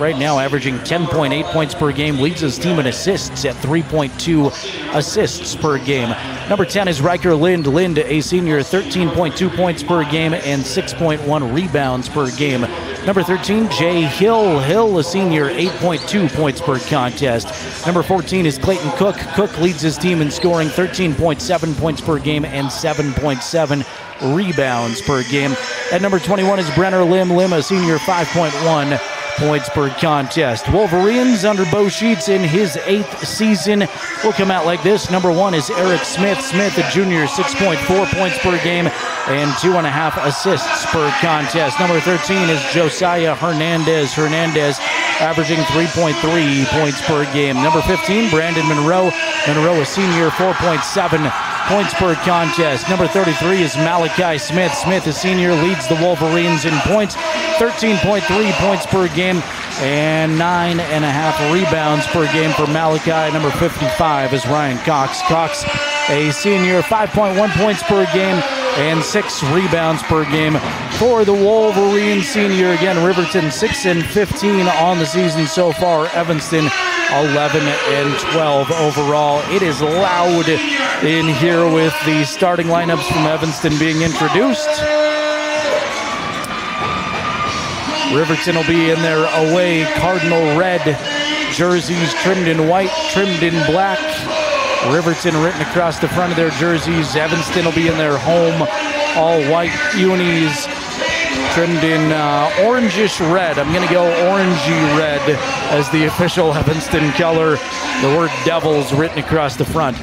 right now averaging 10.8 points per game, leads his team in assists at 3.2 assists per game. Number 10 is Riker Lind. Lind, a senior, 13.2 points per game and 6.1 rebounds per game. Number 13, Jay Hill. Hill, a senior, 8.2 points per contest. Number 14 is Clayton Cook. Cook leads his team in scoring, 13.7 points per game and 7.7 rebounds per game. At number 21 is Brenner Lim. Lim, a senior, 5.1 points per contest. Wolverines under Bo Sheets in his 8th season will come out like this. Number 1 is Eric Smith. Smith, a junior, 6.4 points per game and 2.5 assists per contest. Number 13 is Josiah Hernandez. Hernandez averaging 3.3 points per game. Number 15, Brandon Monroe. Monroe, a senior, 4.7 points per contest. Number 33 is Malachi Smith. Smith, a senior, leads the Wolverines in points, 13.3 points per game and 9.5 rebounds per game for Malachi. Number 55 is Ryan Cox. Cox, a senior, 5.1 points per game and 6 rebounds per game for the Wolverines. Senior, again, Riverton 6-15 on the season so far. Evanston 11-12 overall. It is loud in here with the starting lineups from Evanston being introduced. Riverton will be in their away cardinal red jerseys, trimmed in white, trimmed in black. Riverton written across the front of their jerseys. Evanston will be in their home all white unis, trimmed in orangish red. I'm going to go orangey red as the official Evanston color. The word Devils written across the front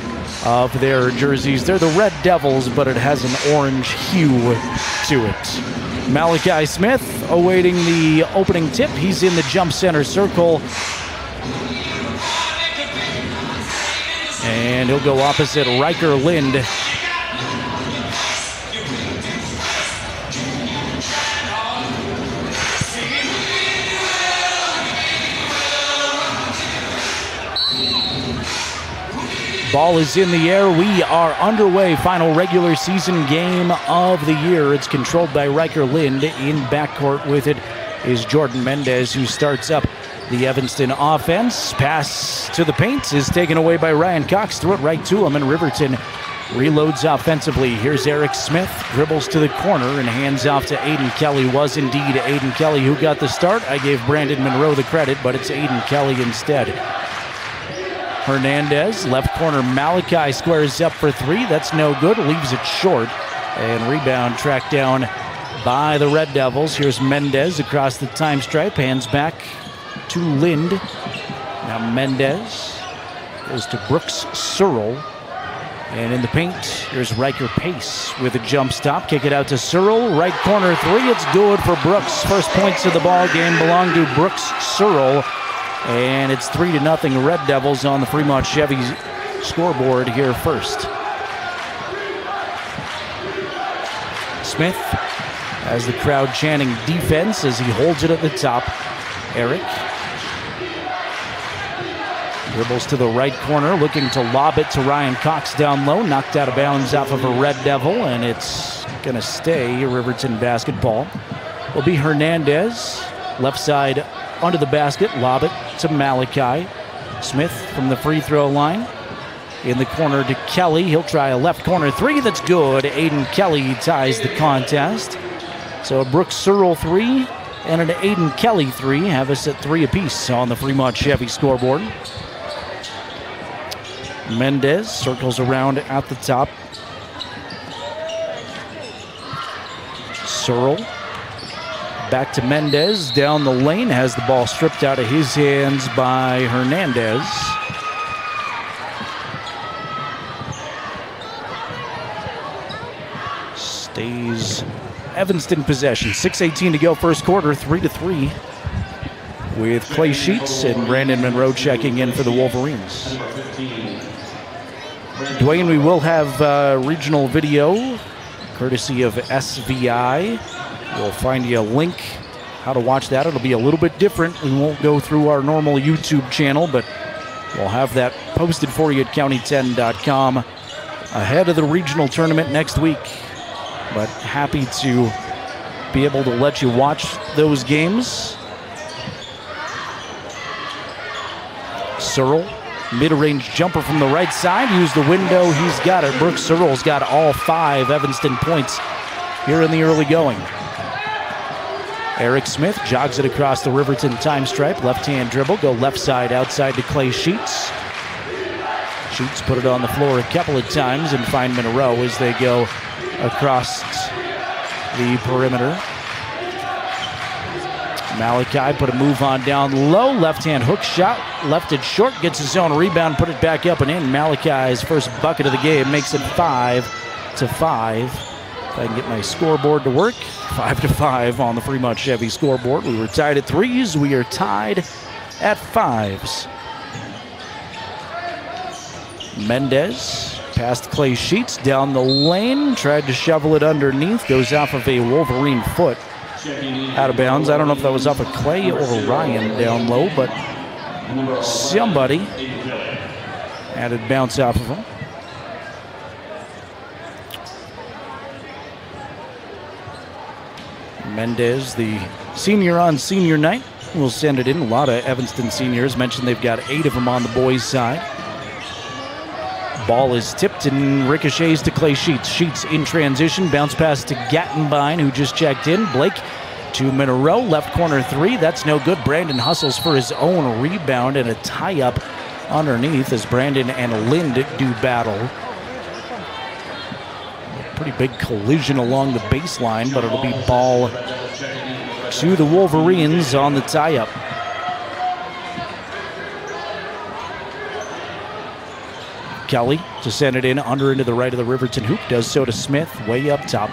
of their jerseys. They're the Red Devils, but it has an orange hue to it. Malachi Smith awaiting the opening tip. He's in the jump center circle. And he'll go opposite Riker Lind. Ball is in the air. We are underway. Final regular season game of the year. It's controlled by Riker Lind. In backcourt with it is Jordan Mendez, who starts up the Evanston offense. Pass to the paint is taken away by Ryan Cox. Threw it right to him, and Riverton reloads offensively. Here's Eric Smith. Dribbles to the corner and hands off to Aiden Kelly. Was indeed Aiden Kelly who got the start. I gave Brandon Monroe the credit, but it's Aiden Kelly instead. Hernandez, left corner. Malachi squares up for 3. That's no good. Leaves it short. And rebound tracked down by the Red Devils. Here's Mendez across the time stripe. Hands back to Lind. Now Mendez goes to Brooks Searle. And in the paint, here's Riker Pace with a jump stop. Kick it out to Searle. Right corner 3. It's good for Brooks. First points of the ball game belong to Brooks Searle. And it's 3-0 Red Devils on the Fremont Chevy scoreboard here first. Smith has the crowd chanting defense as he holds it at the top. Eric dribbles to the right corner, looking to lob it to Ryan Cox down low. Knocked out of bounds off of a Red Devil, and it's going to stay Riverton basketball. Will be Hernandez, left side under the basket, lob it to Malachi. Smith from the free throw line. In the corner to Kelly. He'll try a left corner 3. That's good. Aiden Kelly ties the contest. So a Brooks Searle 3 and an Aiden Kelly 3 have us at 3 apiece on the Fremont Chevy scoreboard. Mendez circles around at the top. Searle back to Mendez, down the lane, has the ball stripped out of his hands by Hernandez. Stays Evanston possession. 6:18 to go first quarter, 3-3 with Clay Sheets and Brandon Monroe checking in for the Wolverines. Dwayne, we will have regional video courtesy of SVI. We'll find you a link how to watch that. It'll be a little bit different. We won't go through our normal YouTube channel, but we'll have that posted for you at county10.com ahead of the regional tournament next week. But happy to be able to let you watch those games. Searle Mid-range jumper from the right side. Use the window. He's got it. Brooks Searles got all 5 Evanston points here in the early going. Eric Smith jogs it across the Riverton time stripe. Left-hand dribble. Go left side outside to Clay Sheets. Sheets put it on the floor a couple of times and find Monroe as they go across the perimeter. Malachi put a move on down low. Left-hand hook shot. Left it short. Gets his own rebound. Put it back up and in. Malachi's first bucket of the game makes it 5-5. If I can get my scoreboard to work. 5-5 on the Fremont Chevy scoreboard. We were tied at 3s. We are tied at 5s. Mendez past Clay Sheets down the lane. Tried to shovel it underneath. Goes off of a Wolverine foot. Out of bounds. I don't know if that was off of Clay or Ryan down low, but somebody had it bounce off of him. Mendez, the senior on senior night, will send it in. A lot of Evanston seniors mentioned they've got 8 of them on the boys' side. Ball is tipped and ricochets to Clay Sheets. Sheets in transition. Bounce pass to Gattenbein, who just checked in. Blake to Monroe. Left corner 3. That's no good. Brandon hustles for his own rebound and a tie-up underneath as Brandon and Lind do battle. A pretty big collision along the baseline, but it'll be ball to the Wolverines on the tie-up. Kelly to send it in under into the right of the Riverton hoop. Does so to Smith, way up top.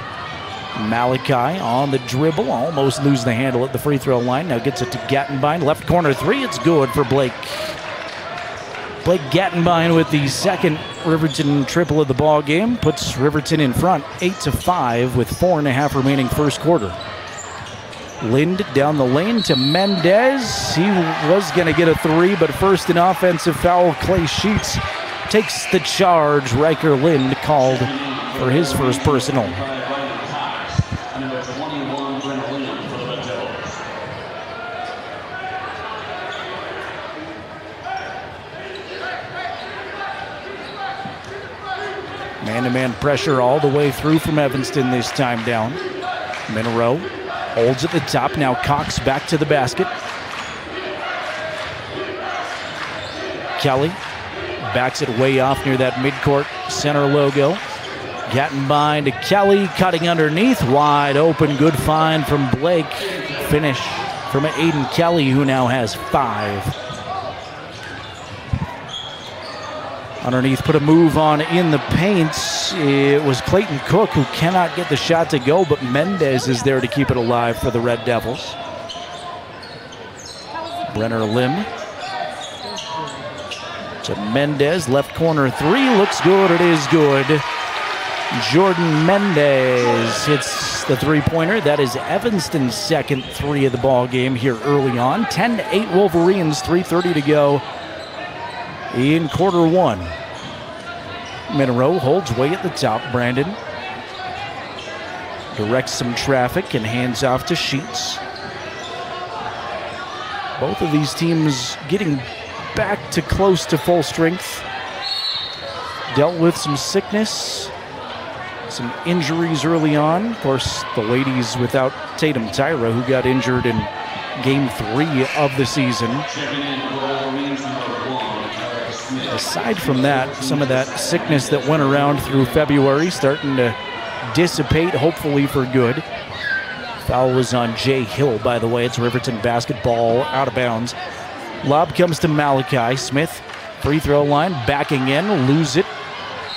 Malachi on the dribble. Almost lose the handle at the free throw line. Now gets it to Gattenbein. Left corner 3. It's good for Blake. Blake Gattenbein with the second Riverton triple of the ball game. Puts Riverton in front 8-5 with 4.5 remaining first quarter. Lind down the lane to Mendez. He was going to get a 3, but first an offensive foul. Clay Sheets takes the charge. Riker Lind called for his first personal. Man-to-man pressure all the way through from Evanston this time down. Monroe holds at the top. Now Cox back to the basket. Kelly backs it way off near that midcourt center logo. Gattenbein to Kelly, cutting underneath. Wide open, good find from Blake. Finish from Aiden Kelly, who now has 5. Underneath, put a move on in the paint. It was Clayton Cook who cannot get the shot to go, but Mendez is there to keep it alive for the Red Devils. Brenner Lim to Mendez, left corner 3, looks good, it is good. Jordan Mendez hits the 3-pointer. That is Evanston's second 3 of the ball game here early on. 10-8 Wolverines, 3:30 to go in quarter 1. Monroe holds way at the top. Brandon directs some traffic and hands off to Sheets. Both of these teams getting back to close to full strength. Dealt with some sickness, some injuries early on. Of course, the ladies without Tatum Tyra, who got injured in game 3 of the season. Aside from that, some of that sickness that went around through February starting to dissipate, hopefully for good. Foul was on Jay Hill, by the way. It's Riverton basketball out of bounds. Lob comes to Malachi. Smith, free throw line, backing in, lose it.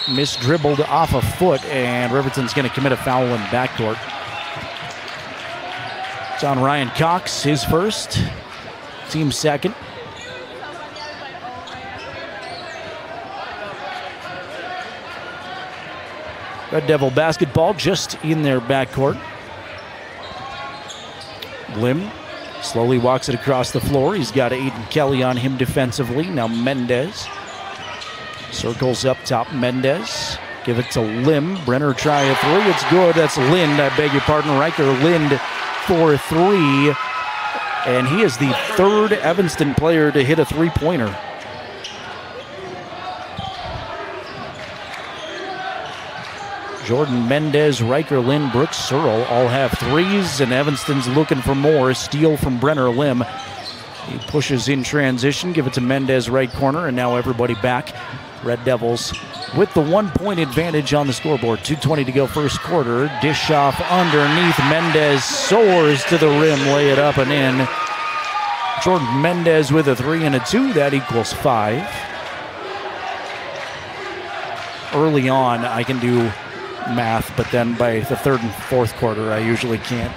Misdribbled off a foot, and Riverton's going to commit a foul in backcourt. It's on Ryan Cox, his first, team second. Red Devil basketball just in their backcourt. Lim slowly walks it across the floor. He's got Aiden Kelly on him defensively. Now Mendez circles up top. Mendez, give it to Lim. Brenner try a 3. It's good. That's Lind. I beg your pardon. Riker Lind for 3. And he is the 3rd Evanston player to hit a 3-pointer. Jordan Mendez, Riker Lynn, Brooks Searle all have threes, and Evanston's looking for more. Steal from Brenner Lim. He pushes in transition, give it to Mendez right corner, and now everybody back. Red Devils with the 1 point advantage on the scoreboard. 2:20 to go first quarter. Dish off underneath. Mendez soars to the rim, lay it up and in. Jordan Mendez with a 3 and a 2. That equals 5. Early on, I can do math, but then by the third and fourth quarter, I usually can't.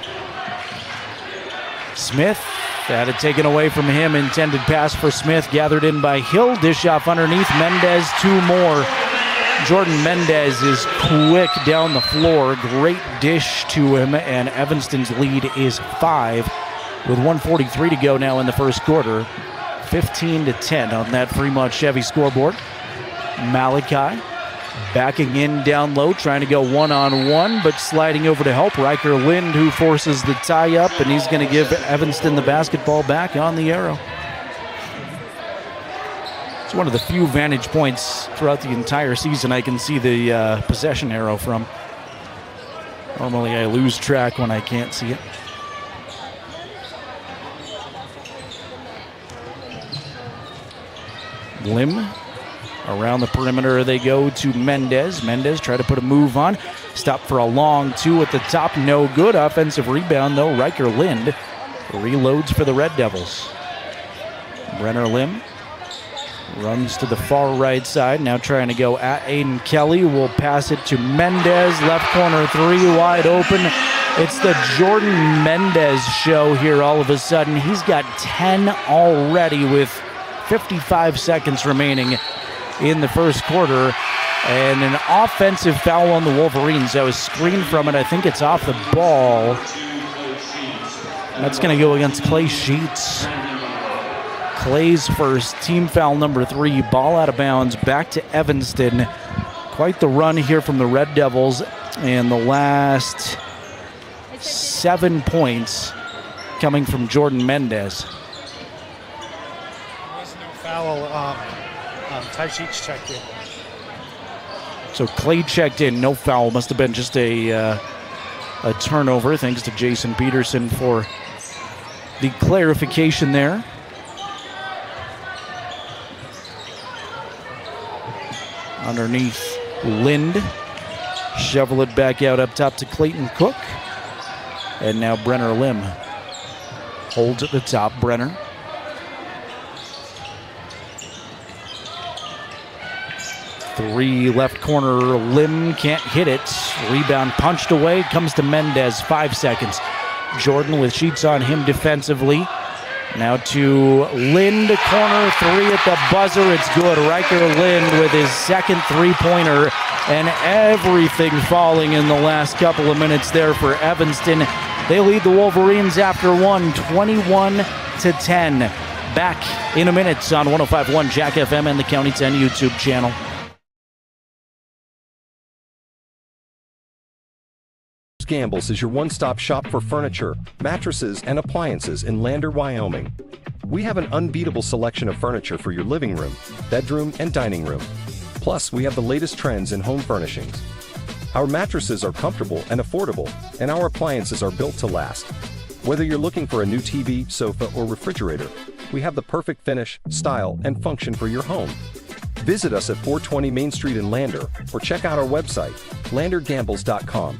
Smith had it taken away from him. Intended pass for Smith, gathered in by Hill. Dish off underneath. Mendez, 2 more. Jordan Mendez is quick down the floor. Great dish to him, and Evanston's lead is 5 with 1:43 to go now in the first quarter. 15-10 on that Fremont Chevy scoreboard. Malachi backing in down low, trying to go one-on-one, but sliding over to help Riker Lind, who forces the tie-up, and he's going to give Evanston the basketball back on the arrow. It's one of the few vantage points throughout the entire season I can see the possession arrow from. Normally I lose track when I can't see it. Lim. Around the perimeter they go to Mendez. Mendez try to put a move on. Stop for a long 2 at the top. No good. Offensive rebound, though. Riker Lind reloads for the Red Devils. Brenner Lim runs to the far right side. Now trying to go at Aiden Kelly. Will pass it to Mendez. Left corner 3 wide open. It's the Jordan Mendez show here all of a sudden. He's got 10 already with 55 seconds remaining in the first quarter, and an offensive foul on the Wolverines. That was screened from it. I think it's off the ball. That's going to go against Clay Sheets. Clay's first, team foul number 3, ball out of bounds, back to Evanston. Quite the run here from the Red Devils, and the last 7 points coming from Jordan Mendez. Foul. Ty Sheets checked in. So Clay checked in, no foul. Must have been just a turnover. Thanks to Jason Peterson for the clarification there. Underneath Lind. Shovel it back out up top to Clayton Cook. And now Brenner Lim holds at the top. Brenner. Three left corner, Lim can't hit it. Rebound punched away, comes to Mendez, 5 seconds. Jordan with Sheets on him defensively. Now to Lind, corner 3 at the buzzer, it's good. Riker Lind with his second 3-pointer, and everything falling in the last couple of minutes there for Evanston. They lead the Wolverines after 21-10. Back in a minute on 105.1 Jack FM and the County 10 YouTube channel. Gambles is your one-stop shop for furniture, mattresses, and appliances in Lander, Wyoming. We have an unbeatable selection of furniture for your living room, bedroom, and dining room. Plus, we have the latest trends in home furnishings. Our mattresses are comfortable and affordable, and our appliances are built to last. Whether you're looking for a new TV, sofa, or refrigerator, we have the perfect finish, style, and function for your home. Visit us at 420 Main Street in Lander, or check out our website, landergambles.com.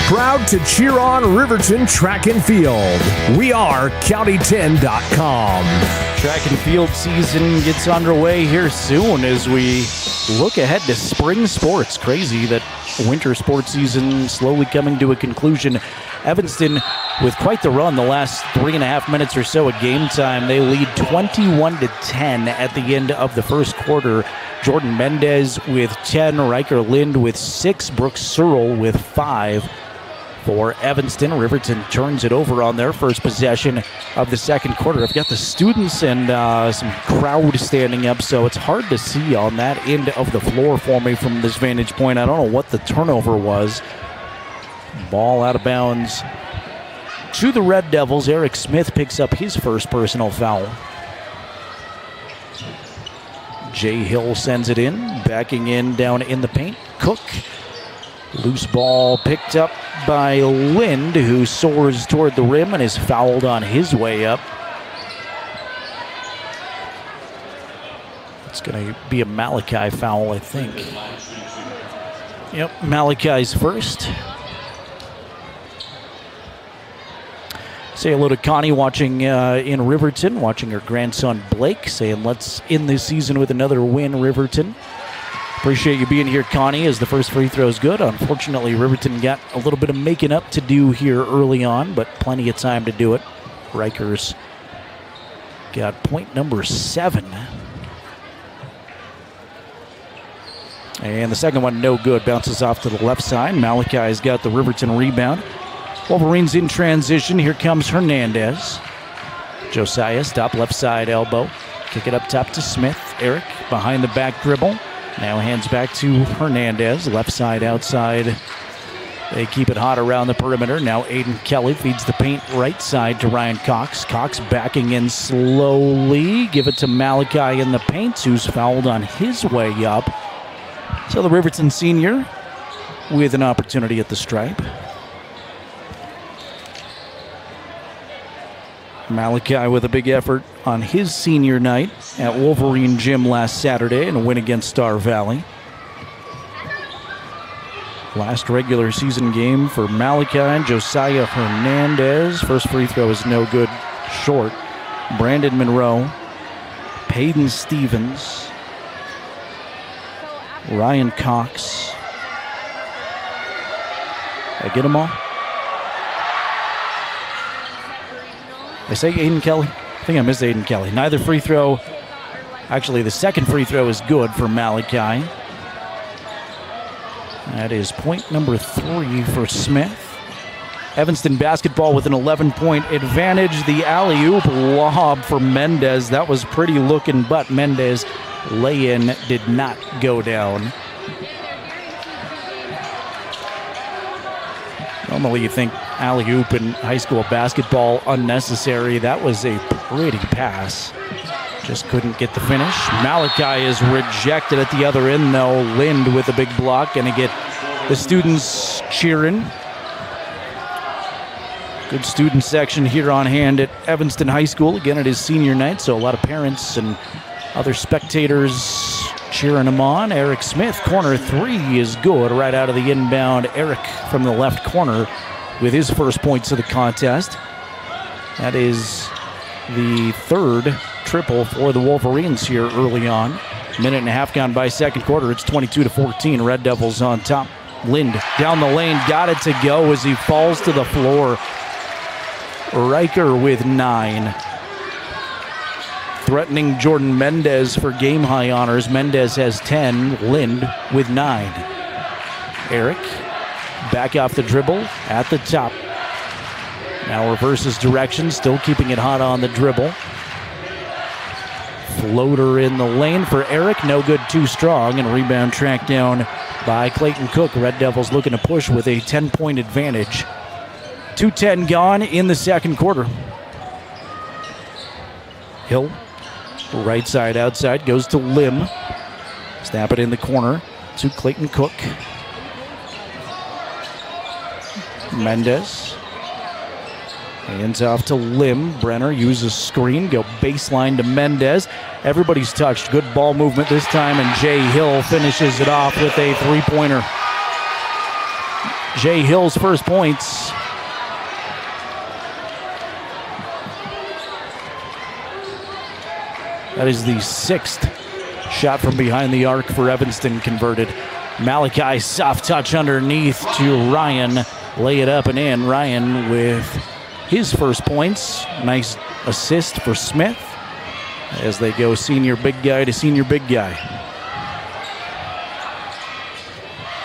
Proud to cheer on Riverton Track and Field. We are County10.com. Track and field season gets underway here soon as we look ahead to spring sports. Crazy that winter sports season slowly coming to a conclusion. Evanston with quite the run the last 3.5 minutes or so at game time. They lead 21-10 at the end of the first quarter. Jordan Mendez with 10, Riker Lind with 6, Brooks Searle with 5 for Evanston. Riverton turns it over on their first possession of the second quarter. I've got the students and some crowd standing up, so it's hard to see on that end of the floor for me from this vantage point. I don't know what the turnover was. Ball out of bounds to the Red Devils. Eric Smith picks up his first personal foul. Jay Hill sends it in, backing in down in the paint. Cook. Loose ball picked up by Lind, who soars toward the rim and is fouled on his way up. It's going to be a Malachi foul, I think. Yep, Malachi's first. Say hello to Connie watching in Riverton, watching her grandson Blake, saying let's end this season with another win, Riverton. Appreciate you being here, Connie, as the first free throw is good. Unfortunately, Riverton got a little bit of making up to do here early on, but plenty of time to do it. Rikers got point number 7. And the second one, no good. Bounces off to the left side. Malachi's got the Riverton rebound. Wolverines in transition. Here comes Hernandez. Josiah, stop left side elbow. Kick it up top to Smith. Eric behind the back dribble. Now hands back to Hernandez. Left side outside. They keep it hot around the perimeter. Now Aiden Kelly feeds the paint right side to Ryan Cox. Cox backing in slowly. Give it to Malachi in the paint, who's fouled on his way up. So the Riverton senior with an opportunity at the stripe. Malachi with a big effort on his senior night at Wolverine Gym last Saturday in a win against Star Valley. Last regular season game for Malachi and Josiah Hernandez. First free throw is no good, short. Brandon Monroe, Peyton Stevens, Ryan Cox. Did I get them all? I say Aiden Kelly? I think I missed Aiden Kelly. Neither free throw. Actually, the second free throw is good for Malachi. That is point number 3 for Smith. Evanston basketball with an 11-point advantage. The alley-oop lob for Mendez. That was pretty looking, but Mendez lay-in did not go down. Normally you think alley-oop in high school basketball unnecessary. That was a pretty pass. Just couldn't get the finish. Malachi is rejected at the other end, though. Lind with a big block. Going to get the students cheering. Good student section here on hand at Evanston High School. Again, it is senior night, so a lot of parents and other spectators cheering him on. Eric Smith, corner 3 is good. Right out of the inbound, Eric from the left corner with his first points of the contest. That is the third triple for the Wolverines here early on. Minute and a half gone by second quarter. It's 22-14. Red Devils on top. Lind down the lane, got it to go as he falls to the floor. Riker with 9. Threatening Jordan Mendez for game-high honors. Mendez has 10. Lind with 9. Eric back off the dribble at the top. Now reverses direction, still keeping it hot on the dribble. Floater in the lane for Eric. No good, too strong. And rebound tracked down by Clayton Cook. Red Devils looking to push with a 10-point advantage. 2:10 gone in the second quarter. Hill, right side outside, goes to Lim. Snap it in the corner to Clayton Cook. Mendez. Hands off to Lim. Brenner uses screen. Go baseline to Mendez. Everybody's touched. Good ball movement this time, and Jay Hill finishes it off with a three-pointer. Jay Hill's first points. That is the 6th shot from behind the arc for Evanston converted. Malachi soft touch underneath to Ryan. Lay it up and in. Ryan with his first points. Nice assist for Smith as they go senior big guy to senior big guy.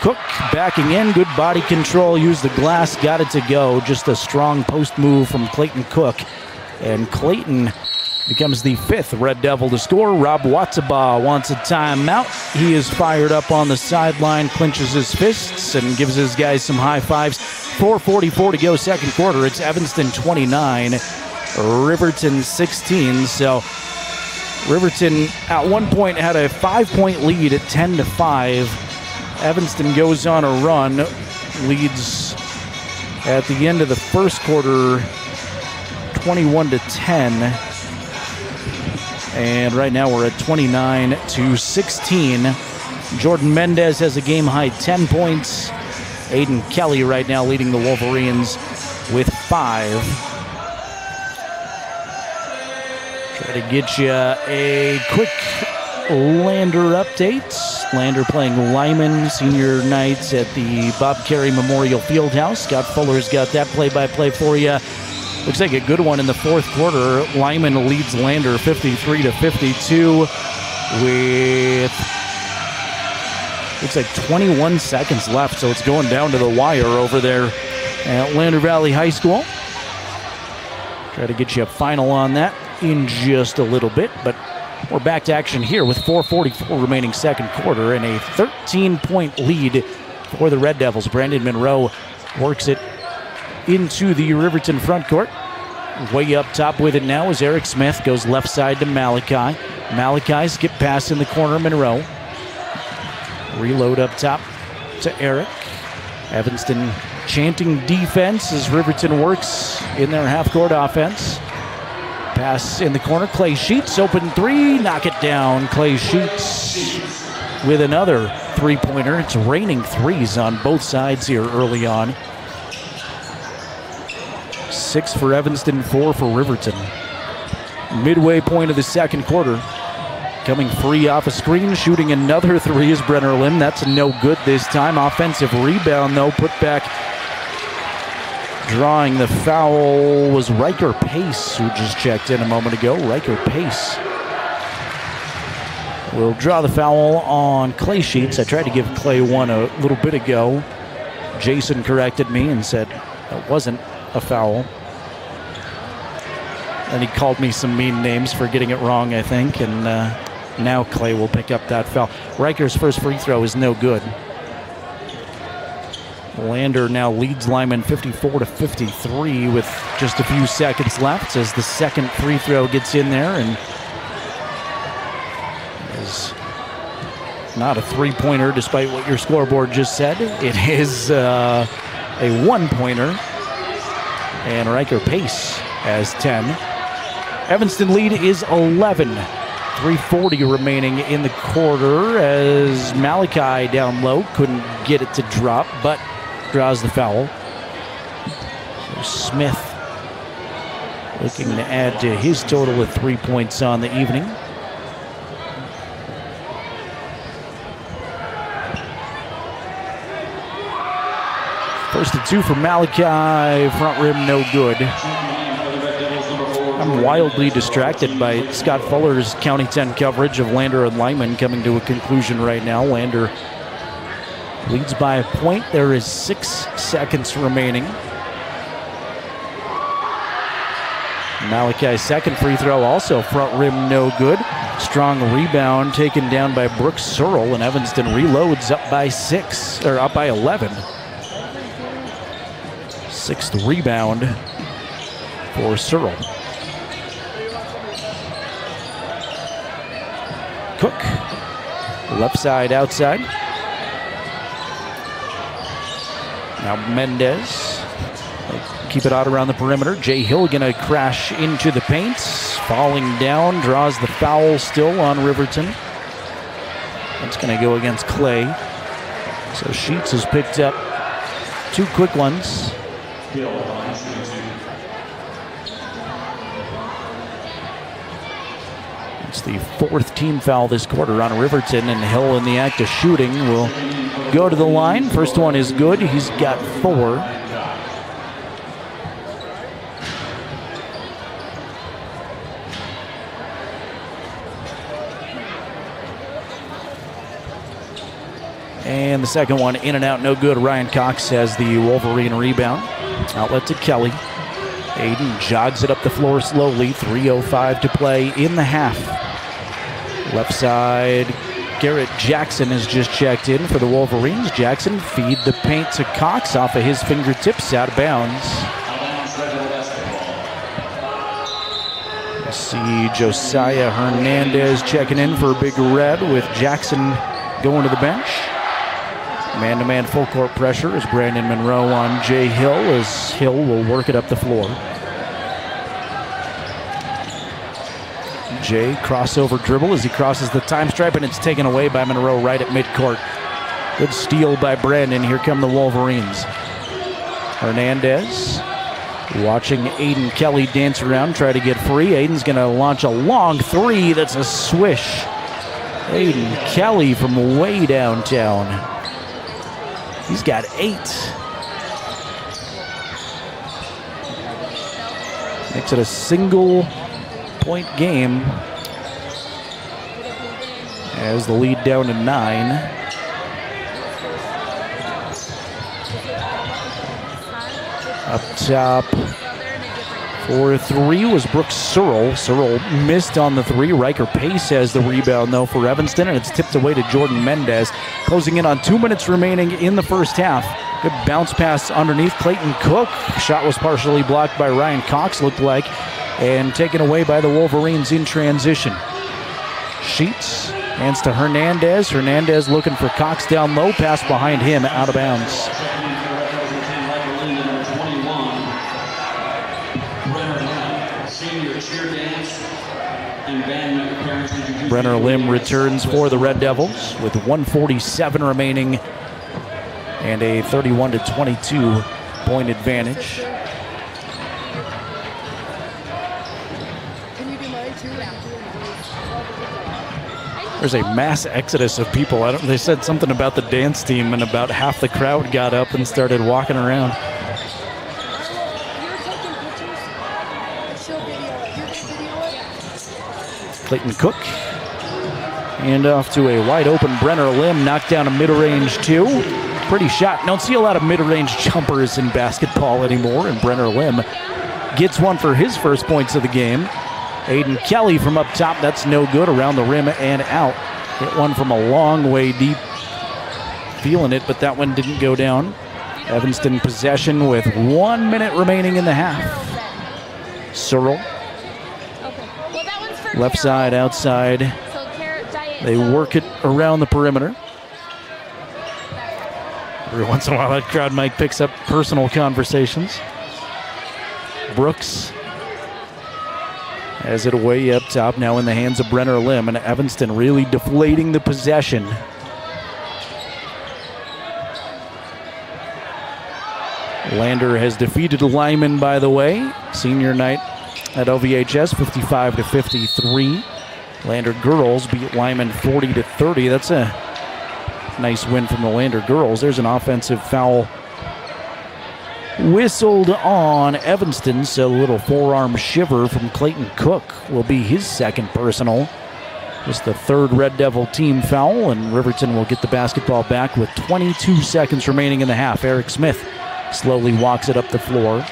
Cook backing in, good body control, used the glass, got it to go. Just a strong post move from Clayton Cook. And Clayton becomes the 5th Red Devil to score. Rob Watsabaugh wants a timeout. He is fired up on the sideline, clenches his fists, and gives his guys some high fives. 4:44 to go, second quarter. It's Evanston 29, Riverton 16. So Riverton at one point had a 5-point lead at 10-5. Evanston goes on a run, leads at the end of the first quarter 21-10. And right now we're at 29-16. Jordan Mendez has a game-high 10 points. Aiden Kelly right now leading the Wolverines with 5. Try to get you a quick Lander update. Lander playing Lyman senior nights at the Bob Carey Memorial Fieldhouse. Scott Fuller's got that play-by-play for you. Looks like a good one in the fourth quarter. Lyman leads Lander 53-52 with, looks like 21 seconds left, so it's going down to the wire over there at Lander Valley High School. Try to get you a final on that in just a little bit, but we're back to action here with 4:44 remaining second quarter and a 13-point lead for the Red Devils. Brandon Monroe works it into the Riverton front court. Way up top with it now is Eric Smith. Goes left side to Malachi. Malachi skip pass in the corner, Monroe. Reload up top to Eric. Evanston chanting defense as Riverton works in their half-court offense. Pass in the corner. Clay Sheets, open 3, knock it down. Clay Sheets with another three-pointer. It's raining threes on both sides here early on. 6 for Evanston, 4 for Riverton. Midway point of the second quarter. Coming free off a screen, shooting another 3 is Brenner Lim. That's no good this time. Offensive rebound, though, put back. Drawing the foul was Riker Pace, who just checked in a moment ago. Riker Pace will draw the foul on Clay Sheets. I tried to give Clay one a little bit ago. Jason corrected me and said it wasn't a foul. And he called me some mean names for getting it wrong, I think. And now Clay will pick up that foul. Riker's first free throw is no good. Lander now leads Lyman 54-53 with just a few seconds left as the second free throw gets in there and is not a three-pointer despite what your scoreboard just said. It is a one-pointer, and Riker Pace has 10. Evanston lead is 11. 3:40 remaining in the quarter as Malachi down low couldn't get it to drop, but draws the foul. So Smith looking to add to his total of 3 points on the evening. First and 2 for Malachi, front rim no good. I'm wildly distracted by Scott Fuller's County 10 coverage of Lander and Lyman coming to a conclusion right now. Lander leads by a point. There is 6 seconds remaining. Malachi's second free throw, also front rim no good. Strong rebound taken down by Brooks Searle, and Evanston reloads up by 6, or up by 11. 6th rebound for Searle. Cook, left side, outside. Now Mendez, keep it out around the perimeter. Jay Hill gonna crash into the paint. Falling down, draws the foul still on Riverton. That's gonna go against Clay. So Sheets has picked up 2 quick ones. It's the 4th team foul this quarter on Riverton, and Hill in the act of shooting will go to the line. First one is good. He's got 4. And the second one in and out, no good. Ryan Cox has the Wolverine rebound. Outlet to Kelly. Aiden jogs it up the floor slowly. 3:05 to play in the half. Left side, Garrett Jackson has just checked in for the Wolverines. Jackson feed the paint to Cox off of his fingertips, out of bounds. You see Josiah Hernandez checking in for Big Red with Jackson going to the bench. Man-to-man full court pressure is Brandon Monroe on Jay Hill as Hill will work it up the floor. Jay crossover dribble as he crosses the time stripe, and it's taken away by Monroe right at midcourt. Good steal by Brandon. Here come the Wolverines. Hernandez watching Aiden Kelly dance around, try to get free. Aiden's going to launch a long three. That's a swish. Aiden Kelly from way downtown. He's got 8. Makes it a single-point game as the lead down to 9. Up top for 3 was Brooks Searle. Searle missed on the 3. Riker Pace has the rebound, though, for Evanston, and it's tipped away to Jordan Mendez. Closing in on 2 minutes remaining in the first half. Good bounce pass underneath Clayton Cook. Shot was partially blocked by Ryan Cox, looked like, and taken away by the Wolverines in transition. Sheets hands to Hernandez. Hernandez looking for Cox down low. Pass behind him, out of bounds. Brenner Lim returns for the Red Devils with 1:47 remaining and a 31-22 point advantage. There's a mass exodus of people. They said something about the dance team, and about half the crowd got up and started walking around. Clayton Cook. And off to a wide open Brenner Lim. Knocked down a mid-range 2. Pretty shot. Don't see a lot of mid-range jumpers in basketball anymore. And Brenner Lim gets one for his first points of the game. Aiden Kelly from up top. That's no good. Around the rim and out. Hit one from a long way deep. Feeling it, but that one didn't go down. Evanston possession with 1 minute remaining in the half. Searle. Left side, outside. They work it around the perimeter. Every once in a while, that crowd mic picks up personal conversations. Brooks has it way up top, now in the hands of Brenner Lim, and Evanston really deflating the possession. Lander has defeated Lyman, by the way. Senior night at OVHS, 55-53. Lander girls beat Lyman 40-30. That's a nice win from the Lander girls. There's an offensive foul whistled on Evanston, so a little forearm shiver from Clayton Cook will be his second personal. Just the third Red Devil team foul, and Riverton will get the basketball back with 22 seconds remaining in the half. Eric Smith slowly walks it up the floor.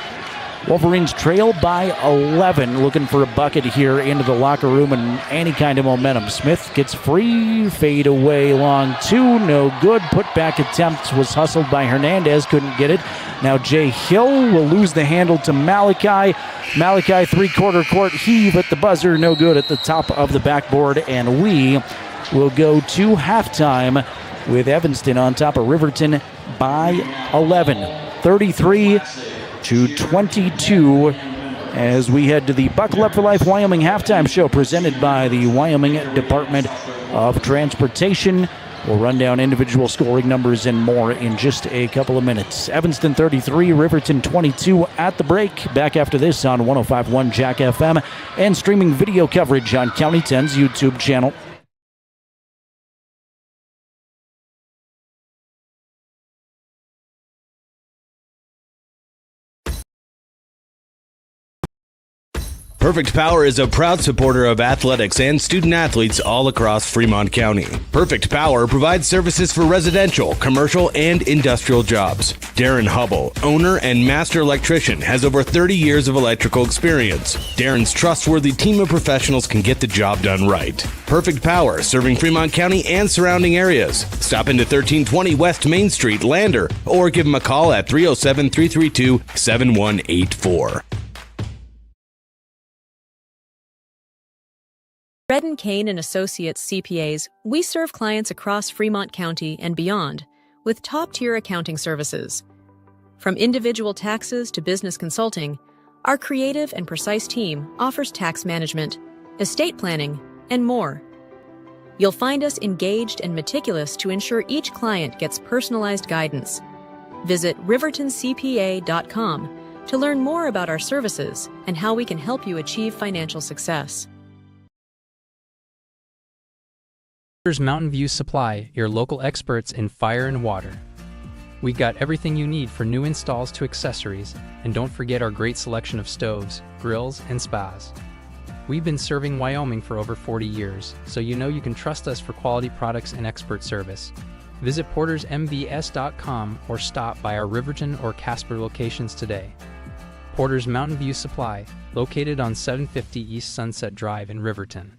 Wolverines trail by 11, looking for a bucket here into the locker room and any kind of momentum. Smith gets free, fade away, long 2, no good. Putback attempt was hustled by Hernandez, couldn't get it. Now Jay Hill will lose the handle to Malachi. Malachi, three-quarter court heave at the buzzer, no good at the top of the backboard, and we will go to halftime with Evanston on top of Riverton by 11. 33-22 as we head to the Buckle Up for Life Wyoming halftime show presented by the Wyoming Department of Transportation. We'll run down individual scoring numbers and more in just a couple of minutes. Evanston 33, Riverton 22 at the break. Back after this on 105.1 Jack FM and streaming video coverage on County 10's YouTube channel. Perfect Power is a proud supporter of athletics and student athletes all across Fremont County. Perfect Power provides services for residential, commercial, and industrial jobs. Darren Hubble, owner and master electrician, has over 30 years of electrical experience. Darren's trustworthy team of professionals can get the job done right. Perfect Power, serving Fremont County and surrounding areas. Stop into 1320 West Main Street, Lander, or give them a call at 307-332-7184. Redden Kane and Associates CPAs, we serve clients across Fremont County and beyond with top-tier accounting services. From individual taxes to business consulting, our creative and precise team offers tax management, estate planning, and more. You'll find us engaged and meticulous to ensure each client gets personalized guidance. Visit rivertoncpa.com to learn more about our services and how we can help you achieve financial success. Mountain View Supply, your local experts in fire and water. We got everything you need for new installs to accessories, and don't forget our great selection of stoves, grills, and spas. We've been serving Wyoming for over 40 years, so you know you can trust us for quality products and expert service. Visit portersmbs.com or stop by our Riverton or Casper locations today. Porter's Mountain View Supply, located on 750 East Sunset Drive in Riverton.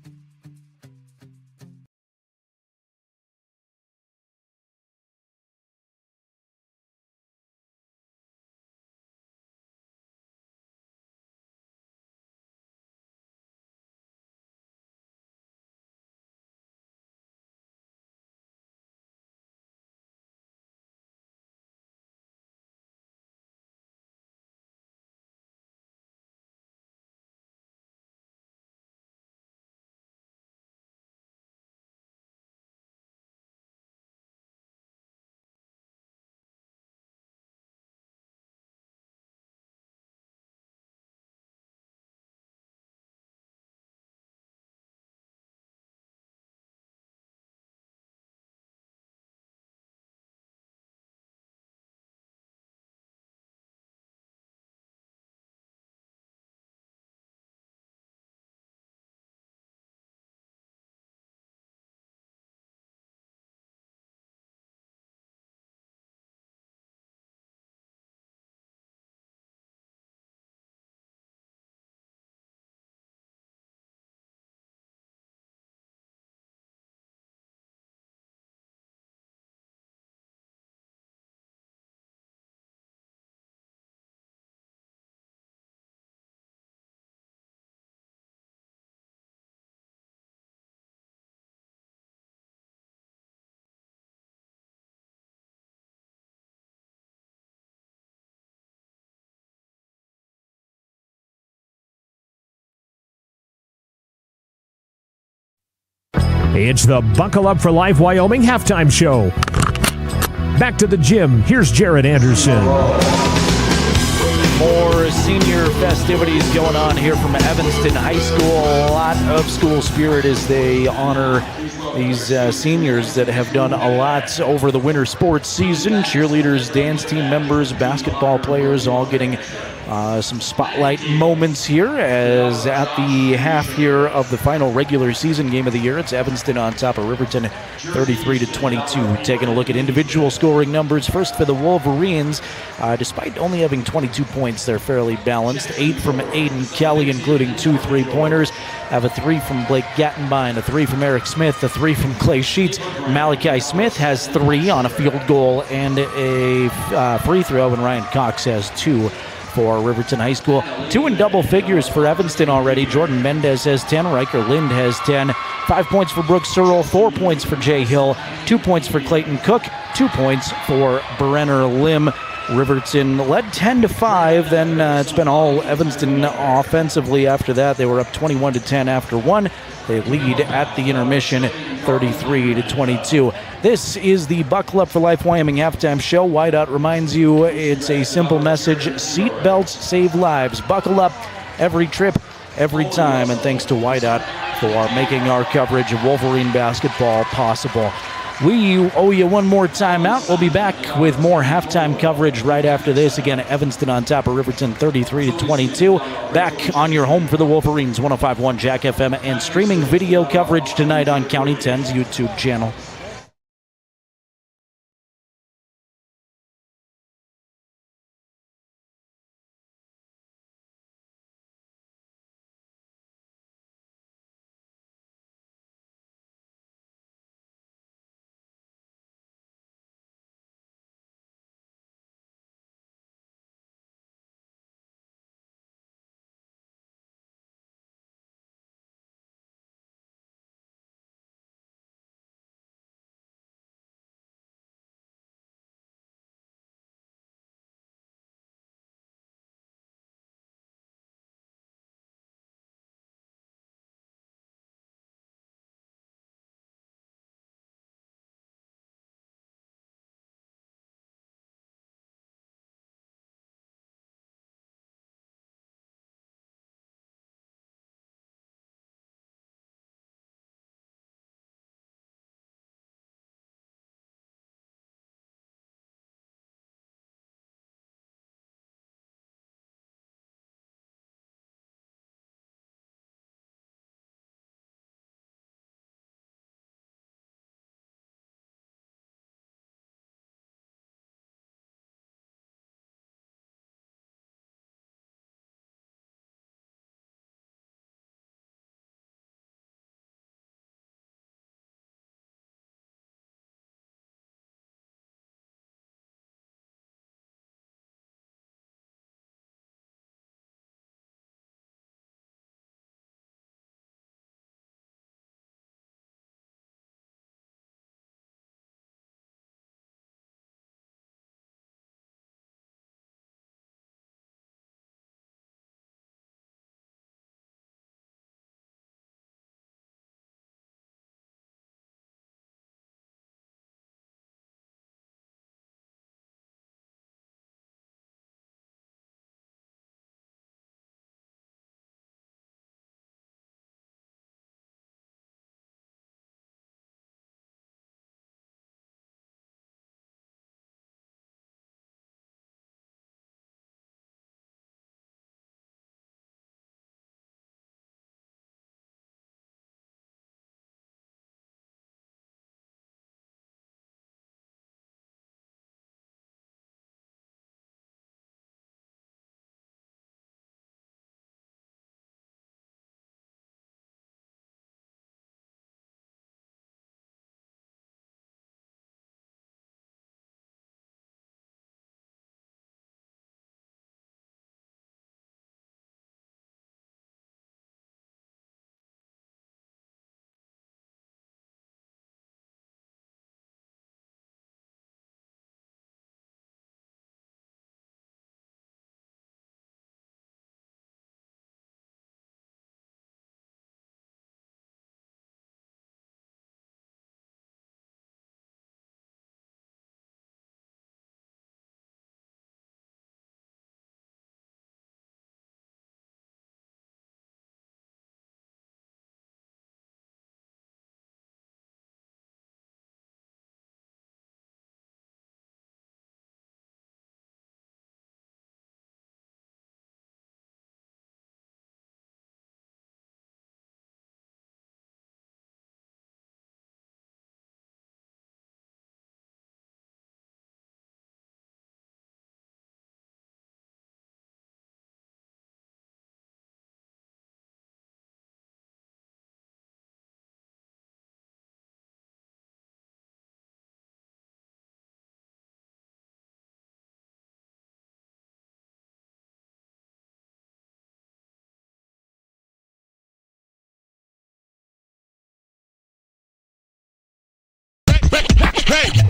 It's the Buckle Up for Life Wyoming halftime show. Back to the gym. Here's Jared Anderson. More senior festivities going on here from Evanston High School. A lot of school spirit as they honor these seniors that have done a lot over the winter sports season. Cheerleaders, dance team members, basketball players all getting some spotlight moments here as at the half here of the final regular season game of the year. It's Evanston on top of Riverton 33-22. Taking a look at individual scoring numbers. First for the Wolverines, despite only having 22 points, they're fairly balanced. 8 from Aiden Kelly, including 2 3-pointers. Have a 3 from Blake Gattenbein, a 3 from Eric Smith, a 3 from Clay Sheets. Malachi Smith has 3 on a field goal and a free throw, and Ryan Cox has 2 for Riverton High School. 2 in double figures for Evanston already. Jordan Mendez has 10. Riker Lind has 10. 5 points for Brooks Searle. 4 points for Jay Hill. 2 points for Clayton Cook. 2 points for Brenner Lim. Riverton led 10-5. Then it's been all Evanston offensively after that. They were up 21-10 after 1. They lead at the intermission 33-22. This is the Buckle Up for Life Wyoming halftime show. Whiteout reminds you it's a simple message. Seat belts save lives. Buckle up every trip, every time. And thanks to Whiteout for making our coverage of Wolverine basketball possible. We owe you one more timeout. We'll be back with more halftime coverage right after this. Again, Evanston on top of Riverton 33-22. Back on your home for the Wolverines, 105.1 Jack FM, and streaming video coverage tonight on County 10's YouTube channel.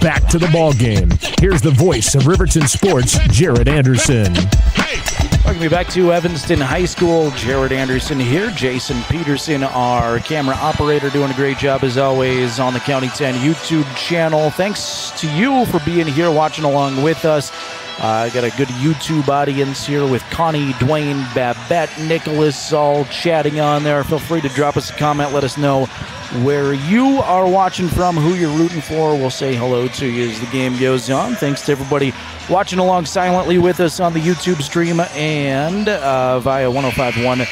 Back to the ball game. Here's the voice of Riverton Sports, Jared Anderson. Welcome me back to Evanston High School. Jared Anderson here. Jason Peterson, our camera operator, doing a great job as always on the County 10 YouTube channel. Thanks to you for being here, watching along with us. I got a good YouTube audience here with Connie, Dwayne, Babette, Nicholas all chatting on there. Feel free to drop us a comment. Let us know where you are watching from, who you're rooting for. We'll say hello to you as the game goes on. Thanks to everybody watching along silently with us on the YouTube stream and via 105.1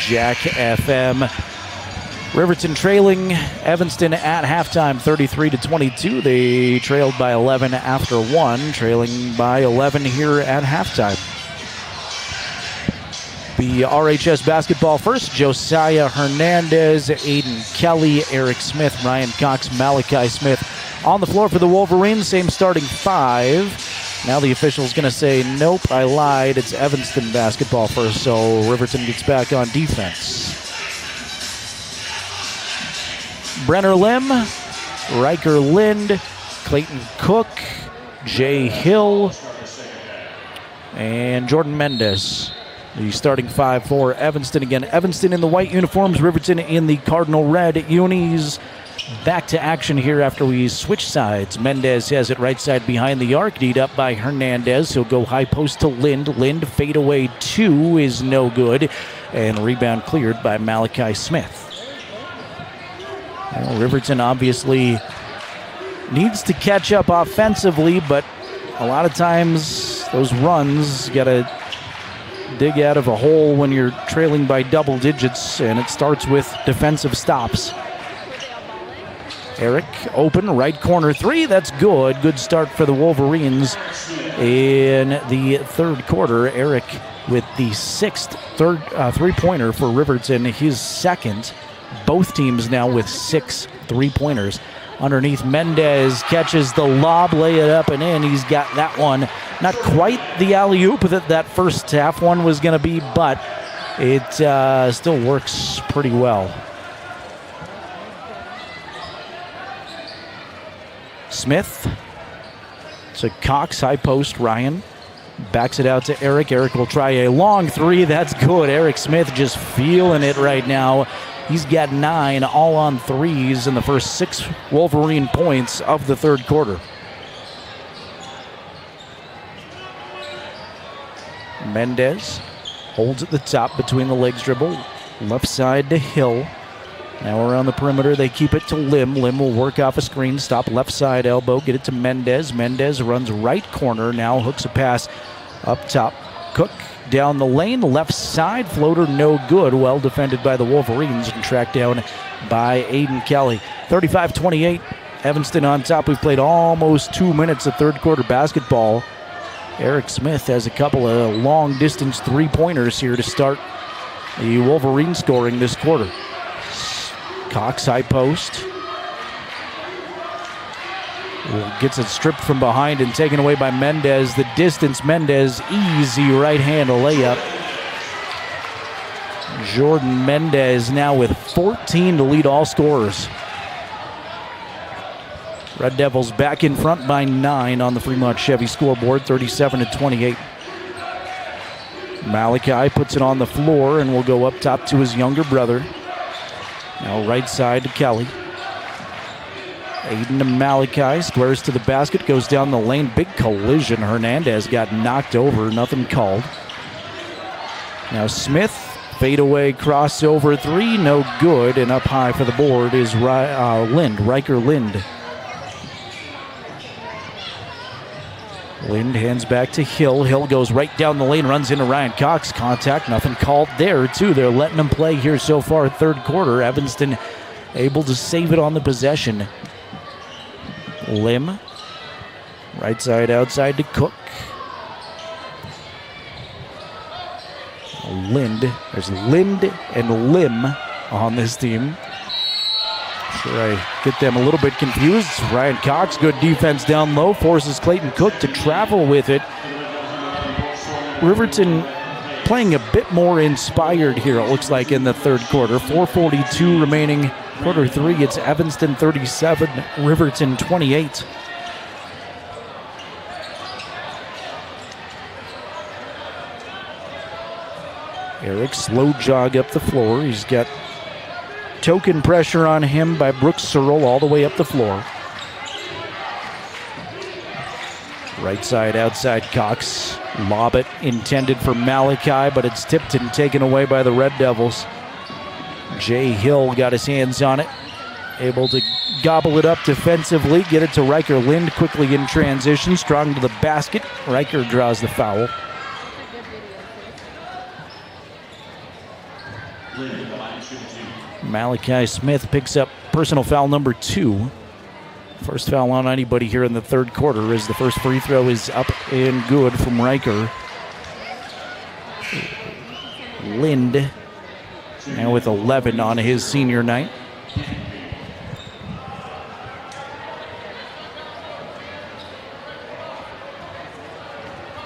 Jack FM. Riverton trailing Evanston at halftime, 33-22. They trailed by 11 after 1, trailing by 11 here at halftime. The RHS basketball first, Josiah Hernandez, Aiden Kelly, Eric Smith, Ryan Cox, Malachi Smith on the floor for the Wolverines. Same starting 5. Now the official's going to say, nope, I lied. It's Evanston basketball first, so Riverton gets back on defense. Brenner Lim, Riker Lind, Clayton Cook, Jay Hill, and Jordan Mendez. The starting 5 for Evanston. Again, Evanston in the white uniforms, Riverton in the cardinal red unis. Back to action here after we switch sides. Mendez has it right side behind the arc, kneed up by Hernandez. He'll go high post to Lind. Lind fade away 2 is no good. And rebound cleared by Malachi Smith. Well, Riverton obviously needs to catch up offensively, but a lot of times those runs got to dig out of a hole when you're trailing by double digits, and it starts with defensive stops. Eric open, right corner 3, that's good. Good start for the Wolverines in the third quarter. Eric with the 6th three-pointer for Riverton, his second. Both teams now with 6 three-pointers. Underneath, Mendez catches the lob, lay it up and in. He's got that one. Not quite the alley-oop that first half one was going to be, but it still works pretty well. Smith to Cox, high post, Ryan. Backs it out to Eric. Eric will try a long 3. That's good. Eric Smith just feeling it right now. He's got 9 all on 3s in the first 6 Wolverine points of the third quarter. Mendez holds at the top between the legs dribble. Left side to Hill. Now around the perimeter, they keep it to Lim. Lim will work off a screen, stop left side elbow, get it to Mendez. Mendez runs right corner, now hooks a pass up top. Cook down the lane, left side floater, no good. Well defended by the Wolverines and tracked down by Aiden Kelly. 35-28, Evanston on top. We've played almost 2 minutes of third quarter basketball. Eric Smith has a couple of long distance 3-pointers here to start the Wolverine scoring this quarter. Cox high post. Gets it stripped from behind and taken away by Mendez. The distance, Mendez, easy right hand layup. Jordan Mendez now with 14 to lead all scorers. Red Devils back in front by 9 on the Fremont Chevy scoreboard, 37-28. Malachi puts it on the floor and will go up top to his younger brother. Now right side to Kelly. Aiden to Malachi, squares to the basket, goes down the lane. Big collision. Hernandez got knocked over, nothing called. Now Smith, fadeaway crossover 3, no good. And up high for the board is Riker Lind. Lind hands back to Hill. Hill goes right down the lane, runs into Ryan Cox. Contact, nothing called there, too. They're letting him play here so far, third quarter. Evanston able to save it on the possession. Lim, right side outside to Cook. Lind, there's Lind and Lim on this team. Sure, I get them a little bit confused. Ryan Cox, good defense down low, forces Clayton Cook to travel with it. Riverton playing a bit more inspired here, it looks like, in the third quarter. 4:42 remaining. Quarter 3, it's Evanston 37, Riverton 28. Eric, slow jog up the floor. He's got token pressure on him by Brooks Searle all the way up the floor. Right side, outside Cox. Lob it intended for Malachi, but it's tipped and taken away by the Red Devils. Jay Hill got his hands on it. able to gobble it up defensively, get it to Riker. Lind quickly in transition, strong to the basket. Riker draws the foul. Malachi Smith picks up personal foul number 2. First foul on anybody here in the third quarter as the first free throw is up and good from Riker. Lind now with 11 on his senior night.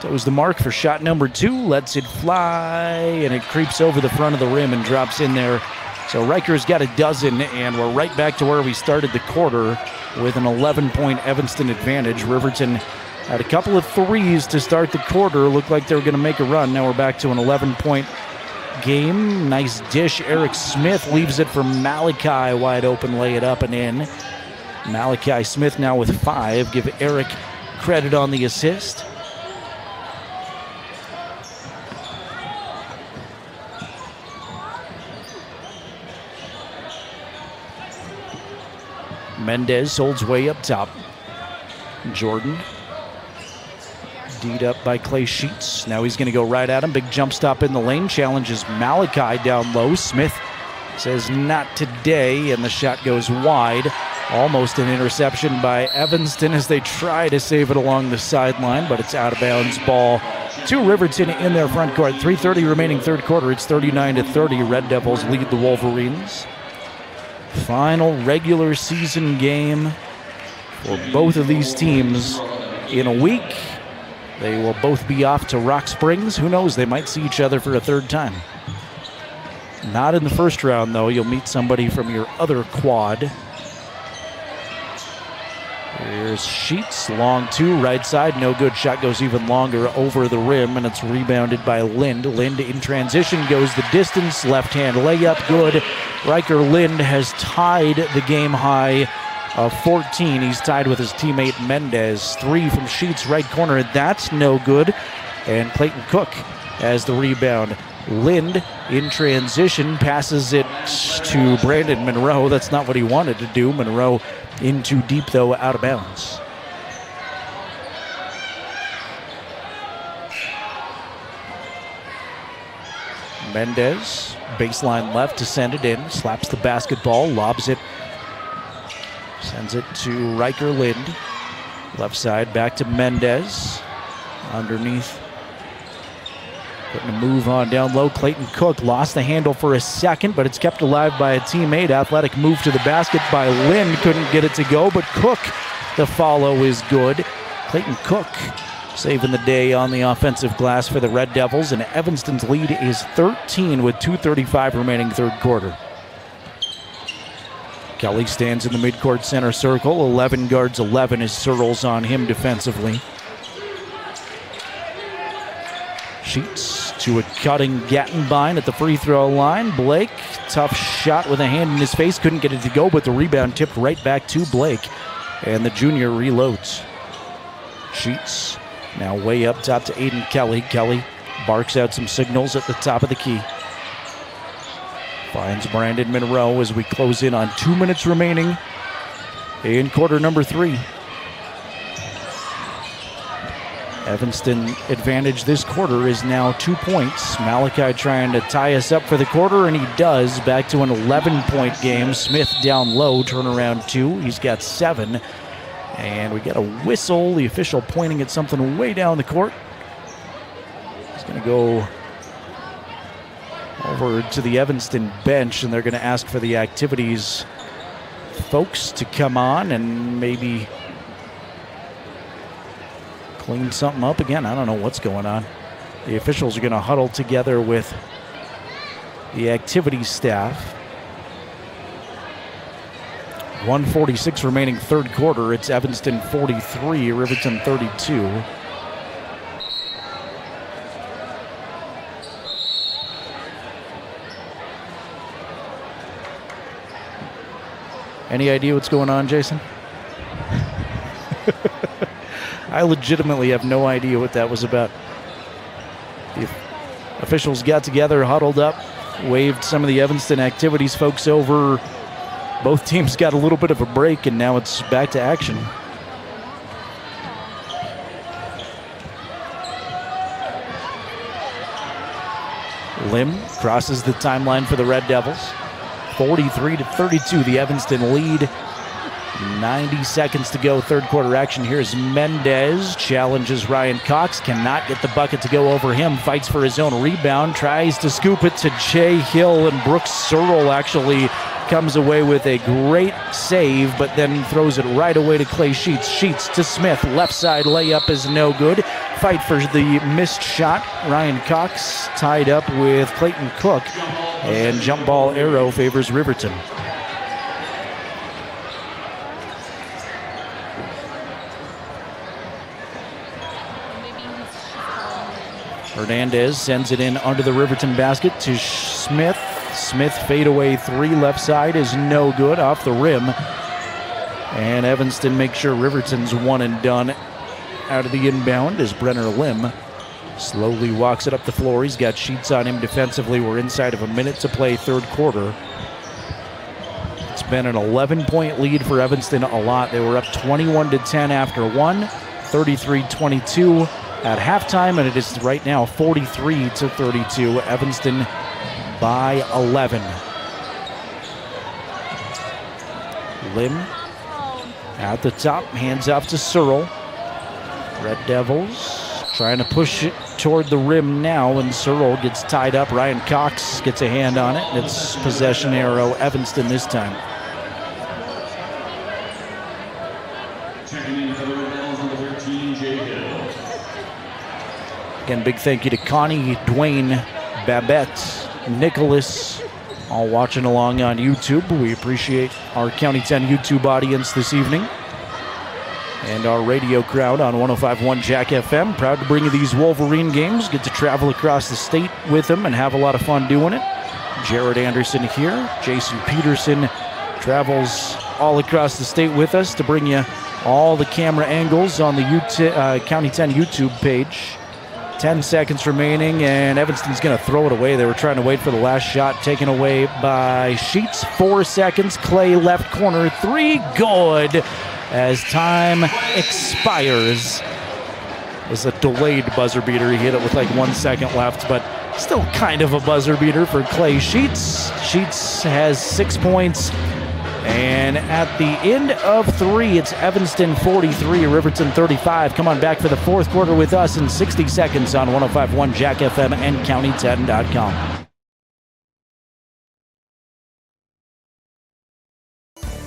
Toes the mark for shot number 2, lets it fly, and it creeps over the front of the rim and drops in there. So Riker's got a dozen, and we're right back to where we started the quarter with an 11-point Evanston advantage. Riverton had a couple of threes to start the quarter. Looked like they were going to make a run. Now we're back to an 11-point game. Nice dish. Eric Smith leaves it for Malachi. Wide open, lay it up and in. Malachi Smith now with 5. Give Eric credit on the assist. Mendez holds way up top. Jordan. D'd up by Clay Sheets. Now he's going to go right at him. Big jump stop in the lane. Challenges Malachi down low. Smith says not today, and the shot goes wide. Almost an interception by Evanston as they try to save it along the sideline, but it's out of bounds ball to Riverton in their front court. 3:30 remaining third quarter. It's 39-30. Red Devils lead the Wolverines. Final regular season game for both of these teams in a week. They will both be off to Rock Springs. Who knows, they might see each other for a third time. Not in the first round, though. You'll meet somebody from your other quad. Here's Sheets, long 2, right side, no good. Shot goes even longer over the rim, and it's rebounded by Lind. Lind in transition goes the distance, left-hand layup, good. Riker Lind has tied the game high of 14. He's tied with his teammate Mendez. 3 from Sheets, right corner, that's no good. And Clayton Cook has the rebound. Lind in transition passes it to Brandon Monroe. That's not what he wanted to do. Monroe in too deep, though, out of bounds. Mendez, baseline left to send it in, slaps the basketball, lobs it, sends it to Riker Lind. Left side back to Mendez. Underneath. Putting a move on down low. Clayton Cook lost the handle for a second, but it's kept alive by a teammate. Athletic move to the basket by Lind. Couldn't get it to go, but Cook, the follow is good. Clayton Cook saving the day on the offensive glass for the Red Devils, and Evanston's lead is 13 with 2:35 remaining third quarter. Kelly stands in the midcourt center circle. 11 guards 11 as Searles on him defensively. Sheets to a cutting Gattenbein at the free throw line. Blake, tough shot with a hand in his face. Couldn't get it to go, but the rebound tipped right back to Blake. And the junior reloads. Sheets now way up top to Aiden Kelly. Kelly barks out some signals at the top of the key. Finds Brandon Monroe as we close in on 2 minutes remaining in quarter number 3. Evanston advantage this quarter is now 2 points. Malachi trying to tie us up for the quarter, and he does. Back to an 11-point game. Smith down low, turnaround 2. He's got 7. And we got a whistle. The official pointing at something way down the court. He's going to go over to the Evanston bench, and they're going to ask for the activities folks to come on and maybe clean something up again. I don't know what's going on. The officials are going to huddle together with the activities staff. 1:46 remaining third quarter. It's Evanston 43, Riverton 32. Any idea what's going on, Jason? I legitimately have no idea what that was about. The officials got together, huddled up, waved some of the Evanston activities folks over Both teams got a little bit of a break, and now it's back to action. Lim crosses the timeline for the Red Devils. 43-32, the Evanston lead. 90 seconds to go, third quarter action. Here's Mendez, challenges Ryan Cox, cannot get the bucket to go over him, fights for his own rebound, tries to scoop it to Jay Hill, and Brooks Searle actually comes away with a great save, but then throws it right away to Clay Sheets. Sheets to Smith, left side layup is no good. Fight for the missed shot. Ryan Cox tied up with Clayton Cook, and jump ball arrow favors Riverton. Hernandez sends it in under the Riverton basket to Smith. Smith fadeaway three left side is no good, off the rim. And Evanston makes sure Riverton's one and done out of the inbound as Brenner Lim slowly walks it up the floor. He's got Sheets on him defensively. We're inside of a minute to play third quarter. It's been an 11-point lead for Evanston a lot. They were up 21-10 after one, 33-22 at halftime, and it is right now 43-32. Evanston by 11. Lim at the top, hands off to Searle. Red Devils trying to push it toward the rim now, and Searle gets tied up. Ryan Cox gets a hand on it, and it's possession arrow Evanston this time. Checking in for the Red Devils on the 13, Jay Hill. Again, big thank you to Connie, Dwayne, Babette, Nicholas, all watching along on YouTube. We appreciate our County 10 YouTube audience this evening. And our radio crowd on 105.1 Jack FM. Proud to bring you these Wolverine games. Get to travel across the state with them and have a lot of fun doing it. Jared Anderson here. Jason Peterson travels all across the state with us to bring you all the camera angles on the County 10 YouTube page. 10 seconds remaining, and Evanston's going to throw it away. They were trying to wait for the last shot, taken away by Sheets. 4 seconds. Clay left corner. 3 good as time expires. It's a delayed buzzer beater. He hit it with like 1 second left, but still kind of a buzzer beater for Clay Sheets. Sheets has 6 points. And at the end of 3, it's Evanston 43, Riverton 35. Come on back for the fourth quarter with us in 60 seconds on 105.1 Jack FM and County10.com.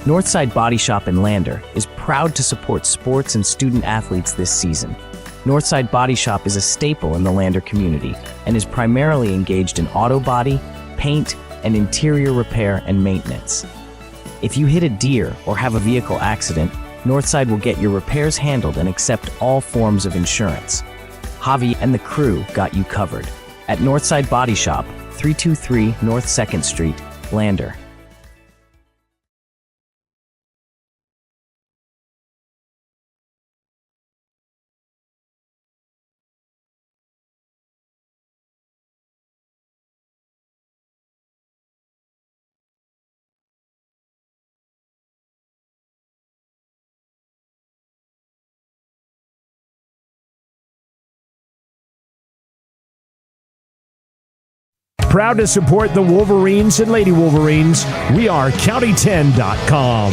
Northside Body Shop in Lander is proud to support sports and student athletes this season. Northside Body Shop is a staple in the Lander community and is primarily engaged in auto body, paint, and interior repair and maintenance. If you hit a deer or have a vehicle accident, Northside will get your repairs handled and accept all forms of insurance. Javi and the crew got you covered at Northside Body Shop, 323 North 2nd Street, Lander. Proud to support the Wolverines and Lady Wolverines. We are County10.com.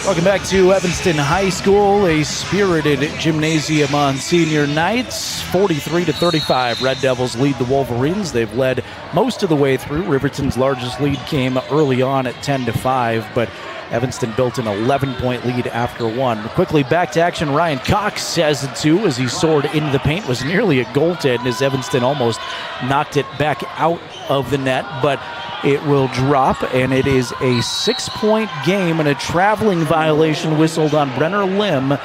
Welcome back to Evanston High School, a spirited gymnasium on senior nights. 43-35, Red Devils lead the Wolverines. They've led most of the way through. Riverton's largest lead came early on at 10-5, but Evanston built an 11-point lead after one. Quickly back to action. Ryan Cox has it too as he soared into the paint. Was nearly a goaltend as Evanston almost knocked it back out of the net, but it will drop, and it is a 6-point game and a traveling violation whistled on Brenner Lim.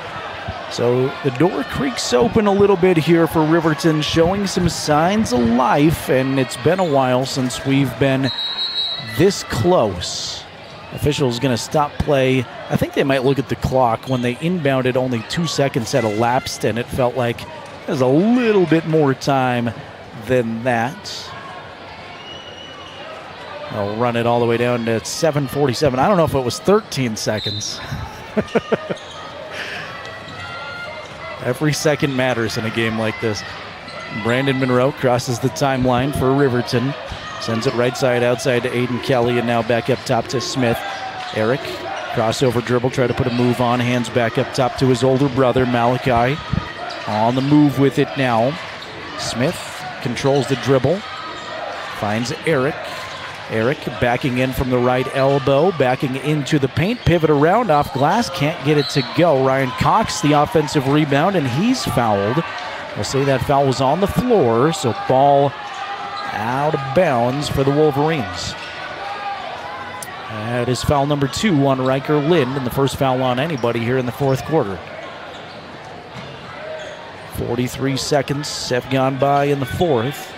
So the door creaks open a little bit here for Riverton, showing some signs of life, and it's been a while since we've been this close. Officials going to stop play. I think they might look at the clock. When they inbounded, only 2 seconds had elapsed, and it felt like there's a little bit more time than that. They'll run it all the way down to 7:47. I don't know if it was 13 seconds. Every second matters in a game like this. Brandon Monroe crosses the timeline for Riverton. Sends it right side outside to Aiden Kelly, and now back up top to Smith. Eric, crossover dribble, try to put a move on. Hands back up top to his older brother, Malachi. On the move with it now. Smith controls the dribble. Finds Eric. Eric backing in from the right elbow, backing into the paint, pivot around off glass, can't get it to go. Ryan Cox, the offensive rebound, and he's fouled. We'll say that foul was on the floor, so ball out of bounds for the Wolverines. That is foul number 2 on Riker Lind, and the first foul on anybody here in the fourth quarter. 43 seconds have gone by in the fourth.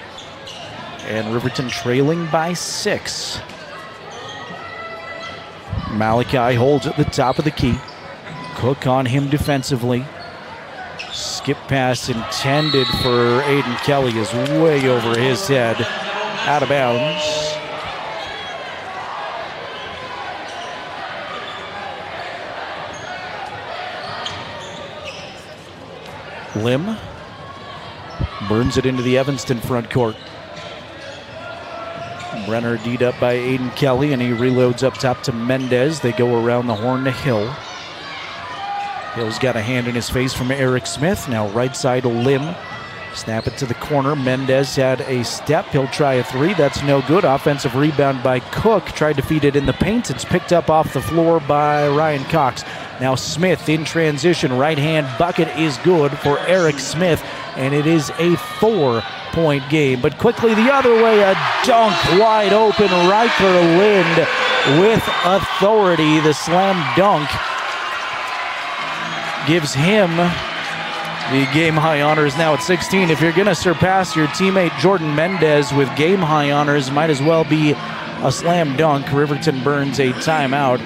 And Riverton trailing by 6. Malachi holds at the top of the key. Cook on him defensively. Skip pass intended for Aiden Kelly is way over his head. Out of bounds. Lim burns it into the Evanston front court. Brenner D'd up by Aiden Kelly, and he reloads up top to Mendez. They go around the horn to Hill. Hill's got a hand in his face from Eric Smith. Now right side to Lim. Snap it to the corner. Mendez had a step. He'll try a 3. That's no good. Offensive rebound by Cook. Tried to feed it in the paint. It's picked up off the floor by Ryan Cox. Now Smith in transition. Right hand bucket is good for Eric Smith, and it is a 4-point game. But quickly the other way, a dunk wide open. Riker Lind with authority. The slam dunk gives him the game-high honors now at 16. If you're going to surpass your teammate Jordan Mendez with game-high honors, might as well be a slam dunk. Riverton burns a timeout,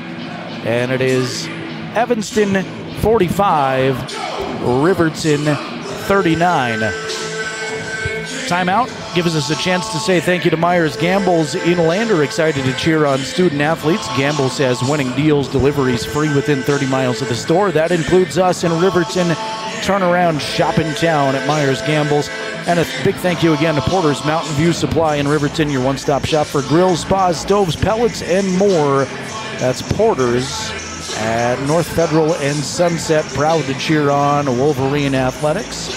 and it is Evanston 45, Riverton 39. Timeout gives us a chance to say thank you to Myers Gambles in Lander. Excited to cheer on student athletes. Gambles has winning deals, deliveries free within 30 miles of the store. That includes us in Riverton. Turnaround shop in town at Myers Gambles. And a big thank you again to Porter's Mountain View Supply in Riverton, your one-stop shop for grills, spas, stoves, pellets, and more. That's Porter's at North Federal and Sunset. Proud to cheer on Wolverine Athletics.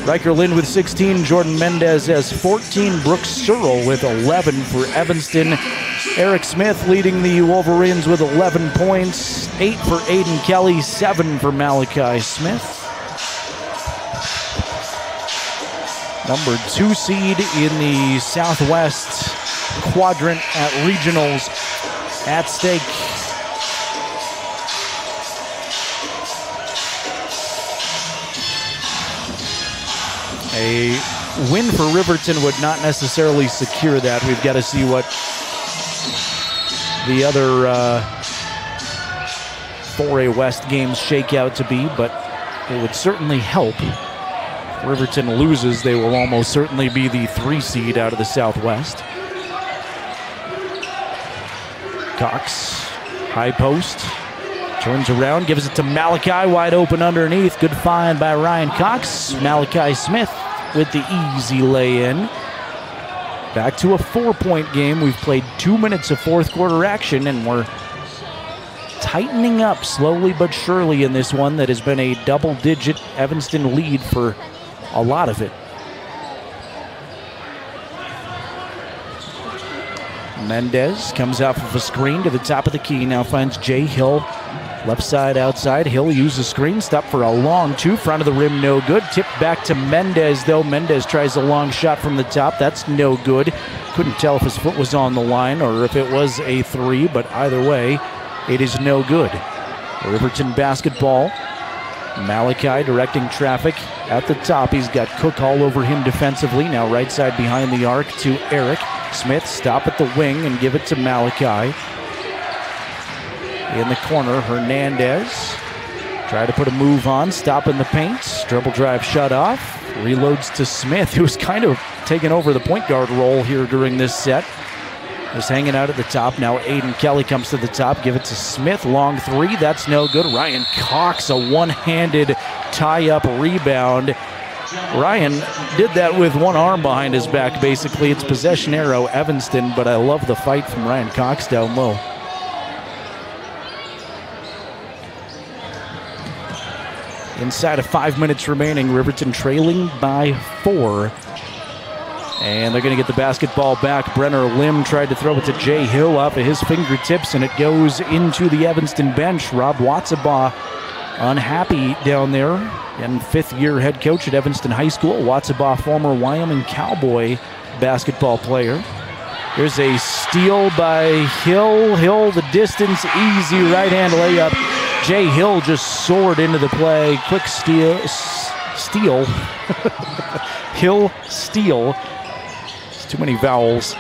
Riker Lind with 16, Jordan Mendez has 14, Brooks Searle with 11 for Evanston. Eric Smith leading the Wolverines with 11 points, 8 for Aiden Kelly, 7 for Malachi Smith. Number 2 seed in the Southwest quadrant at regionals at stake. A win for Riverton would not necessarily secure that. We've got to see what the other 4A West games shake out to be, but it would certainly help. If Riverton loses, they will almost certainly be the 3 seed out of the Southwest. Cox, high post, turns around, gives it to Malachi, wide open underneath. Good find by Ryan Cox. Malachi Smith with the easy lay-in. Back to a 4-point game. We've played 2 minutes of fourth quarter action, and we're tightening up slowly but surely in this one that has been a double-digit Evanston lead for a lot of it. Mendez comes off of a screen to the top of the key, now finds Jay Hill. Left side outside. Hill uses the screen. Stop for a long 2. Front of the rim, no good. Tipped back to Mendez, though. Mendez tries a long shot from the top. That's no good. Couldn't tell if his foot was on the line or if it was a 3, but either way, it is no good. Riverton basketball. Malachi directing traffic at the top. He's got Cook all over him defensively. Now right side behind the arc to Eric. Smith stop at the wing and give it to Malachi. In the corner, Hernandez. Try to put a move on, stop in the paint. Dribble drive shut off. Reloads to Smith, who's kind of taken over the point guard role here during this set. is hanging out at the top. Now Aiden Kelly comes to the top. Give it to Smith. Long three. That's no good. Ryan Cox, a one-handed tie-up rebound. Ryan did that with one arm behind his back, basically. It's possession arrow, Evanston, but I love the fight from Ryan Cox down low. Inside of 5 minutes remaining, Riverton trailing by 4. And they're going to get the basketball back. Brenner Lim tried to throw it to Jay Hill off of his fingertips, and it goes into the Evanston bench. Rob Watsabaugh unhappy down there. And fifth-year head coach at Evanston High School. Watsabaugh, former Wyoming Cowboy basketball player. There's a steal by Hill. Hill, the distance, easy right-hand layup. Jay Hill just soared into the play. Quick steal. Hill steal. It's too many vowels.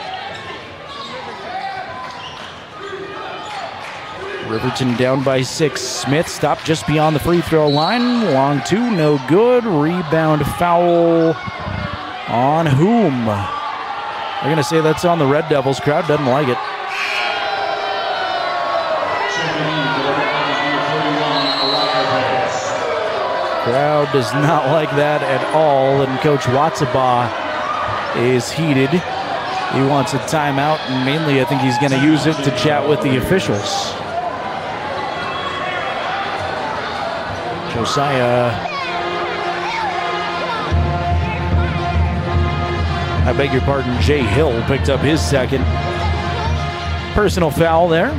Riverton down by 6. Smith stopped just beyond the free throw line. Long two, no good. Rebound foul on whom? They're going to say that's on the Red Devils. Crowd doesn't like it. Crowd does not like that at all, and Coach Watsabaugh is heated. He wants a timeout, and mainly I think he's going to use it to chat with the officials. Josiah, I beg your pardon, Jay Hill picked up his second personal foul there.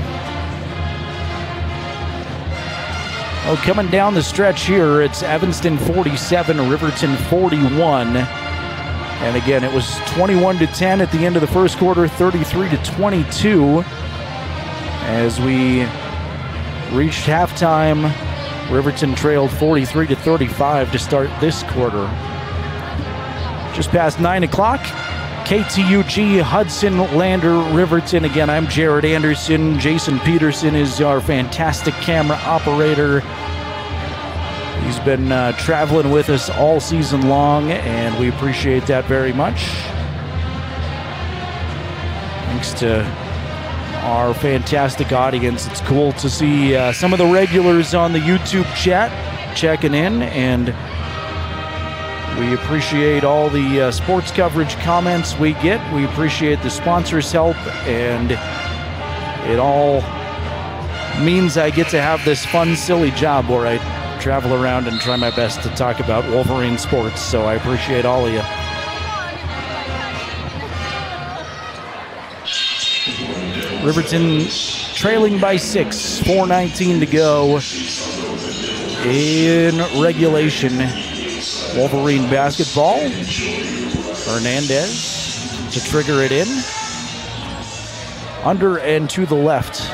Oh, coming down the stretch here, it's Evanston 47, Riverton 41. And again, it was 21-10 at the end of the first quarter, 33-22. As we reached halftime, Riverton trailed 43-35 to start this quarter. Just past 9 o'clock, KTUG, Hudson, Lander, Riverton. Again, I'm Jared Anderson. Jason Peterson is our fantastic camera operator. He's been traveling with us all season long, and we appreciate that very much. Thanks to our fantastic audience. It's cool to see some of the regulars on the YouTube chat checking in, and we appreciate all the sports coverage comments we get. We appreciate the sponsors' help, and it all means I get to have this fun, silly job where I travel around and try my best to talk about Wolverine sports, so I appreciate all of you. Riverton trailing by 6, 4:19 to go in regulation. Wolverine basketball. Hernandez to trigger it in. Under and to the left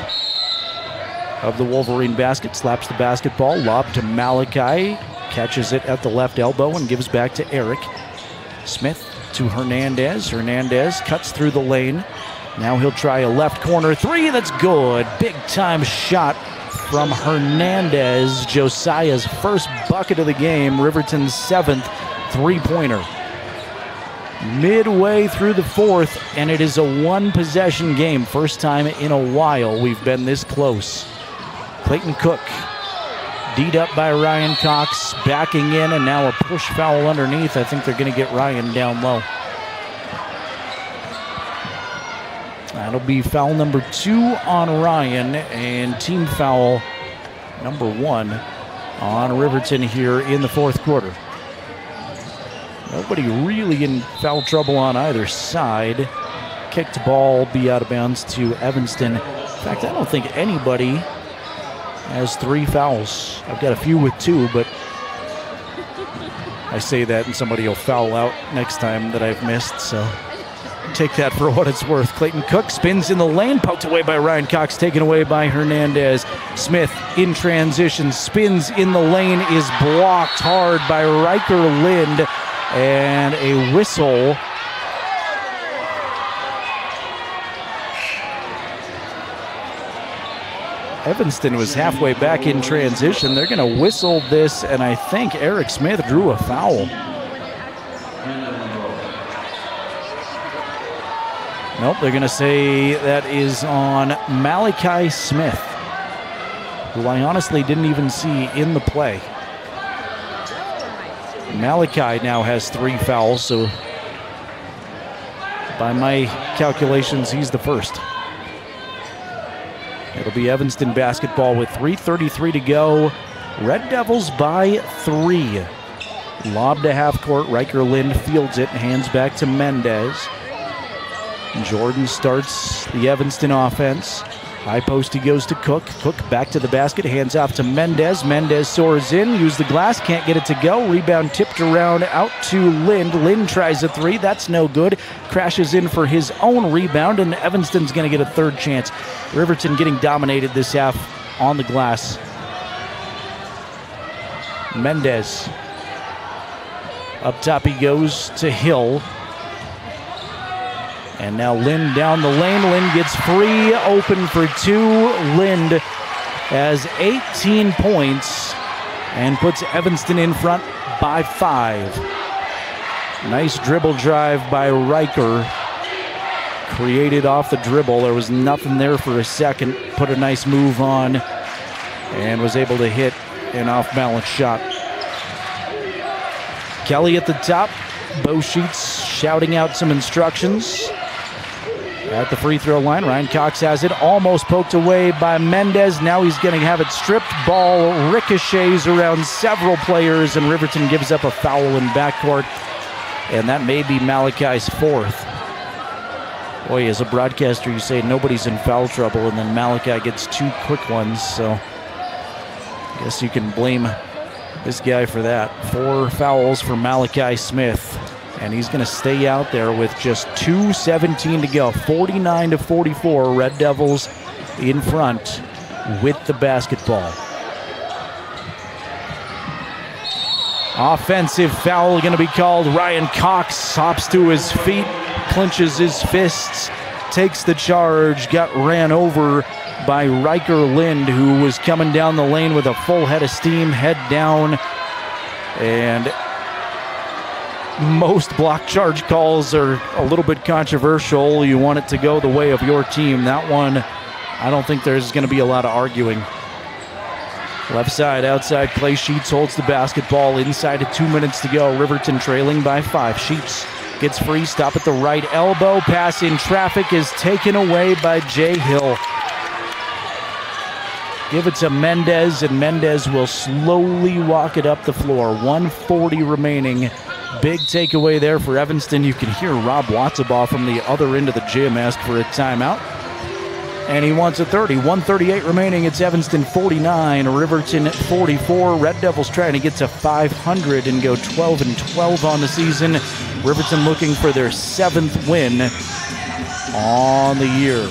of the Wolverine basket. Slaps the basketball. Lob to Malachi. Catches it at the left elbow and gives back to Eric. Smith to Hernandez. Hernandez cuts through the lane. Now he'll try a left corner three. That's good. Big time shot from Hernandez. Josiah's first bucket of the game. Riverton's 7th three-pointer. Midway through the fourth, and it is a one-possession game. First time in a while we've been this close. Clayton Cook, D'd up by Ryan Cox, backing in, and now a push foul underneath. I think they're going to get Ryan down low. That'll be foul number 2 on Ryan, and team foul number 1 on Riverton here in the fourth quarter. Nobody really in foul trouble on either side. Kicked ball, be out of bounds to Evanston. In fact, I don't think anybody has 3 fouls. I've got a few with 2, but I say that and somebody will foul out next time that I've missed, so take that for what it's worth. Clayton Cook spins in the lane, poked away by Ryan Cox, taken away by Hernandez. Smith in transition, spins in the lane, is blocked hard by Riker Lind, and a whistle. Evanston was halfway back in transition. They're going to whistle this, and I think Eric Smith drew a foul. Nope, they're going to say that is on Malachi Smith, who I honestly didn't even see in the play. Malachi now has 3 fouls, so by my calculations, he's the first. It'll be Evanston basketball with 3:33 to go. Red Devils by 3. Lob to half court. Riker Lind fields it and hands back to Mendez. Jordan starts the Evanston offense. High post, he goes to Cook. Cook back to the basket, hands off to Mendez. Mendez soars in, use the glass, can't get it to go. Rebound tipped around out to Lind. Lind tries a 3, that's no good. Crashes in for his own rebound, and Evanston's going to get a third chance. Riverton getting dominated this half on the glass. Mendez. Up top he goes to Hill. And now Lind down the lane. Lind gets free, open for 2. Lind has 18 points and puts Evanston in front by 5. Nice dribble drive by Riker. Created off the dribble. There was nothing there for a second. Put a nice move on and was able to hit an off-balance shot. Kelly at the top. Bo Sheets shouting out some instructions. At the free throw line, Ryan Cox has it, almost poked away by Mendez. Now he's going to have it stripped. Ball ricochets around several players, and Riverton gives up a foul in backcourt. And that may be Malachi's 4th. Boy, as a broadcaster, you say nobody's in foul trouble, and then Malachi gets 2 quick ones. So I guess you can blame this guy for that. 4 fouls for Malachi Smith. And he's going to stay out there with just 2:17 to go. 49-44, Red Devils in front with the basketball. Offensive foul going to be called. Ryan Cox hops to his feet, clenches his fists, takes the charge, got ran over by Riker Lind, who was coming down the lane with a full head of steam, head down, and most block charge calls are a little bit controversial. You want it to go the way of your team. That one, I don't think there's going to be a lot of arguing. Left side, outside, Clay Sheets holds the basketball inside of 2 minutes to go. Riverton trailing by 5. Sheets gets free, stop at the right elbow. Pass in traffic is taken away by Jay Hill. Give it to Mendez, and Mendez will slowly walk it up the floor. 1:40 remaining. Big takeaway there for Evanston. You can hear Rob Watsabaugh from the other end of the gym ask for a timeout. And he wants a 30. 1:38 remaining. It's Evanston 49, Riverton 44. Red Devils trying to get to 500 and go 12-12 on the season. Riverton looking for their 7th win on the year.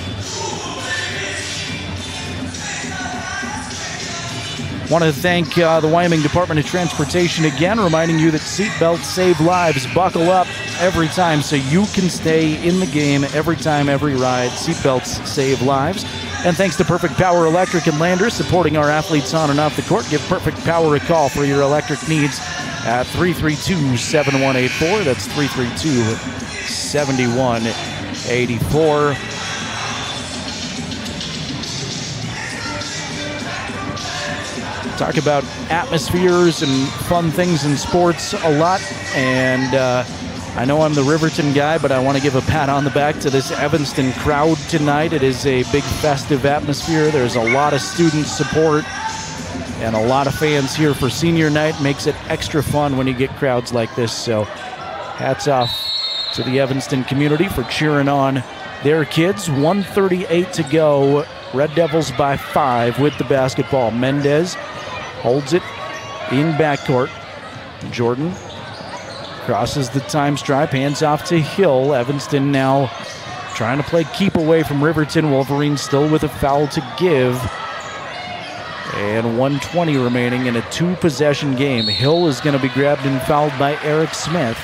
Want to thank the Wyoming Department of Transportation again, reminding you that seatbelts save lives. Buckle up every time so you can stay in the game every time, every ride. Seatbelts save lives. And thanks to Perfect Power Electric and Lander, supporting our athletes on and off the court. Give Perfect Power a call for your electric needs at 332-7184. That's 332-7184. Talk about atmospheres and fun things in sports a lot, and I know I'm the Riverton guy, but I want to give a pat on the back to this Evanston crowd tonight. It is a big festive atmosphere. There's a lot of student support and a lot of fans here for senior night. Makes it extra fun when you get crowds like this, so hats off to the Evanston community for cheering on their kids. 1:38 to go. Red Devils by 5 with the basketball. Mendez holds it in backcourt. Jordan crosses the time stripe, hands off to Hill. Evanston now trying to play keep away from Riverton. Wolverines still with a foul to give. And 1:20 remaining in a 2-possession game. Hill is going to be grabbed and fouled by Eric Smith.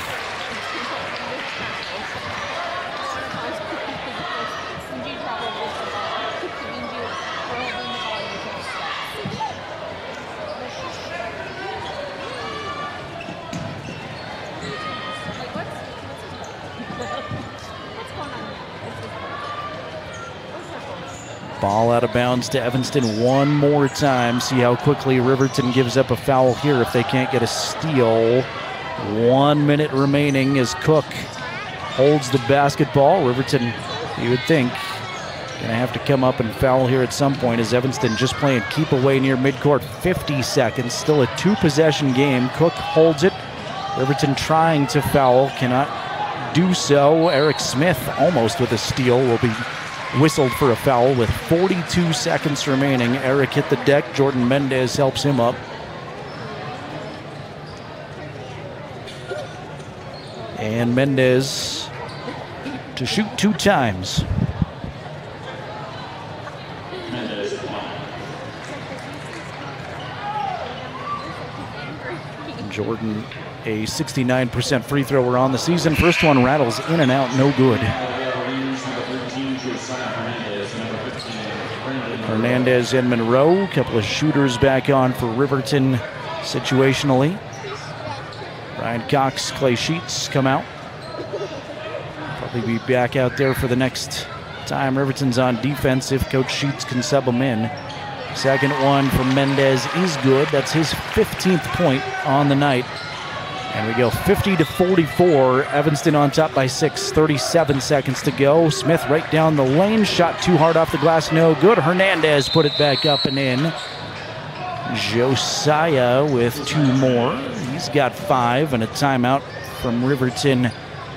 Ball out of bounds to Evanston one more time. See how quickly Riverton gives up a foul here if they can't get a steal. 1 minute remaining as Cook holds the basketball. Riverton, you would think, going to have to come up and foul here at some point as Evanston just playing keep away near midcourt. 50 seconds, still a two-possession game. Cook holds it. Riverton trying to foul, cannot do so. Eric Smith almost with a steal, will be whistled for a foul with 42 seconds remaining. Eric hit the deck. Jordan Mendez helps him up. And Mendez to shoot 2 times. Jordan, a 69% free thrower on the season. First one rattles in and out, no good. Hernandez and Monroe, a couple of shooters back on for Riverton situationally. Ryan Cox, Clay Sheets come out. Probably be back out there for the next time Riverton's on defense if Coach Sheets can sub them in. Second one from Mendez is good. That's his 15th point on the night. And we go 50-44. Evanston on top by 6. 37 seconds to go. Smith right down the lane. Shot too hard off the glass. No good. Hernandez put it back up and in. Josiah with 2 more. He's got 5 and a timeout from Riverton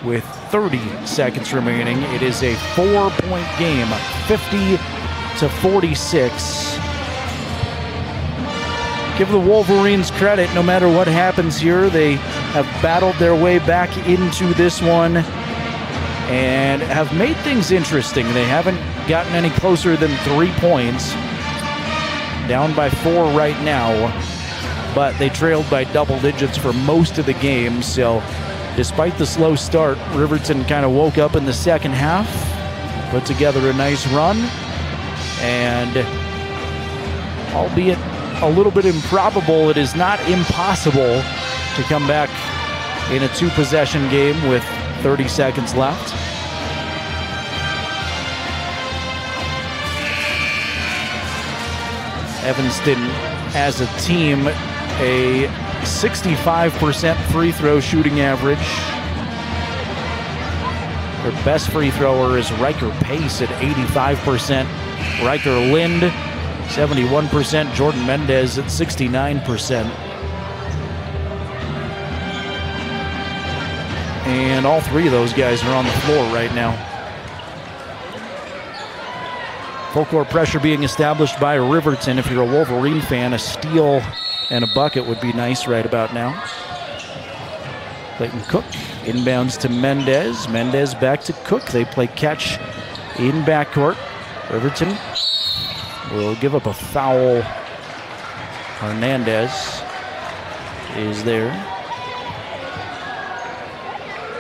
with 30 seconds remaining. It is a 4-point game. 50-46. Give the Wolverines credit. No matter what happens here, they have battled their way back into this one and have made things interesting. They haven't gotten any closer than 3 points. Down by 4 right now, but they trailed by double digits for most of the game. So despite the slow start, Riverton kind of woke up in the second half, put together a nice run, and albeit a little bit improbable, it is not impossible to come back in a 2-possession game with 30 seconds left. Evanston as a team, a 65% free throw shooting average. Their best free thrower is Riker Pace at 85%. Riker Lind, 71%. Jordan Mendez at 69%. And all 3 of those guys are on the floor right now. Full court pressure being established by Riverton. If you're a Wolverine fan, a steal and a bucket would be nice right about now. Clayton Cook inbounds to Mendez. Mendez back to Cook. They play catch in backcourt. Riverton will give up a foul. Hernandez is there.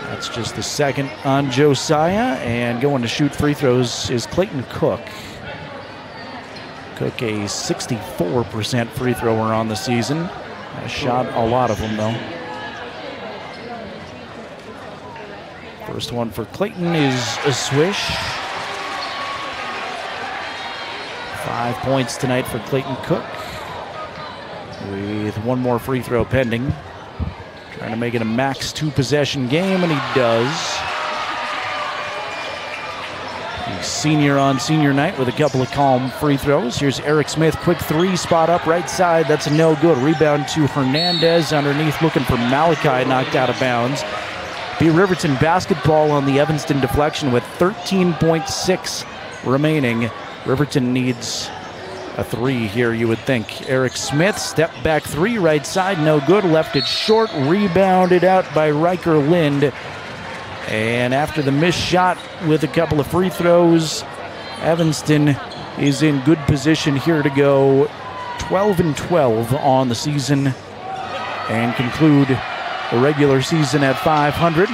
That's just the second on Josiah. And going to shoot free throws is Clayton Cook. Cook, a 64% free thrower on the season. Has shot a lot of them, though. First one for Clayton is a swish. 5 points tonight for Clayton Cook, with 1 more free throw pending. Trying to make it a max 2-possession game, and he does. He's senior on senior night with a couple of calm free throws. Here's Eric Smith, quick 3, spot up right side. That's a no good. Rebound to Hernandez underneath, looking for Malachi, knocked out of bounds. Be Riverton basketball on the Evanston deflection with 13.6 remaining. Riverton needs a 3 here, you would think. Eric Smith, step back 3, right side, no good. Left it short, rebounded out by Riker Lind. And after the missed shot with a couple of free throws, Evanston is in good position here to go 12-12 on the season and conclude the regular season at 500.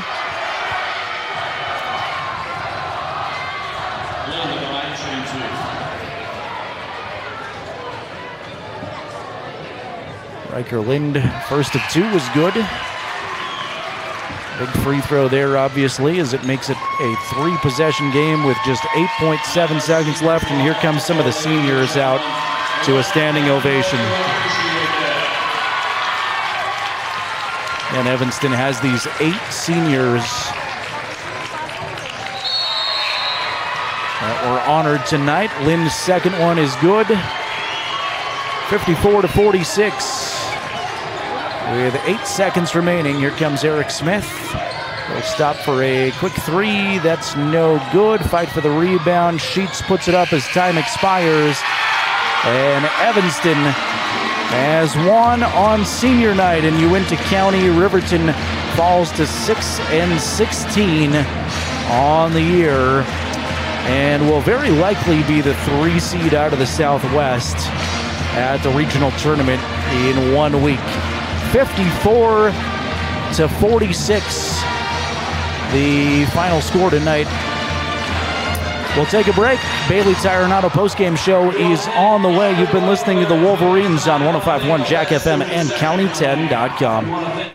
Riker Lind, first of 2 was good. Big free throw there, obviously, as it makes it a 3-possession game with just 8.7 seconds left. And here comes some of the seniors out to a standing ovation. And Evanston has these 8 seniors that were honored tonight. Lynn's second one is good. 54-46. With 8 seconds remaining, here comes Eric Smith. He'll stop for a quick 3. That's no good. Fight for the rebound. Sheets puts it up as time expires. And Evanston has won on senior night in Uinta County. Riverton falls to 6-16 on the year and will very likely be the 3 seed out of the Southwest at the regional tournament in 1 week. 54-46, the final score tonight. We'll take a break. Bailey Tire and Auto postgame show is on the way. You've been listening to the Wolverines on 105.1 Jack FM and County10.com.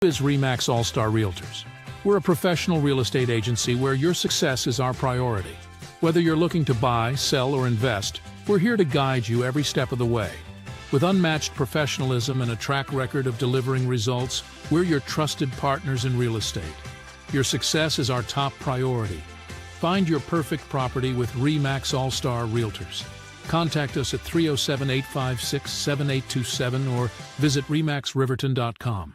Is RE/MAX All-Star Realtors. We're a professional real estate agency where your success is our priority. Whether you're looking to buy, sell, or invest, we're here to guide you every step of the way. With unmatched professionalism and a track record of delivering results, we're your trusted partners in real estate. Your success is our top priority. Find your perfect property with RE/MAX All-Star Realtors. Contact us at 307-856-7827 or visit remaxriverton.com.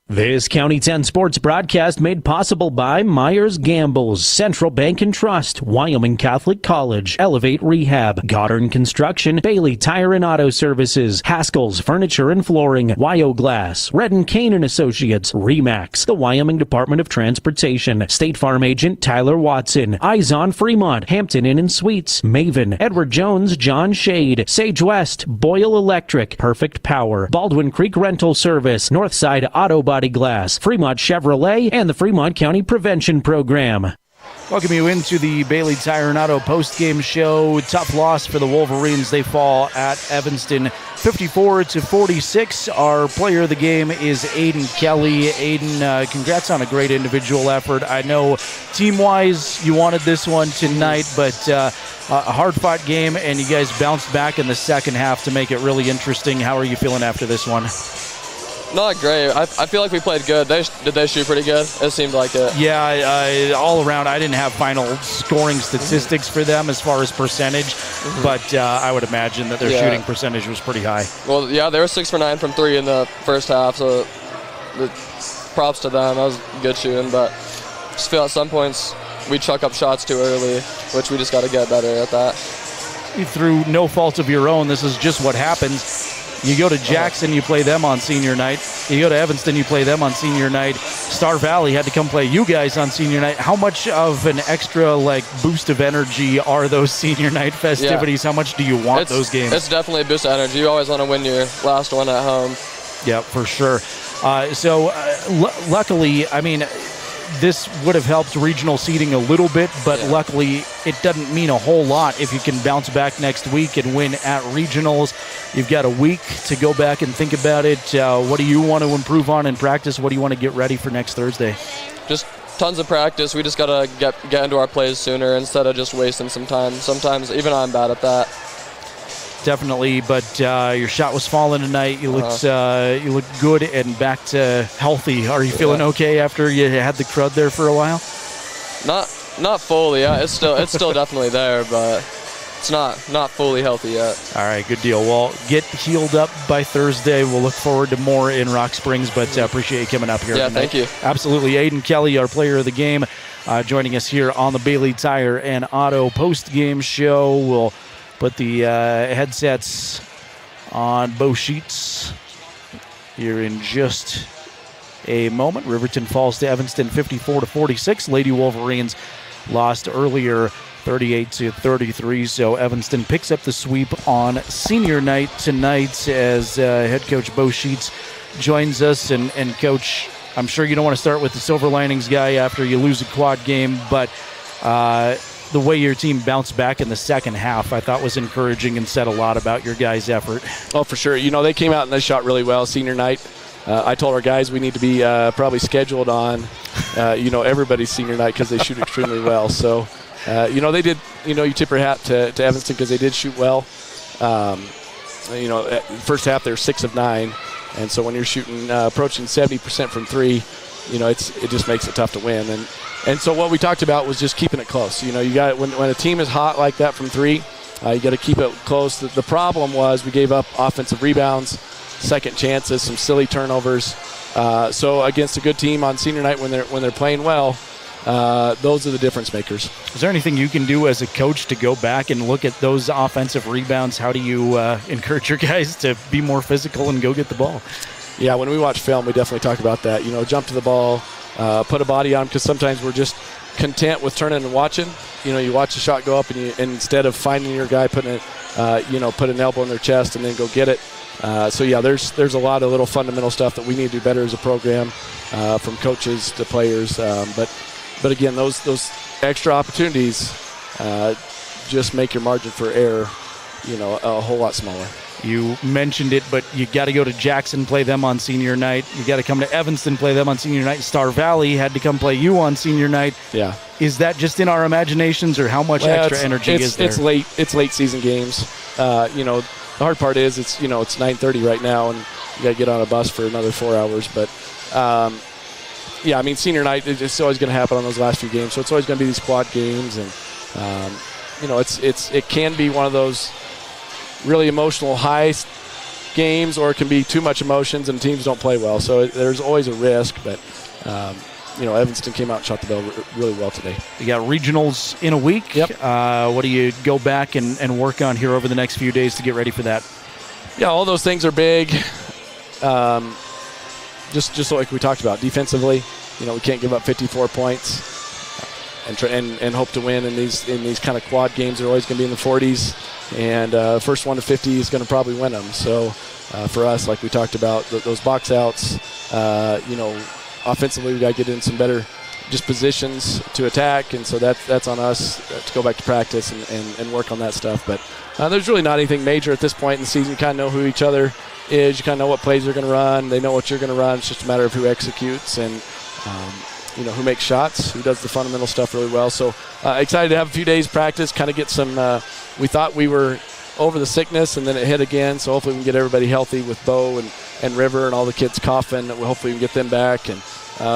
This County 10 sports broadcast made possible by Myers Gambles, Central Bank and Trust, Wyoming Catholic College, Elevate Rehab, Goddard Construction, Bailey Tire and Auto Services, Haskell's Furniture and Flooring, Wyo Glass, Red and Kane and Associates, RE/MAX, the Wyoming Department of Transportation, State Farm Agent Tyler Watson, Eyes on Fremont, Hampton Inn and Suites, Maven, Edward Jones, John Shade, Sage West, Boyle Electric, Perfect Power, Baldwin Creek Rental Service, Northside Auto Body Glass, Fremont Chevrolet, and the Fremont County Prevention Program. Welcome you into the Bailey Tire and Auto postgame show. Tough loss for the Wolverines. They fall at Evanston 54-46. Our player of the game is Aiden Kelly. Aiden, congrats on a great individual effort. I know team-wise you wanted this one tonight, but a hard-fought game, and you guys bounced back in the second half to make it really interesting. How are you feeling after this one? Not great. I feel like we played good. Did they shoot pretty good? It seemed like it. Yeah, all around. I didn't have final scoring statistics for them as far as percentage, but I would imagine that their shooting percentage was pretty high. Well, yeah, they were 6 for 9 from 3 in the first half, so props to them. That was good shooting, but just feel at some points we chuck up shots too early, which we just got to get better at that. Through no fault of your own, this is just what happens. You go to Jackson, you play them on senior night. You go to Evanston, you play them on senior night. Star Valley had to come play you guys on senior night. How much of an extra boost of energy are those senior night festivities? Yeah. How much do you want those games? It's definitely a boost of energy. You always want to win your last one at home. Yeah, for sure. Luckily, I mean, this would have helped regional seeding a little bit, but luckily it doesn't mean a whole lot if you can bounce back next week and win at regionals. You've got a week to go back and think about it. What do you want to improve on in practice? What do you want to get ready for next Thursday? Just tons of practice. We just got to get into our plays sooner instead of just wasting some time. Sometimes even I'm bad at that. Definitely, but your shot was falling tonight. You looked good and back to healthy. Are you feeling okay after you had the crud there for a while? Not fully. Yeah, it's still definitely there, but it's not fully healthy yet. All right, good deal. Well, get healed up by Thursday. We'll look forward to more in Rock Springs, but appreciate you coming up here. Yeah, tonight. thank you. Absolutely. Aiden Kelly, our player of the game, joining us here on the Bailey Tire and Auto post-game show. We'll put the headsets on both sheets here in just a moment. Riverton falls to Evanston 54-46. Lady Wolverines lost earlier 38-33, so Evanston picks up the sweep on senior night tonight as head coach Bo Sheets joins us. And Coach, I'm sure you don't want to start with the silver linings guy after you lose a quad game, but the way your team bounced back in the second half I thought was encouraging and said a lot about your guys' effort. Oh, for sure. They came out and they shot really well senior night. I told our guys we need to be probably scheduled on, everybody's senior night because they shoot extremely well. So, they did, you tip your hat to Evanston because they did shoot well. First half they were 6 of 9. And so when you're shooting, approaching 70% from 3, it just makes it tough to win. And so what we talked about was just keeping it close. You got when a team is hot like that from 3, you got to keep it close. The problem was we gave up offensive rebounds, second chances, some silly turnovers. So against a good team on senior night when they're playing well, those are the difference makers. Is there anything you can do as a coach to go back and look at those offensive rebounds? How do you encourage your guys to be more physical and go get the ball? Yeah, when we watch film, we definitely talk about that. Jump to the ball, put a body on, because sometimes we're just content with turning and watching. You watch the shot go up, and instead of finding your guy, put an elbow in their chest and then go get it. There's a lot of little fundamental stuff that we need to do better as a program, from coaches to players. But again, those extra opportunities just make your margin for error, a whole lot smaller. You mentioned it, but you got to go to Jackson, play them on senior night. You got to come to Evanston, play them on senior night. Star Valley had to come play you on senior night. Yeah. Is that just in our imaginations, or how much extra energy is there? It's late season games. The hard part is it's 9:30 right now, and you got to get on a bus for another 4 hours. But senior night it's always going to happen on those last few games. So it's always going to be these quad games, and it can be one of those really emotional high games, or it can be too much emotions and teams don't play well. So there's always a risk, but Evanston came out and shot the ball really well today. You got regionals in a week. Yep. What do you go back and work on here over the next few days to get ready for that? Yeah, all those things are big. Just like we talked about defensively, we can't give up 54 points and hope to win in these kind of quad games. They're always going to be in the 40s, and first 1 to 50 is going to probably win them. So for us, like we talked about, those box outs, offensively we got to get in some better just positions to attack, and so that's on us to go back to practice and work on that stuff. But there's really not anything major at this point in the season. You kind of know who each other is. You kind of know what plays they're going to run. They know what you're going to run. It's just a matter of who executes and who makes shots, who does the fundamental stuff really well. So excited to have a few days practice, kind of get some we thought we were over the sickness, and then it hit again. So hopefully we can get everybody healthy with Bo and River and all the kids coughing. Hopefully we can get them back and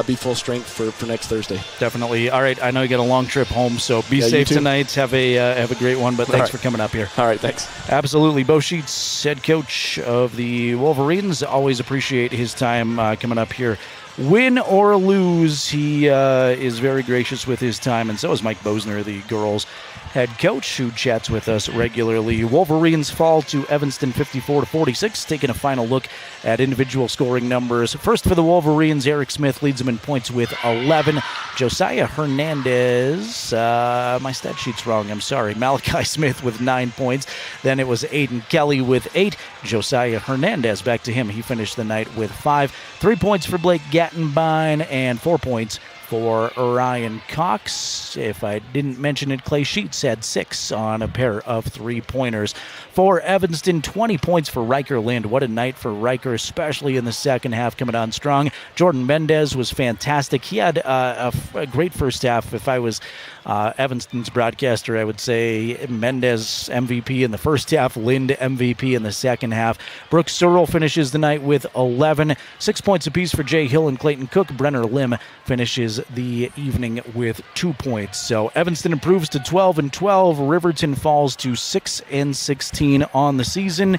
be full strength for next Thursday. Definitely. All right, I know you got a long trip home, so be safe tonight. Have a great one, but thanks for coming up here. All right, thanks. Absolutely. Bo Sheets, head coach of the Wolverines. Always appreciate his time coming up here. Win or lose, he is very gracious with his time, and so is Mike Bosner, the girls' head coach, who chats with us regularly. Wolverines fall to Evanston 54-46, taking a final look at individual scoring numbers. First for the Wolverines, Eric Smith leads them in points with 11. Josiah Hernandez, my stat sheet's wrong, I'm sorry. Malachi Smith with 9 points. Then it was Aiden Kelly with 8. Josiah Hernandez, back to him. He finished the night with 5. 3 points for Blake Gattenbein and 4 points for Ryan Cox. If I didn't mention it, Clay Sheets had 6 on a pair of 3-pointers. For Evanston, 20 points for Riker Lind. What a night for Riker, especially in the second half, coming on strong. Jordan Mendez was fantastic. He had a great first half. If I was Evanston's broadcaster, I would say Mendez MVP in the first half, Lind MVP in the second half. Brooks Searle finishes the night with 11. 6 points apiece for Jay Hill and Clayton Cook. Brenner Lim finishes the evening with 2 points. So Evanston improves to 12-12. Riverton falls to 6-16 on the season.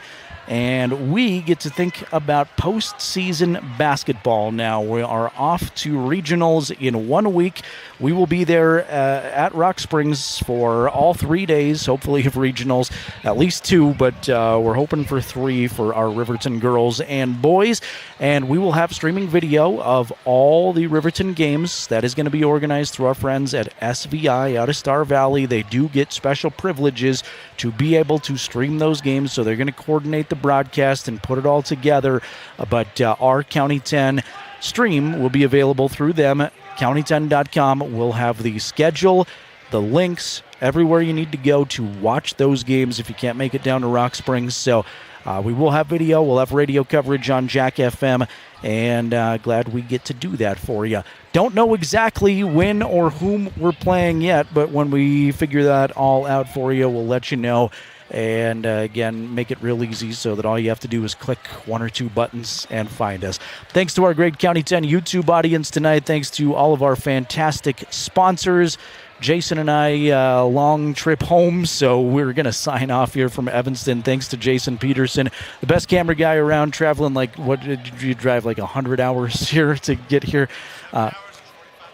and we get to think about postseason basketball now. We are off to regionals in 1 week. We will be there at Rock Springs for all 3 days, hopefully of regionals, at least 2, but we're hoping for 3 for our Riverton girls and boys. And we will have streaming video of all the Riverton games. That is going to be organized through our friends at SVI out of Star Valley. They do get special privileges to be able to stream those games, so they're going to coordinate the broadcast and put it all together. But our County 10 stream will be available through them. County10.com will have the schedule, the links, everywhere you need to go to watch those games if you can't make it down to Rock Springs. So we will have video, we'll have radio coverage on Jack FM, and glad we get to do that for you. Don't know exactly when or whom we're playing yet, but when we figure that all out for you, we'll let you know. And again, make it real easy so that all you have to do is click 1 or 2 buttons and find us. Thanks to our great County 10 YouTube audience tonight. Thanks to all of our fantastic sponsors. Jason and I, long trip home, so we're going to sign off here from Evanston. Thanks to Jason Peterson, the best camera guy around, traveling like, what did you drive, like 100 hours here to get here?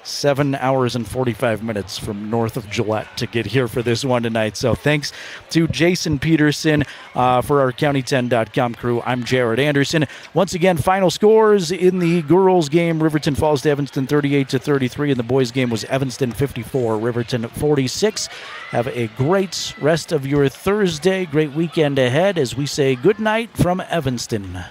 7 hours and 45 minutes from north of Gillette to get here for this one tonight. So thanks to Jason Peterson for our County10.com crew. I'm Jared Anderson. Once again, final scores in the girls game: Riverton falls to Evanston 38-33, and the boys game was Evanston 54, Riverton 46. Have a great rest of your Thursday, great weekend ahead as we say good night from Evanston.